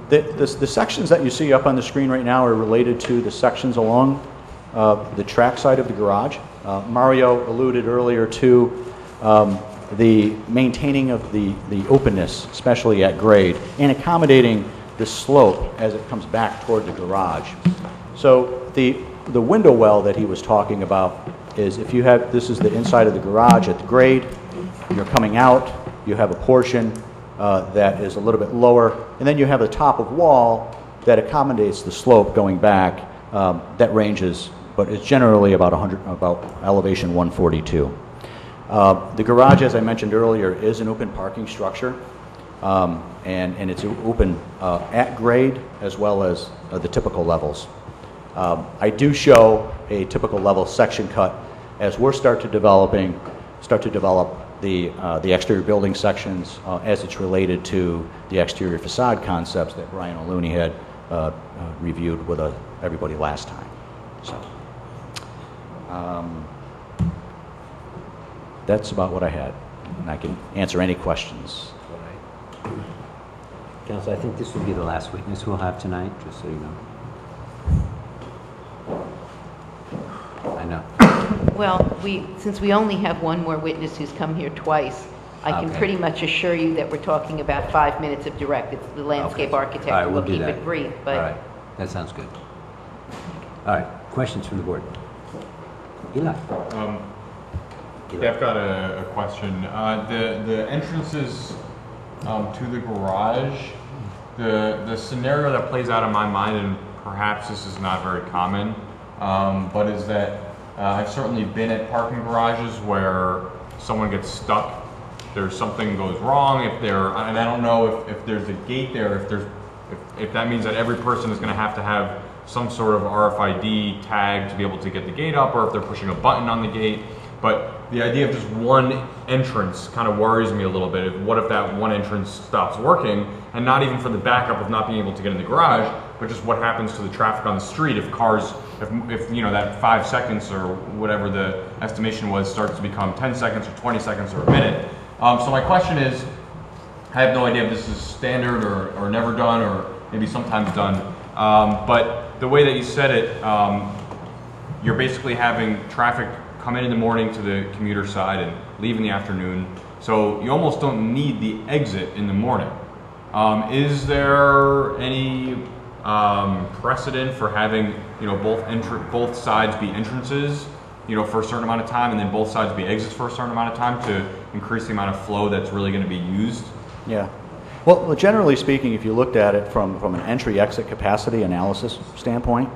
The sections that you see up on the screen right now are related to the sections along the track side of the garage. Mario alluded earlier to the maintaining of the openness, especially at grade, and accommodating the slope as it comes back toward the garage. So the window well that he was talking about is if you have, this is the inside of the garage at the grade, you're coming out, you have a portion that is a little bit lower, and then you have the top of wall that accommodates the slope going back. That ranges, but it's generally about elevation 142. The garage, as I mentioned earlier, is an open parking structure, and it's open at grade as well as the typical levels. I do show a typical level section cut as we're start to develop the exterior building sections as it's related to the exterior facade concepts that Brian O'Looney had reviewed with everybody last time. So that's about what I had, and I can answer any questions. Council, I think this will be the last witness we'll have tonight, just so you know. I know. Well, since we only have one more witness who's come here twice, I can pretty much assure you that we're talking about 5 minutes of direct. It's the landscape architect. All right, we'll keep do that. it brief, but. All right, that sounds good. All right, questions from the board? Eli. Yeah, I've got a question. The entrances to the garage, the scenario that plays out in my mind, and perhaps this is not very common, but is that I've certainly been at parking garages where someone gets stuck, something goes wrong, and I don't know if there's a gate there, if that means that every person is going to have some sort of RFID tag to be able to get the gate up, or if they're pushing a button on the gate. But the idea of just one entrance kind of worries me a little bit. What if that one entrance stops working, and not even for the backup of not being able to get in the garage, but just what happens to the traffic on the street if you know, that 5 seconds or whatever the estimation was starts to become 10 seconds or 20 seconds or a minute. So my question is, I have no idea if this is standard or never done, or maybe sometimes done. But the way that you said it, you're basically having traffic come in the morning to the commuter side and leave in the afternoon. So you almost don't need the exit in the morning. Is there any precedent for having, you know, both sides be entrances, you know, for a certain amount of time, and then both sides be exits for a certain amount of time to increase the amount of flow that's really going to be used? Yeah. Well, generally speaking, if you looked at it from an entry-exit capacity analysis standpoint,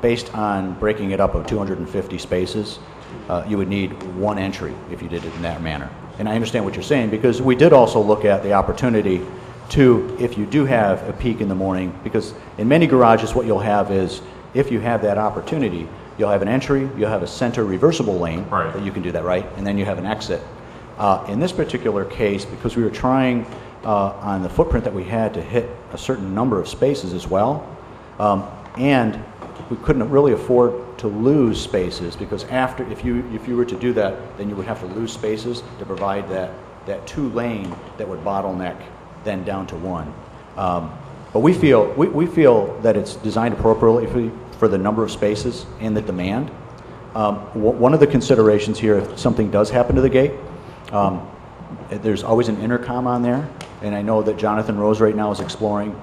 based on breaking it up of 250 spaces, you would need one entry if you did it in that manner. And I understand what you're saying, because we did also look at the opportunity to, if you do have a peak in the morning, because in many garages what you'll have is, if you have that opportunity, you'll have an entry, you'll have a center reversible lane, right, that you can do that, right? And then you have an exit. In this particular case, because we were trying on the footprint that we had to hit a certain number of spaces as well, and we couldn't really afford to lose spaces, because after, if you were to do that, then you would have to lose spaces to provide that two lane that would bottleneck then down to one. But we feel that it's designed appropriately for the number of spaces and the demand. One of the considerations here, if something does happen to the gate, there's always an intercom on there, and I know that Jonathan Rose right now is exploring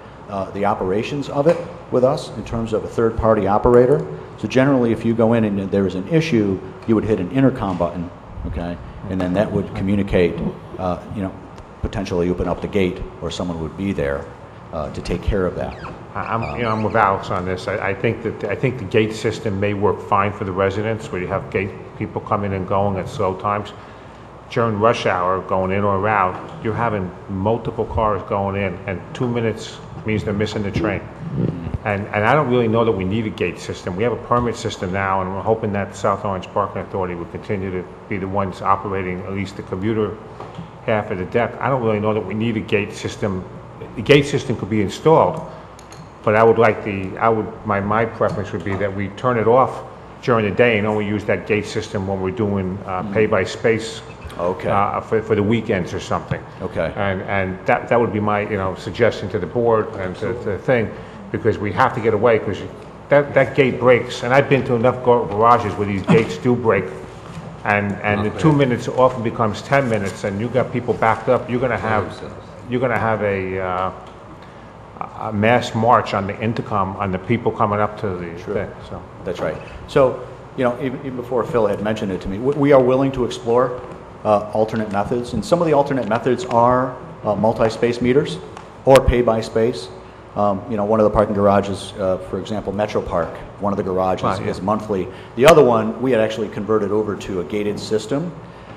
the operations of it with us in terms of a third-party operator. So generally, if you go in and there is an issue, you would hit an intercom button, okay, and then that would communicate, you know, potentially open up the gate, or someone would be there to take care of that. I'm with Alex on this. I think the gate system may work fine for the residents, where you have gate people coming and going at slow times. During rush hour, going in or out, you're having multiple cars going in, and 2 minutes means they're missing the train. And I don't really know that we need a gate system. We have a permit system now, and we're hoping that South Orange Parking Authority will continue to be the ones operating at least the commuter half of the deck. I don't really know that we need a gate system. The gate system could be installed, but I would like my preference would be that we turn it off during the day and only use that gate system when we're doing pay by space. Okay. For the weekends or something. Okay. And that would be my, you know, suggestion to the board and to the thing, because we have to get away, because that gate breaks, and I've been to enough garages where these gates do break, and the 2 minutes often becomes 10 minutes, and you got people backed up. You're gonna have a mass march on the intercom on the people coming up to the thing. So that's right. So, you know, even before Phil had mentioned it to me, we are willing to explore alternate methods, and some of the alternate methods are multi-space meters or pay by space. You know, one of the parking garages, for example, Metro Park, one of the garages is monthly. The other one, we had actually converted over to a gated system,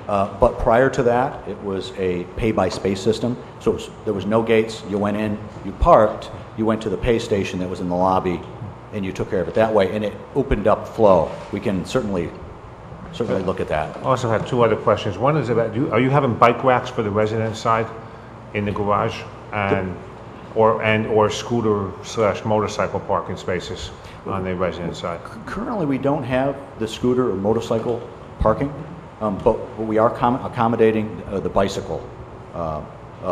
but prior to that, it was a pay by space system. So there was no gates. You went in, you parked, you went to the pay station that was in the lobby, and you took care of it that way, and it opened up flow. We can certainly look at that. I also have two other questions. One is about, are you having bike racks for the resident side in the garage, or scooter/motorcycle parking spaces on the resident side? Currently, we don't have the scooter or motorcycle parking, but we are accommodating the bicycle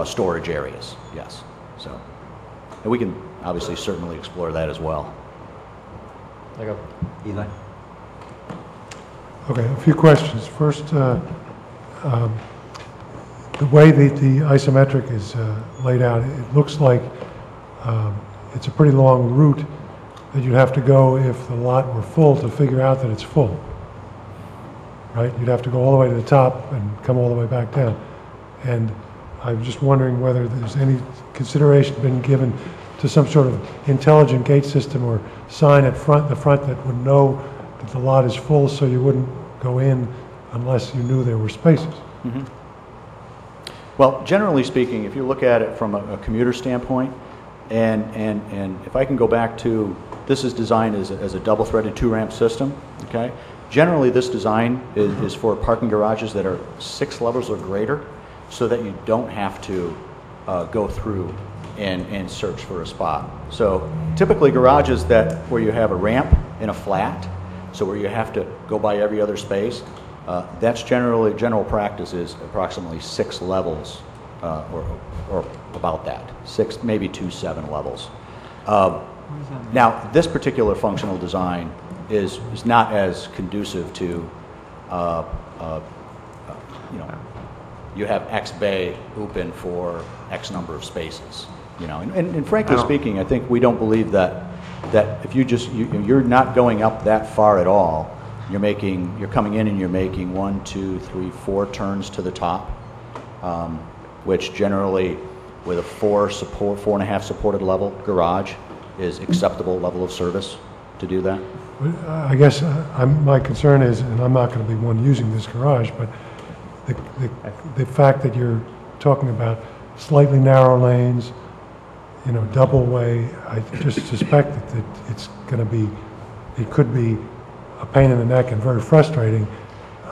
storage areas. Yes. So, and we can obviously certainly explore that as well. There you go. Eli. Okay, a few questions. First, the way the isometric is laid out, it looks like it's a pretty long route that you'd have to go if the lot were full to figure out that it's full, right? You'd have to go all the way to the top and come all the way back down. And I'm just wondering whether there's any consideration been given to some sort of intelligent gate system or sign at the front that would know that the lot is full, so you wouldn't go in unless you knew there were spaces. Mm-hmm. Well, generally speaking, if you look at it from a commuter standpoint, and if I can go back to, this is designed as a double-threaded two-ramp system, okay? Generally, this design is for parking garages that are 6 levels or greater, so that you don't have to go through and search for a spot. So typically garages where you have a ramp and a flat, so where you have to go by every other space, that's general practice is approximately 6 levels, or about that, 6, maybe 2, 7 levels. Now, this particular functional design is not as conducive to, you know, you have X bay open for X number of spaces, you know. And frankly speaking, I think we don't believe that if you just, you're not going up that far at all. You're coming in and you're making 1, 2, 3, 4 turns to the top, which generally with a 4.5 supported level garage is acceptable level of service to do that. I guess my concern is, and I'm not going to be one using this garage, but the fact that you're talking about slightly narrow lanes, you know, double way, I just suspect that it's going to be, it could be a pain in the neck and very frustrating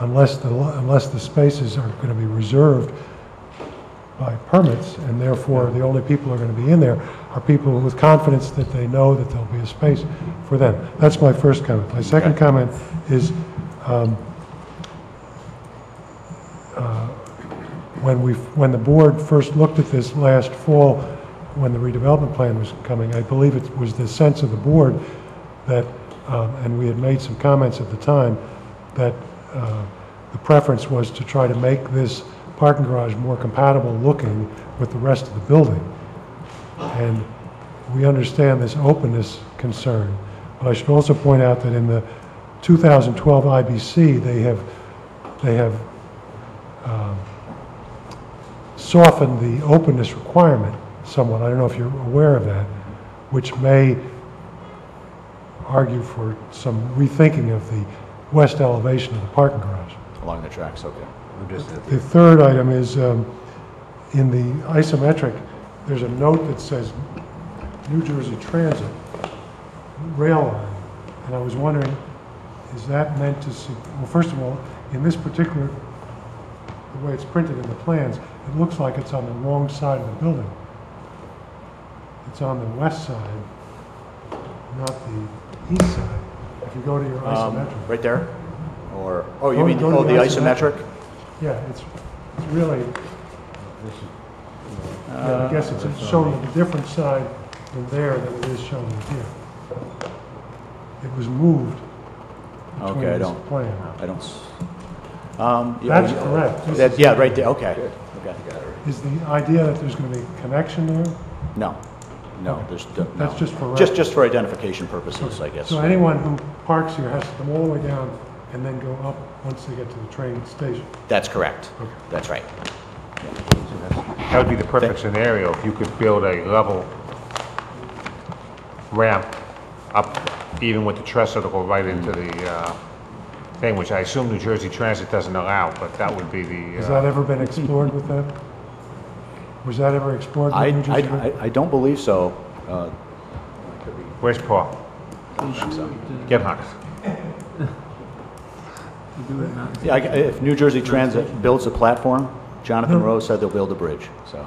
unless the spaces are going to be reserved by permits, and therefore the only people who are going to be in there are people with confidence that they know that there'll be a space for them. That's my first comment. My second comment is when the board first looked at this last fall, when the redevelopment plan was coming, I believe it was the sense of the board that, and we had made some comments at the time, that the preference was to try to make this parking garage more compatible looking with the rest of the building. And we understand this openness concern. But I should also point out that in the 2012 IBC, they have softened the openness requirement somewhat. I don't know if you're aware of that, which may argue for some rethinking of the west elevation of the parking garage. Along the tracks, okay. The third item is in the isometric, there's a note that says New Jersey Transit rail line, and I was wondering, is that meant to, well, first of all, in this particular, the way it's printed in the plans, it looks like it's on the wrong side of the building. It's on the west side, not the east side. If you go to your isometric. Right there? Or, oh, you mean, oh, the isometric? Yeah, it's really, yeah, I guess it's shown on a different side in there than it is shown in here. It was moved between Okay, this plan. I don't. That's correct. Yeah, right there, okay. Okay. Is the idea that there's going to be a connection there? No, no, there's, no. That's just for... Just for identification purposes, I guess. So anyone who parks here has to come all the way down and then go up once they get to the train station? That's correct. Okay. That's right. That would be the perfect scenario if you could build a level ramp up, even with the trestle to go right into the thing, which I assume New Jersey Transit doesn't allow, but that would be the... Has that ever been explored with them? Was that ever explored with New Jersey? I don't believe so. Where's Paul? Get Hux. Yeah, if New Jersey Transit builds a platform, Jonathan Rose said they'll build a bridge, so.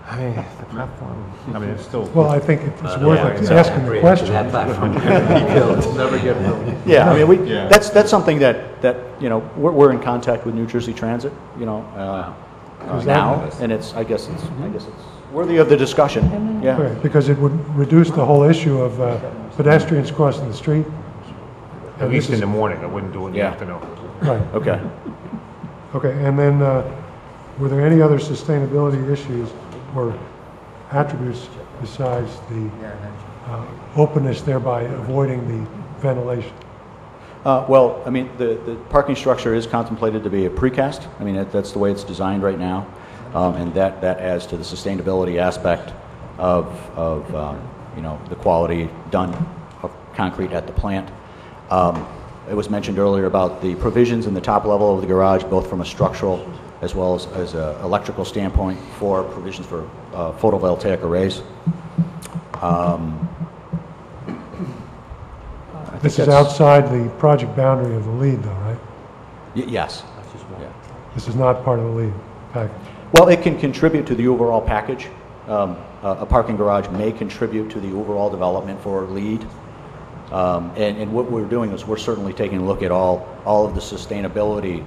I mean, the platform, I mean, it's still... Well, I think it's worth asking the question. That platform never get built. Yeah, I mean, that's something that, you know, we're in contact with New Jersey Transit, you know, now, and I guess it's worthy of the discussion, yeah. Right, because it would reduce the whole issue of pedestrians crossing the street. At least in the morning, I wouldn't do it in the afternoon. Right. Okay. Okay, and then were there any other sustainability issues or attributes besides the openness, thereby avoiding the ventilation? Well, I mean, the parking structure is contemplated to be a precast. I mean, that's the way it's designed right now, and that adds to the sustainability aspect of you know, the quality done of concrete at the plant. It was mentioned earlier about the provisions in the top level of the garage, both from a structural as well as an electrical standpoint, for provisions for photovoltaic arrays. This is outside the project boundary of the lead, though, right? Yes. Yeah. This is not part of the lead package. Well, it can contribute to the overall package. A parking garage may contribute to the overall development for lead. And what we're doing is we're certainly taking a look at all of the sustainability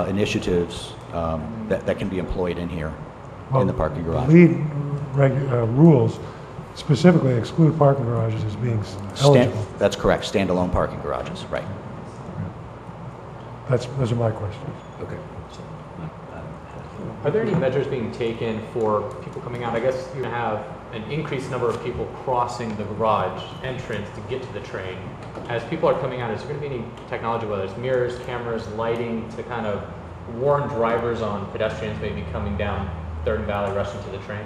initiatives that can be employed in here in the parking garage. Lead rules specifically exclude parking garages as being eligible. That's correct, standalone parking garages, right. Those are my questions. Okay. Are there any measures being taken for people coming out? I guess you have an increased number of people crossing the garage entrance to get to the train. As people are coming out, is there going to be any technology, whether it's mirrors, cameras, lighting, to kind of warn drivers on pedestrians maybe coming down Third and Valley rushing to the train?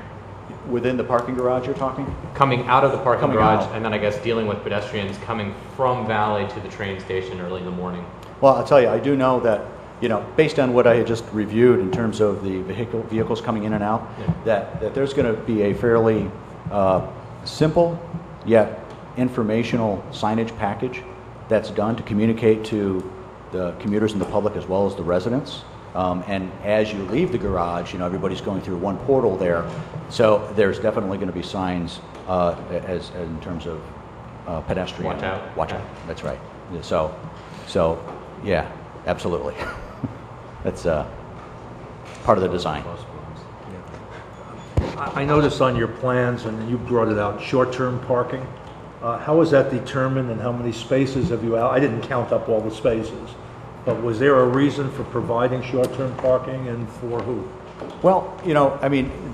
Within the parking garage you're talking? Coming out of the parking garage, out. and then I guess dealing with pedestrians coming from Valley to the train station early in the morning. Well, I'll tell you, I do know that, based on what I had just reviewed in terms of the vehicles coming in and out, that there's going to be a fairly simple yet informational signage package that's done to communicate to the commuters and the public as well as the residents. And as you leave the garage, everybody's going through one portal there. So there's definitely going to be signs as in terms of pedestrian. Watch out. Watch out. That's right. So yeah, absolutely. That's part of the design. I noticed on your plans, and you brought it out, short-term parking. How is that determined, and how many spaces have you out? I didn't count up all the spaces, but was there a reason for providing short-term parking, and for who? Well,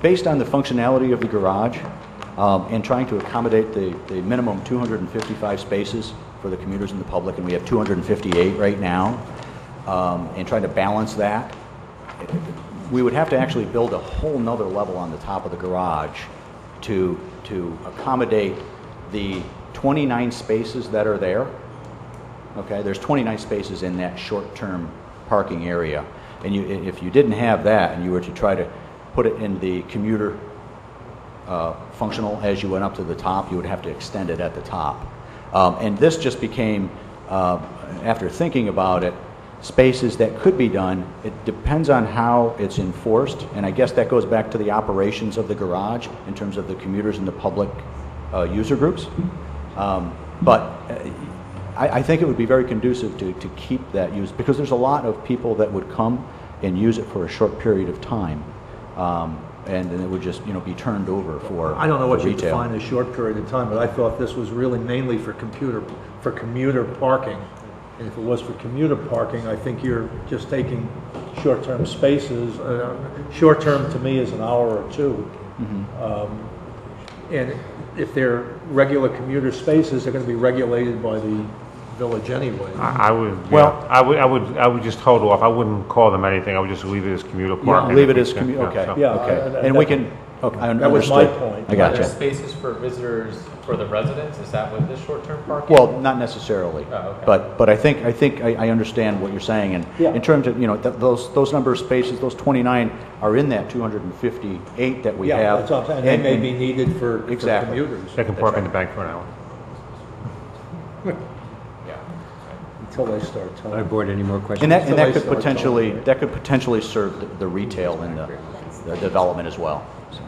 based on the functionality of the garage and trying to accommodate the minimum 255 spaces for the commuters and the public, and we have 258 right now, and trying to balance that, we would have to actually build a whole nother level on the top of the garage to accommodate the 29 spaces that are there. Okay, there's 29 spaces in that short-term parking area. And if you didn't have that and you were to try to put it in the commuter functional as you went up to the top, you would have to extend it at the top. And this just became, after thinking about it, spaces that could be done. It depends on how it's enforced, and I guess that goes back to the operations of the garage in terms of the commuters and the public user groups. But I think it would be very conducive to keep that use, because there's a lot of people that would come and use it for a short period of time, and then it would just be turned over for I don't know what you retail. define as a short period of time, but I thought this was really mainly for commuter parking. And if it was for commuter parking, I think you're just taking short-term spaces. Short-term to me is an hour or two. And if they're regular commuter spaces, they're going to be regulated by the village anyway. I would just hold off. I wouldn't call them anything. I would just leave it as commuter parking. Leave it as commuter. Okay. so. Yeah, Okay. And we can. Okay, I that was my understood. point. I got There's you. spaces for visitors for the residents. Is that with this short-term parking? Well, not necessarily, Oh, okay. but I think I understand what you're saying, and Yeah. in terms of those number of spaces, those 29 are in that 258 that we Yeah, have. that's what I'm saying. They may be needed for Exactly. commuters. They can park in the bank for an hour. Until they start telling. Our board, any more questions? And that Until they could start potentially serve the retail and the development as well. So.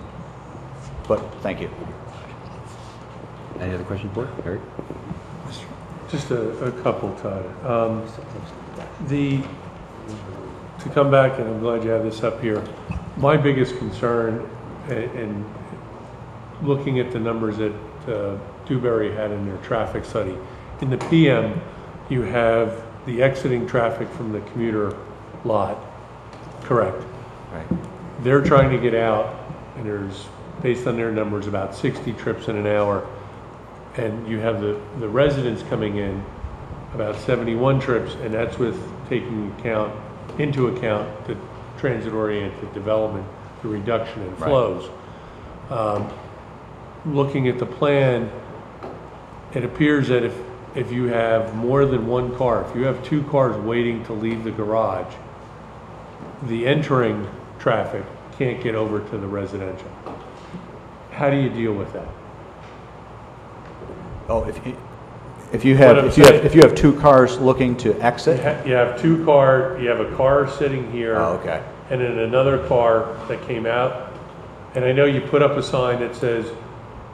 But thank you. Any other questions, board? Eric? Just a couple, Todd. To come back, and I'm glad you have this up here, my biggest concern in looking at the numbers that Dewberry had in their traffic study, in the PM, you have the exiting traffic from the commuter lot, correct? Right. They're trying to get out, and there's, based on their numbers, about 60 trips in an hour. And you have the residents coming in, about 71 trips, and that's with taking into account the transit-oriented development, the reduction in flows. Looking at the plan, it appears that if you have more than one car, if you have two cars waiting to leave the garage, the entering traffic can't get over to the residential. How do you deal with that? Oh, if you have two cars looking to exit. You have you have a car sitting here. Oh, okay. And then another car that came out. And I know you put up a sign that says,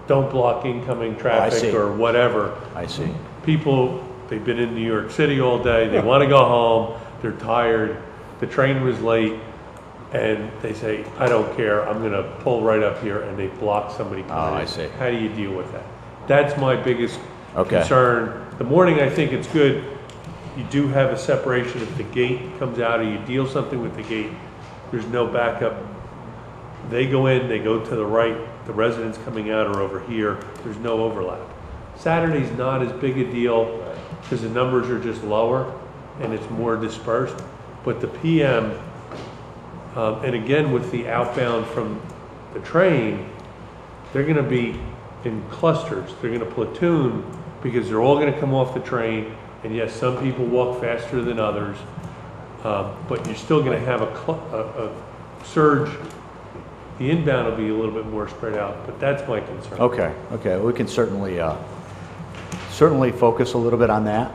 "Don't block incoming traffic," or whatever. I see. People, they've been in New York City all day. They want to go home. They're tired. The train was late. and they say, I don't care, I'm gonna pull right up here, and they block somebody coming in. I see. How do you deal with that? That's my biggest Okay. concern. The morning, I think it's good. You do have a separation if the gate comes out or you deal something with the gate. There's no backup. They go in, they go to the right. The residents coming out are over here. There's no overlap. Saturday's not as big a deal because the numbers are just lower and it's more dispersed. But the PM, and again with the outbound from the train, they're going to be in clusters. They're going to platoon because they're all going to come off the train. And yes, some people walk faster than others, but you're still going to have a surge. The inbound will be a little bit more spread out, but that's my concern. Okay, okay, we can certainly focus a little bit on that.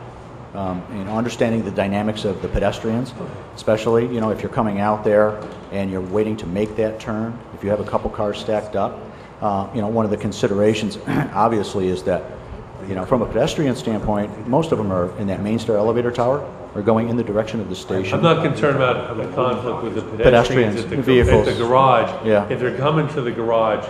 Understanding the dynamics of the pedestrians, especially, if you're coming out there and you're waiting to make that turn, if you have a couple cars stacked up, one of the considerations obviously is that, from a pedestrian standpoint, most of them are in that Main Star elevator tower or going in the direction of the station. I'm not concerned about the conflict with the pedestrians at the garage. Yeah. If they're coming to the garage,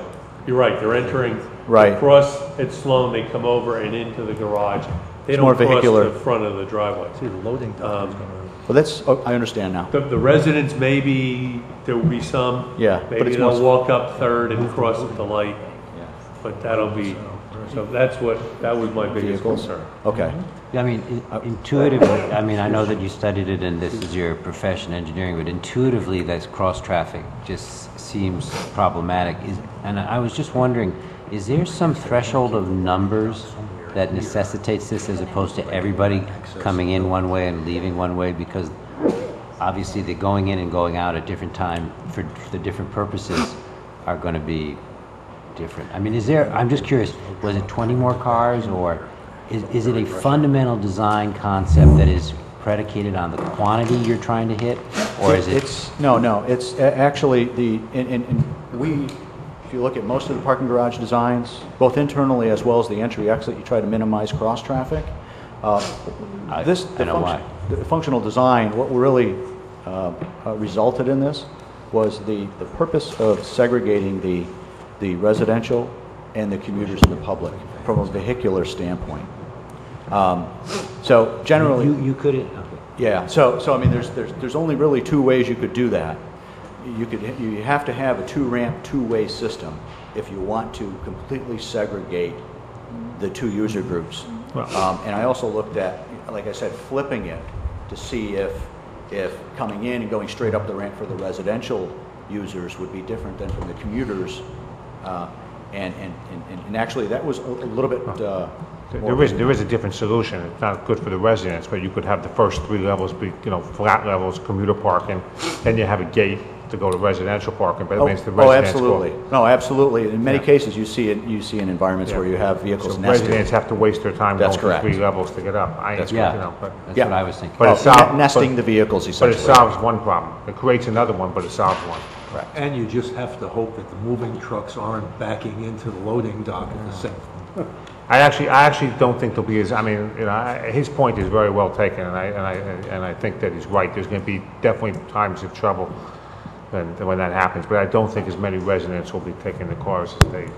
you're right, they're entering, right. They cross at Sloan, they come over and into the garage. They It's don't more cross vehicular. the front of the driveway. See, the loading dock is going to... Well, that's, I understand now. The residents, maybe there will be some. Yeah, but Maybe it's they'll more- walk up Third and cross at the light. But that'll be, so that was my biggest Vehicles? concern. Okay. Yeah, I mean, intuitively, I mean, I know that you studied it and this is your profession, engineering, but intuitively, that's cross-traffic just seems problematic. And I was just wondering, is there some threshold of numbers that necessitates this as opposed to everybody coming in one way and leaving one way? Because obviously the going in and going out at different time for the different purposes are going to be different. I mean, I'm just curious, was it 20 more cars, or is it a fundamental design concept that is predicated on the quantity you're trying to hit, or is it? No, it's actually if you look at most of the parking garage designs, both internally as well as the entry-exit, you try to minimize cross-traffic. The functional design, what really resulted in this was the purpose of segregating the residential and the commuters and the public from a vehicular standpoint. So generally, you couldn't. Okay. Yeah. So I mean, there's only really two ways you could do that. You have to have a two-ramp, two-way system if you want to completely segregate the two user groups. And I also looked at, like I said, flipping it to see if coming in and going straight up the ramp for the residential users would be different than from the commuters. And actually, that was a little bit. There is a different solution. It's not good for the residents, but you could have the first 3 levels be, flat levels, commuter parking, then you have a gate to go to residential parking, but it means the residents absolutely. No, absolutely. In many cases, you see in environments where you have vehicles so nested. residents have to waste their time That's going correct. to 3 levels to get up. That's what I was thinking. But it solves, nesting the vehicles, but essentially. it solves one problem. It creates another one, but it solves one. Correct. And you just have to hope that the moving trucks aren't backing into the loading dock at the same time. I actually don't think there'll be as, his point is very well taken, and I think that he's right. There's going to be definitely times of trouble when that happens, but I don't think as many residents will be taking the cars as they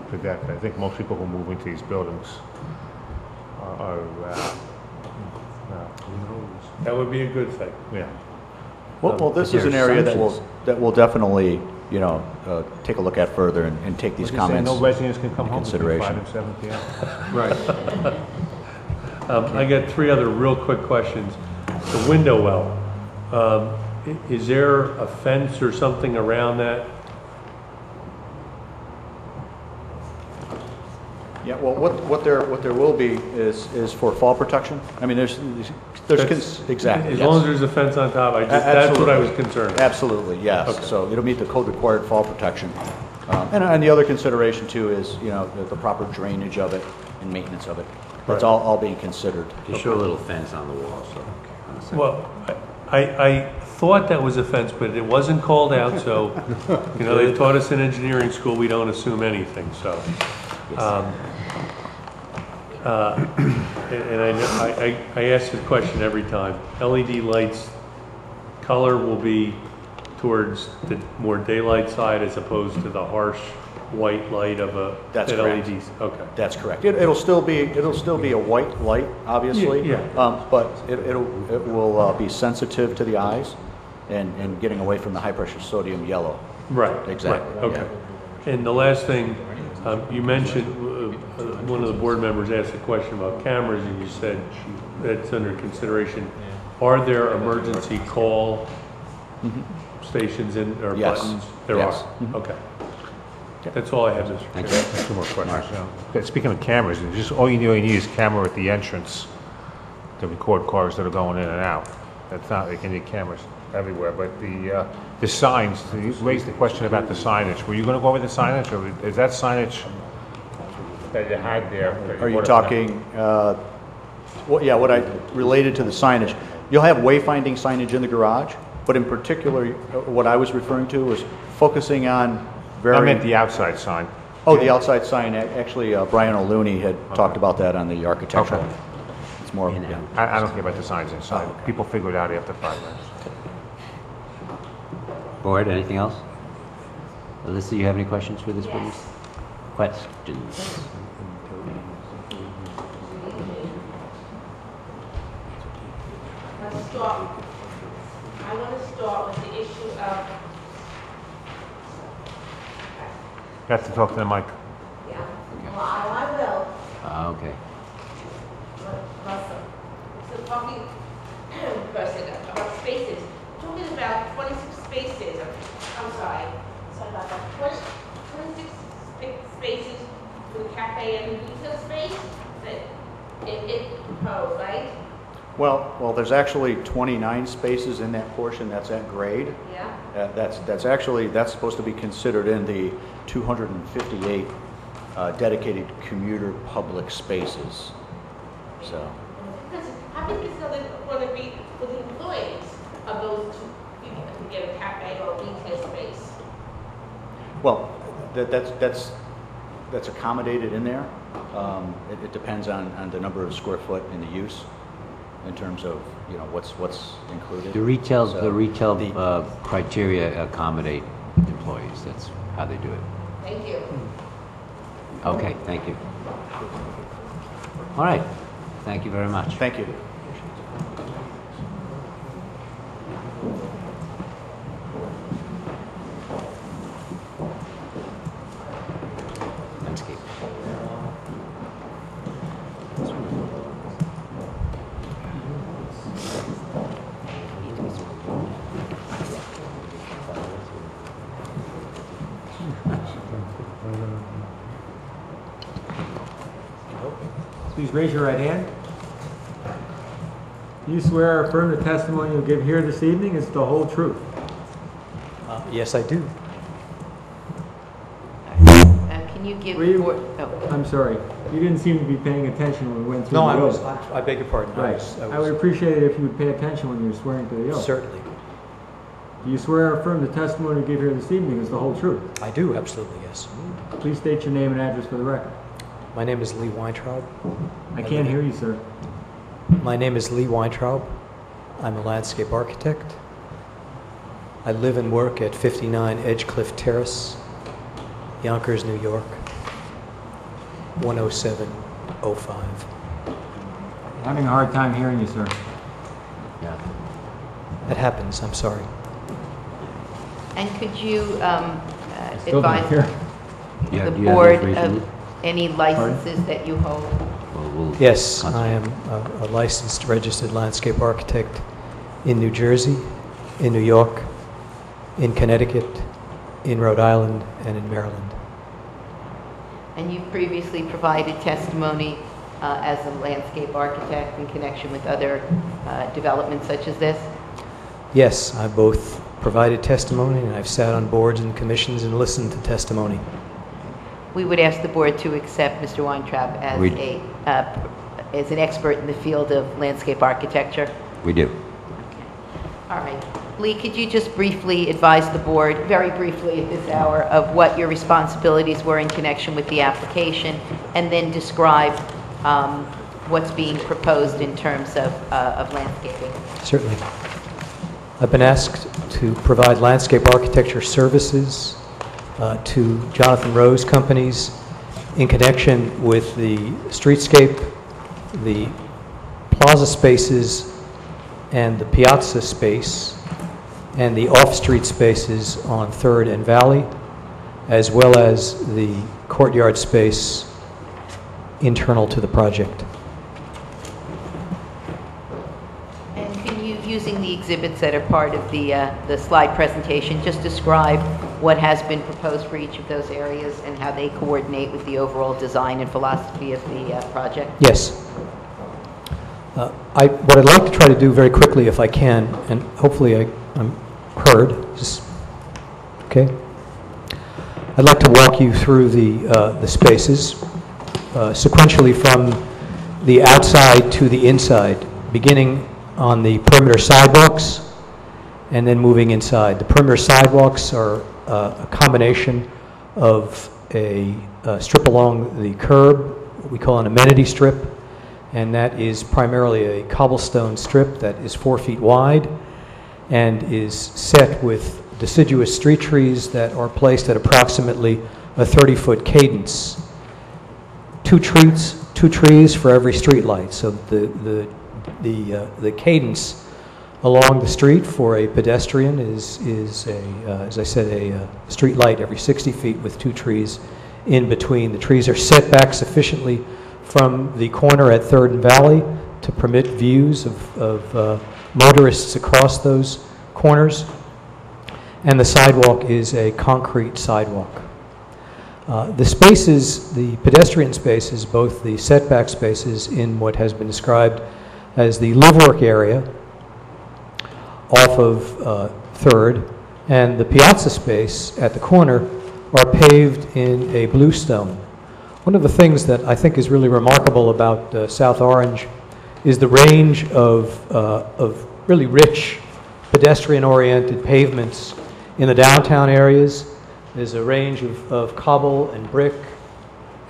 project. I think most people who move into these buildings are That would be a good thing. Yeah. Well, this is an area that will definitely, take a look at further and take these comments no residents can come into home between 5 consideration. and 7 p.m. Right. I got 3 other real quick questions. The window well, is there a fence or something around that? Yeah. Well, what there will be is for fall protection. I mean, there's exactly. As long as there's a fence on top, that's what I was concerned about. Absolutely, yes. Okay. So it'll meet the code required fall protection. And the other consideration too is, the proper drainage of it and maintenance of it. That's all being considered. You show a little fence on the wall, so. Well, I thought that was a fence, but it wasn't called out, so, they taught us in engineering school, we don't assume anything, so. And I ask this question every time. LED lights, color will be towards the more daylight side as opposed to the harsh white light of a That's correct. LEDs? Okay. That's correct. It'll still be a white light, obviously. Yeah. But it will be sensitive to the eyes and getting away from the high pressure sodium yellow. Right. Exactly. Right. Okay. And the last thing, you mentioned, one of the board members asked a question about cameras, and you said that's under consideration. Are there emergency call stations or Yes. buttons? There Yes. are? Okay. That's all I have, Mr. Thank Chairman. you. Two more questions. Okay, speaking of cameras, just all you really need is camera at the entrance to record cars that are going in and out. That's not, you can need cameras everywhere, but the signs, you raised the question about the signage. Were you gonna go over the signage, or is that signage that you had there? Are you talking, what I related to the signage? You'll have wayfinding signage in the garage, but in particular, what I was referring to was focusing on I meant the outside sign. Oh, the outside sign, actually, Brian O'Looney had talked about that on the architectural. Okay. It's more, I don't care about the signs inside. People figure it out after 5 minutes. Board, anything else? Alyssa, you have any questions for this witness? Questions? I want to start with the issue of, You have to talk to the mic. yeah, well, I will. Okay. Russell. So talking person about spaces, talking about 26 spaces, I'm sorry about that, 26 spaces for the cafe and retail space that it proposed, right? well, there's actually 29 spaces in that portion that's at grade. Yeah. That's supposed to be considered in the 258 dedicated commuter public spaces. So, Because how big is going to be for the employees of those two people that can get a cafe or a retail space? well, that's accommodated in there. It depends on the number of square foot in the use, in terms of what's included. The retail criteria accommodate employees. That's how they do it. Thank you. Okay, thank you. All right, thank you very much. Thank you. Landscape. Please raise your right hand. Do you swear or affirm the testimony you'll give here this evening is the whole truth? Yes, I do. Can you give Were board? I'm sorry. You didn't seem to be paying attention when we went through No, the I was. oath. I beg your pardon. Right. I would appreciate it if you would pay attention when you were swearing to the oath. Certainly. Do you swear or affirm the testimony you give here this evening is the whole truth? I do, absolutely, yes. Please state your name and address for the record. My name is Lee Weintraub. I can't hear you, sir. My name is Lee Weintraub. I'm a landscape architect. I live and work at 59 Edgecliff Terrace, Yonkers, New York, 10705. I'm having a hard time hearing you, sir. Yeah. That happens, I'm sorry. And could you Still don't advise hear. Yeah, the do you have board information? of any licenses that you hold? We'll Yes, concentrate. I am a licensed registered landscape architect in New Jersey, in New York, in Connecticut, in Rhode Island, and in Maryland. And you've previously provided testimony as a landscape architect in connection with other developments such as this? Yes, I both provided testimony and I've sat on boards and commissions and listened to testimony. We would ask the board to accept Mr. Weintraub as as an expert in the field of landscape architecture. We do. All right. Lee, could you just briefly advise the board, very briefly at this hour, of what your responsibilities were in connection with the application, and then describe what's being proposed in terms of landscaping? Certainly. I've been asked to provide landscape architecture services to Jonathan Rose Companies in connection with the streetscape, the plaza spaces, and the piazza space, and the off-street spaces on 3rd and Valley, as well as the courtyard space internal to the project. And can you, using the exhibits that are part of the slide presentation, just describe what has been proposed for each of those areas and how they coordinate with the overall design and philosophy of the project? Yes. What I'd like to try to do very quickly, if I can, and hopefully I'm heard, okay? I'd like to walk you through the spaces sequentially from the outside to the inside, beginning on the perimeter sidewalks and then moving inside. The perimeter sidewalks are a combination of a strip along the curb, what we call an amenity strip, and that is primarily a cobblestone strip that is 4 feet wide and is set with deciduous street trees that are placed at approximately a 30-foot cadence. Two trees for every street light. So the cadence along the street for a pedestrian is as I said, a street light every 60 feet with 2 trees in between. The trees are set back sufficiently from the corner at 3rd and Valley to permit views of motorists across those corners. And the sidewalk is a concrete sidewalk. The spaces, the pedestrian spaces, both the setback spaces in what has been described as the live-work area off of 3rd and the piazza space at the corner are paved in a bluestone. One of the things that I think is really remarkable about South Orange is the range of really rich pedestrian-oriented pavements in the downtown areas. There's a range of cobble and brick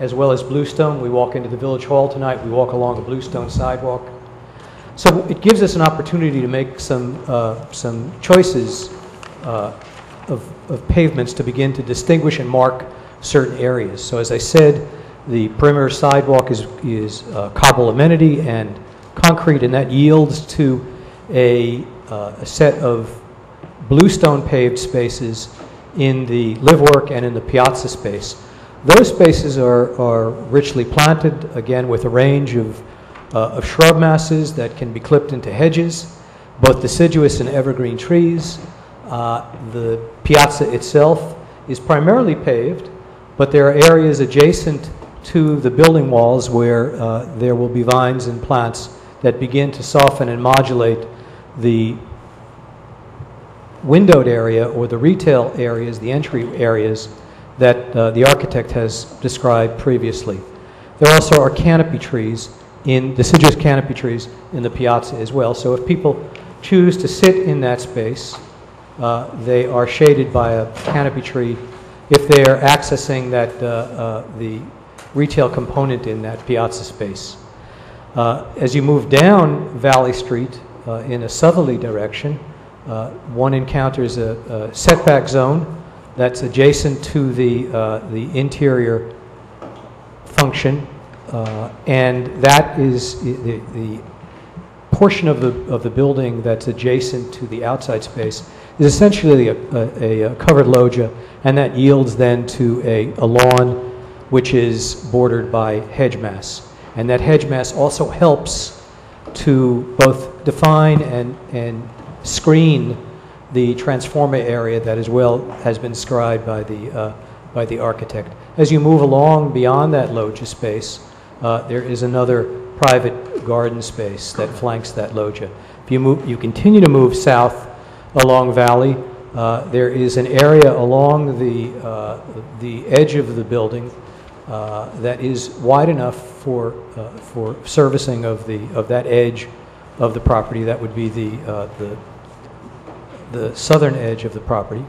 as well as bluestone. We walk into the Village Hall tonight, we walk along a bluestone sidewalk. So it gives us an opportunity to make some choices of pavements to begin to distinguish and mark certain areas. So as I said, the perimeter sidewalk is cobble amenity and concrete, and that yields to a set of bluestone paved spaces in the live work and in the piazza space. Those spaces are richly planted, again with a range of shrub masses that can be clipped into hedges, both deciduous and evergreen trees. The piazza itself is primarily paved, but there are areas adjacent to the building walls where there will be vines and plants that begin to soften and modulate the windowed area or the retail areas, the entry areas that the architect has described previously. There also are canopy trees, deciduous canopy trees in the piazza as well. So if people choose to sit in that space, they are shaded by a canopy tree if they are accessing that the retail component in that piazza space. As you move down Valley Street in a southerly direction, one encounters a setback zone that's adjacent to the interior function, and that is the portion of the building that's adjacent to the outside space is essentially a covered loggia, and that yields then to a lawn which is bordered by hedge mass. And that hedge mass also helps to both define and screen the transformer area that as well has been described by the architect. As you move along beyond that loggia space, there is another private garden space that flanks that loggia. If you continue to move south along Valley, there is an area along the edge of the building that is wide enough for servicing of that edge of the property. That would be the southern edge of the property.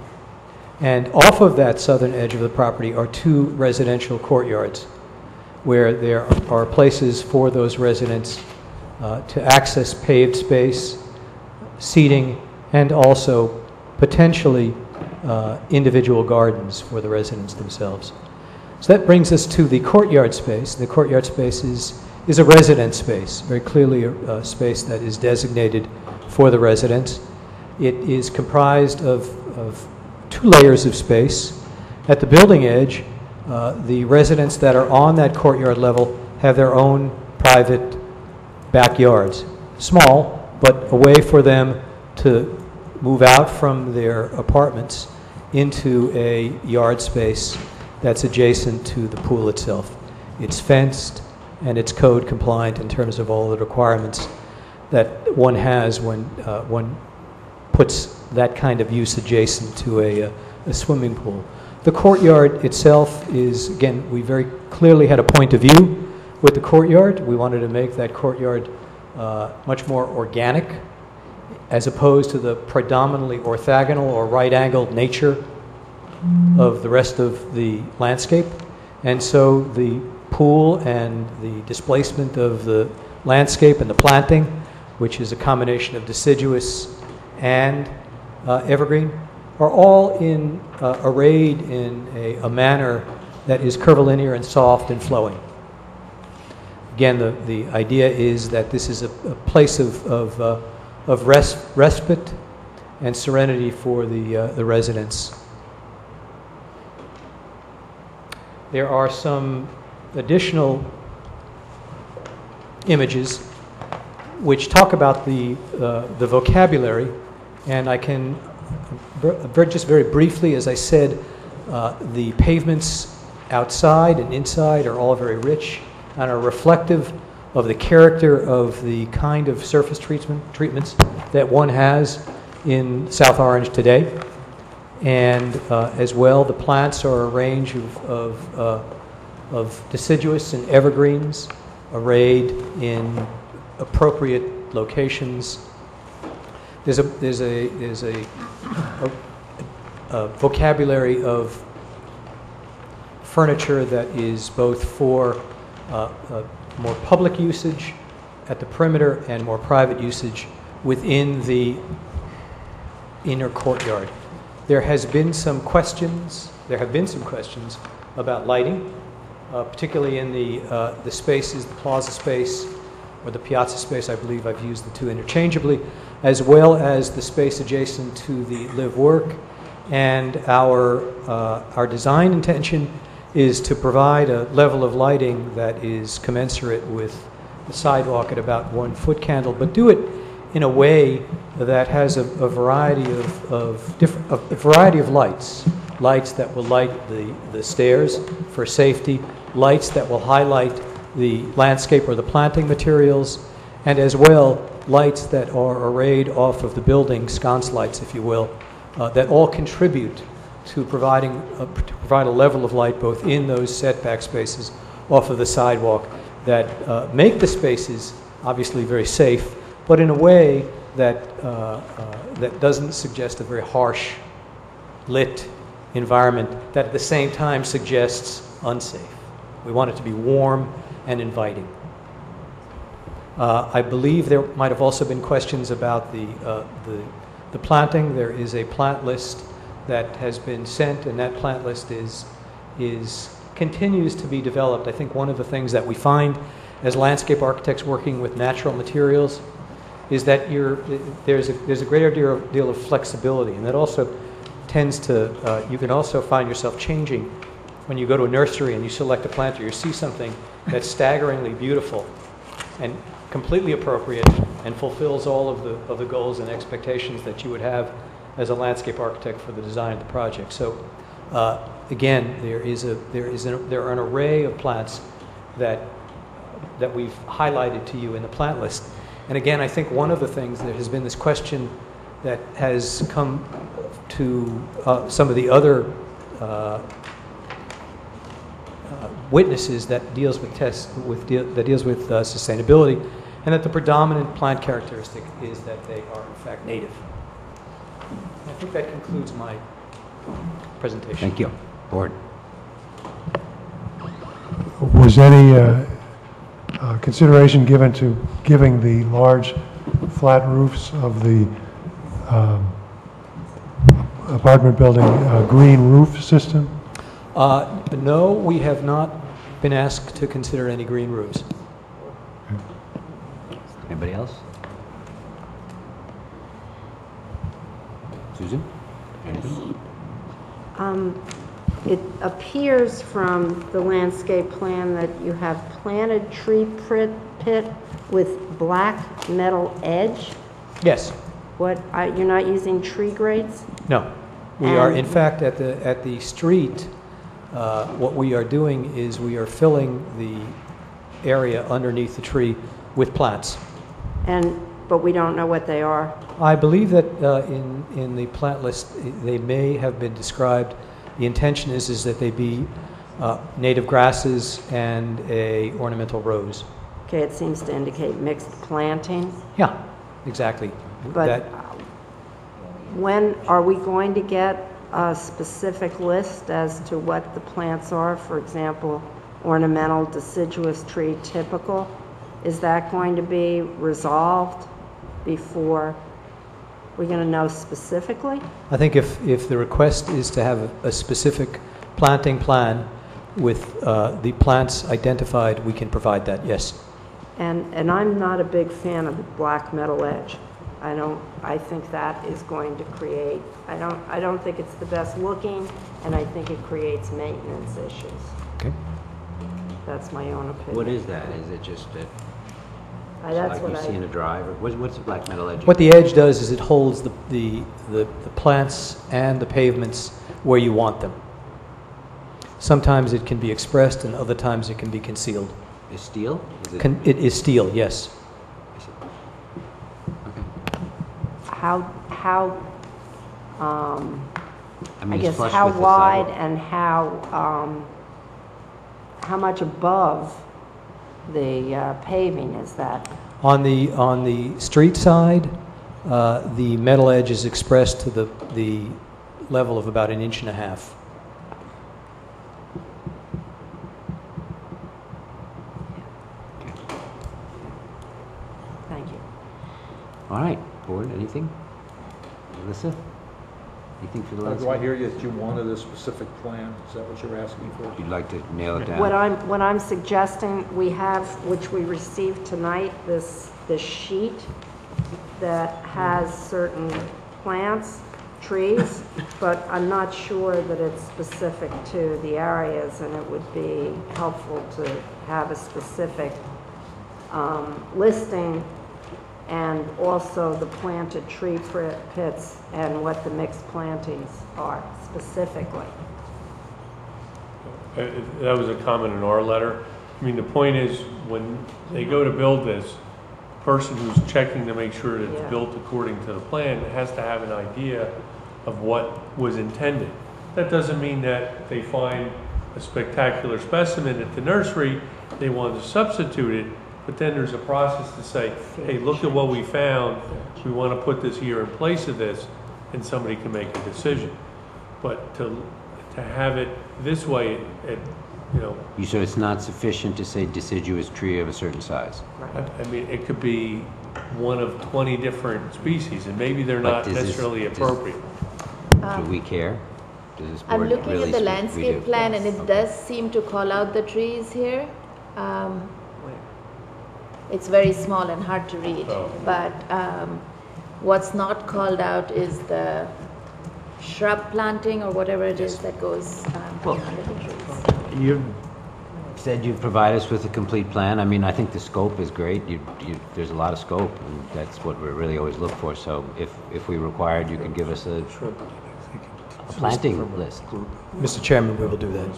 And off of that southern edge of the property are 2 residential courtyards where there are places for those residents to access paved space, seating, and also potentially individual gardens for the residents themselves. So that brings us to the courtyard space. The courtyard space is a residence space, very clearly a space that is designated for the residents. It is comprised of 2 layers of space. At the building edge, the residents that are on that courtyard level have their own private backyards. Small, but a way for them to move out from their apartments into a yard space that's adjacent to the pool itself. It's fenced and it's code compliant in terms of all the requirements that one has when one puts that kind of use adjacent to a swimming pool. The courtyard itself is, again, we very clearly had a point of view with the courtyard. We wanted to make that courtyard much more organic as opposed to the predominantly orthogonal or right-angled nature of the rest of the landscape. And so the pool and the displacement of the landscape and the planting, which is a combination of deciduous and evergreen, are all arrayed in a manner that is curvilinear and soft and flowing. Again, the idea is that this is a place of respite and serenity for the residents. There are some additional images which talk about the vocabulary, and I can just very briefly, as I said, the pavements outside and inside are all very rich and are reflective of the character of the kind of surface treatments that one has in South Orange today. And as well, the plants are a range of deciduous and evergreens arrayed in appropriate locations. There's a vocabulary of furniture that is both for more public usage at the perimeter and more private usage within the inner courtyard. There have been some questions about lighting, particularly in the spaces, the plaza space or the piazza space. I believe I've used the two interchangeably, as well as the space adjacent to the live-work. And our design intention is to provide a level of lighting that is commensurate with the sidewalk at about 1 foot candle, but do it in a way that has a variety of lights that will light the stairs for safety, lights that will highlight the landscape or the planting materials, and as well lights that are arrayed off of the building, sconce lights, if you will, that all contribute to provide a level of light both in those setback spaces off of the sidewalk that make the spaces obviously very safe, but in a way that that doesn't suggest a very harsh lit environment that at the same time suggests unsafe. We want it to be warm and inviting. I believe there might have also been questions about the planting. There is a plant list that has been sent, and that plant list continues to be developed. I think one of the things that we find as landscape architects working with natural materials is that there's a greater deal of flexibility, and that also tends to, you can also find yourself changing when you go to a nursery and you select a plant or you see something that's staggeringly beautiful and completely appropriate and fulfills all of the goals and expectations that you would have as a landscape architect for the design of the project. So again, there are an array of plants that we've highlighted to you in the plant list. And again, I think one of the things, there has been this question that has come to some of the other witnesses that deals with sustainability, and that the predominant plant characteristic is that they are in fact native. I think that concludes my presentation. Thank you. Board. Was any consideration given to giving the large flat roofs of the apartment building green roof system? No, we have not been asked to consider any green roofs. Anybody else? Susan? Anything? It appears from the landscape plan that you have planted tree pit with black metal edge. Yes. You're not using tree grades? No. We are, in fact, at the street, what we are doing is we are filling the area underneath the tree with plants. But we don't know what they are. I believe that in the plant list, they may have been described. The intention is that they be native grasses and a ornamental rose. Okay, it seems to indicate mixed planting. Yeah, exactly. But when are we going to get a specific list as to what the plants are? For example, ornamental, deciduous tree, typical. Is that going to be resolved before we're going to know specifically? I think if the request is to have a specific planting plan with the plants identified, we can provide that, yes. And I'm not a big fan of the black metal edge. I think that is going to create, I don't think it's the best looking, and I think it creates maintenance issues. Okay. That's my own opinion. What is that? Is it just a, that's like what you see in a drive? Or what's the black metal edge? What the edge does is it holds the plants and the pavements where you want them. Sometimes it can be expressed, and other times it can be concealed. Is steel? It is steel, yes. I guess how wide and how much above the paving is that? On the street side, the metal edge is expressed to the level of about 1.5 inches. Thank you. All right, board, anything? Alyssa? Anything for the last? Do I hear you that you wanted a specific plan? Is that what you're asking for? You'd like to nail it down? What I'm suggesting, we have, which we received tonight, this sheet that has certain plants, trees, but I'm not sure that it's specific to the areas, and it would be helpful to have a specific listing, and also the planted tree pits and what the mixed plantings are specifically. That was a comment in our letter. I mean, the point is, when they go to build this, the person who's checking to make sure that it's built according to the plan has to have an idea of what was intended. That doesn't mean that they find a spectacular specimen at the nursery, they want to substitute it, but then there's a process to say, hey, look at what we found, we want to put this here in place of this, and somebody can make a decision. But to have it this way, You said it's not sufficient to say deciduous tree of a certain size? I mean, it could be one of 20 different species, and maybe they're not necessarily appropriate. Do we care? Does this I'm board looking really at the we landscape do? plan, and it does seem to call out the trees here. It's very small and hard to read, but what's not called out is the shrub planting or whatever it is that goes under the trees. You said you'd provide us with a complete plan. I mean, I think the scope is great. There's a lot of scope, and that's what we really always look for. So if we required, you could give us a planting list. Mr. Chairman, we will do that.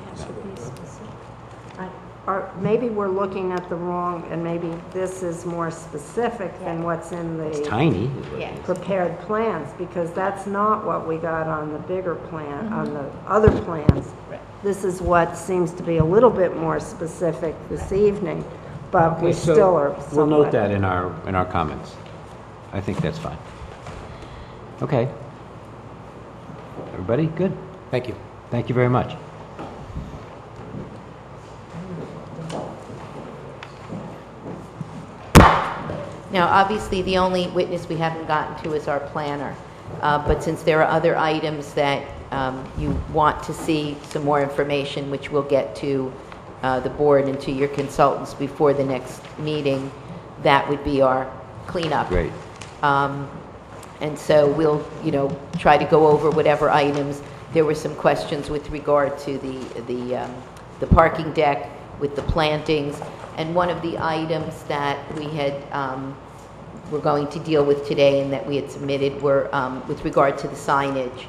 Or maybe we're looking at the wrong, and maybe this is more specific than what's in the It's tiny. prepared plans, because that's not what we got on the bigger plan, on the other plans. This is what seems to be a little bit more specific this evening, but we still are somewhat. We'll note that in our comments. I think that's fine. Okay. Everybody, good? Thank you. Thank you very much. Now, obviously, the only witness we haven't gotten to is our planner. But since there are other items that you want to see some more information, which we'll get to the board and to your consultants before the next meeting, that would be our cleanup. Great. And so we'll, try to go over whatever items. There were some questions with regard to the parking deck with the plantings. And one of the items that we had, we're going to deal with today and that we had submitted were with regard to the signage,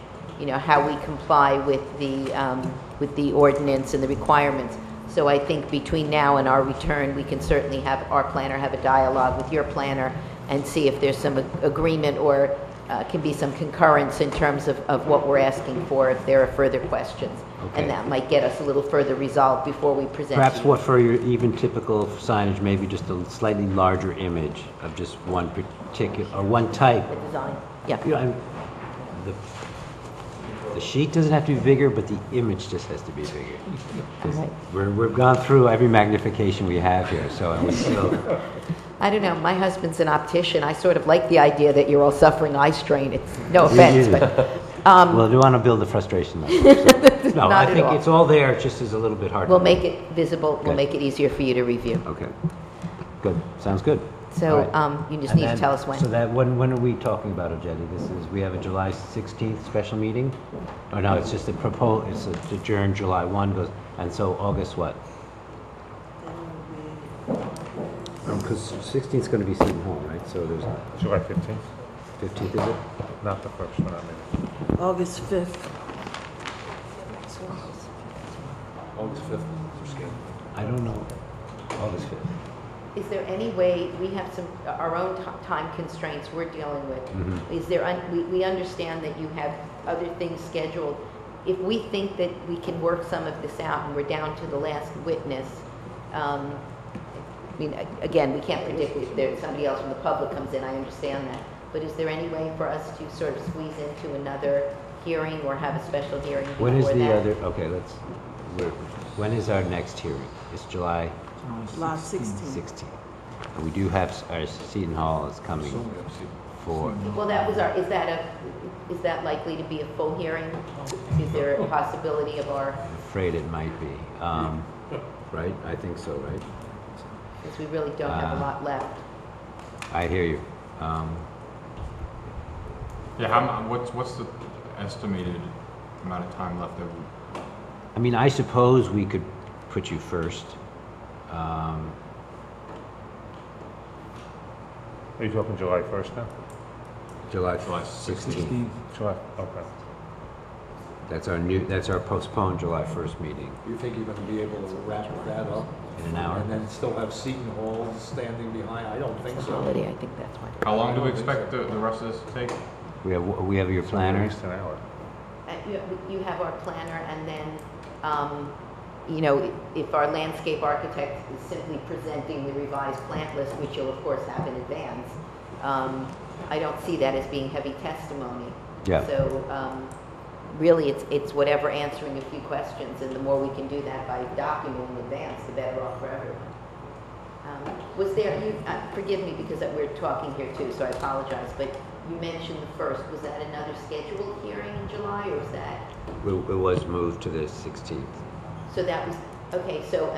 how we comply with the ordinance and the requirements. So I think between now and our return, we can certainly have our planner have a dialogue with your planner and see if there's some agreement or can be some concurrence in terms of what we're asking for if there are further questions. Okay. And that might get us a little further resolved before we present. Perhaps to you. what for your even typical signage, maybe just a slightly larger image of just one particular, or one type. The design, yeah. The sheet doesn't have to be bigger, but the image just has to be bigger. 'Cause Right. we've gone through every magnification we have here, so we still... I don't know, my husband's an optician. I sort of like the idea that you're all suffering eye strain. It's no offense, but... well, I do want to build the frustration level. So. No, Not I at think all. it's all there, it just is a little bit hard. We'll to make read. it visible, we'll Good. make it easier for you to review. Okay, good, sounds good. So, All right. you just And need to then- tell us when. So that, when are we talking about, Ojedi? We have a July 16th special meeting? Or no, it's just it's adjourned July 1 goes, and so August what? Because 16th is going to be Seton Hall, right? So there's... July 15th? 15th, is it? Not the first one, I mean. August 5th. August 5th. I don't know. August 5th. Is there any way, we have our own time constraints we're dealing with. Mhm. Is there, we understand that you have other things scheduled. If we think that we can work some of this out and we're down to the last witness, I mean, again, we can't predict if somebody else from the public comes in, I understand that. But is there any way for us to sort of squeeze into another hearing or have a special hearing before When that? is the other, okay, when is our next hearing? It's July? July 16th. 16th. And we do have, our Seton Hall is coming for... Well, that was is that likely to be a full hearing? Is there a possibility of our, I'm afraid it might be. Right? I think so, right? because we really don't have a lot left. I hear you. Yeah, what's the estimated amount of time left that we... I mean, I suppose we could put you first. Are you talking July 1st now? July 16th. July, okay. That's our postponed July 1st meeting. You think you're going to be able to wrap that up? In an hour? And then still have Seton Hall standing behind? I don't think so. Ability, I think that's why. How long do we expect the rest of this to take? We have your planner. At least an hour. You have our planner, and then, if our landscape architect is simply presenting the revised plant list, which you'll of course have in advance, I don't see that as being heavy testimony. Yeah. So, really, it's whatever answering a few questions, and the more we can do that by documenting in advance, the better off for everyone. Was there, forgive me because we're talking here too, so I apologize, but you mentioned the first. Was that another scheduled hearing in July, or is that? It was moved to the 16th. So that was, okay, so,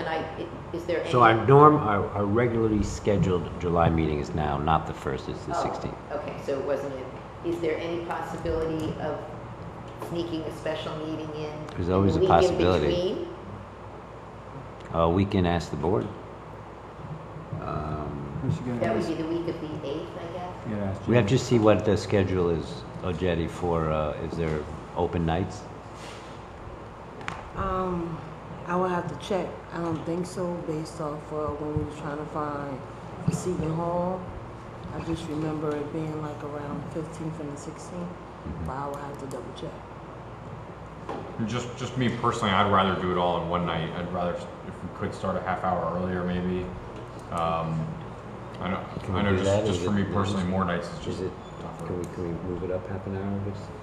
is there any? So our regularly scheduled July meeting is now not the 1st, it's the 16th. Okay, so it wasn't it. Is there any possibility of sneaking a special meeting in? There's always in a the week in possibility. between? We can ask the board. That would be the week of the 8th, I guess? We have to see what the schedule is, Ojedi, for, is there open nights? I will have to check. I don't think so, based off when we were trying to find the Seton Hall. I just remember it being like around 15th and the 16th, but I will have to double check. Just me personally, I'd rather do it all in one night. I'd rather, if we could start a half hour earlier, maybe. I know just for me personally, more nights is just tougher. Can we move it up half an hour?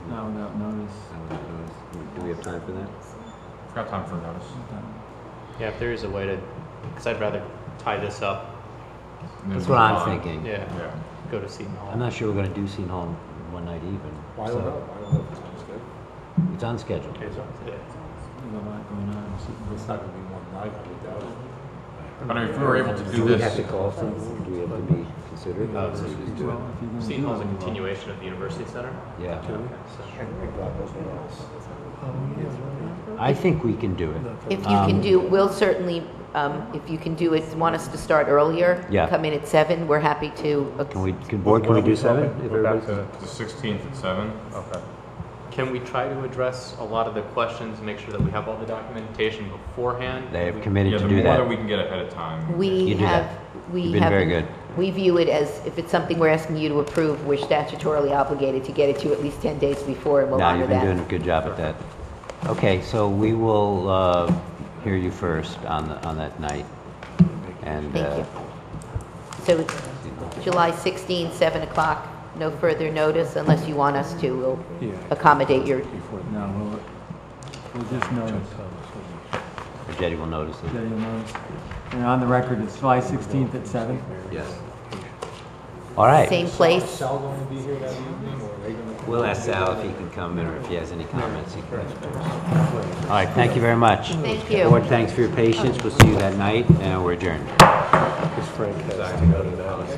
No, without notice. Do we have time for that? I've got time for notice. Yeah, if there is a way to, because I'd rather tie this up. That's what I'm thinking. Yeah. Go to Seton Hall. I'm not sure we're going to do Seton Hall one night even. I don't So know. I don't know if it's on schedule. It's on schedule. It's on schedule. It's not going to be one night, I would doubt it. But I mean, if we were able to Do do we this. have to call someone? Do we have to be considered? Seton Hall is a continuation of the University Center? Yeah. So- I think we can do it. If you can do, we'll certainly, if you can do it, want us to start earlier? Yeah. Come in at 7, we're happy to. Can we do 7? If Go back everybody's- to the 16th at 7. Okay. Can we try to address a lot of the questions, make sure that we have all the documentation beforehand? They have committed Yeah, to the do more that. that we can get ahead of time. We You do have, that. we You've been have. very good. We view it as, if it's something we're asking you to approve, we're statutorily obligated to get it to you at least 10 days before, and we'll No, honor you've been that. doing a good job at that. Okay, so we will hear you first on that night. And Thank you. So it's July 16, 7 o'clock, no further notice unless you want us to. We'll accommodate your, No, we'll just notice. Jetty will notice it. Jetty will notice. And on the record, it's July 16th at 7? Yes. All right. same place. Sal going to be here that evening, or are they going to? We'll ask Sal if he can come in, or if he has any comments. He can. All right, thank you very much. Thank you. Board, thanks for your patience. We'll see you that night, and we're adjourned. Because Frank has to go to the house.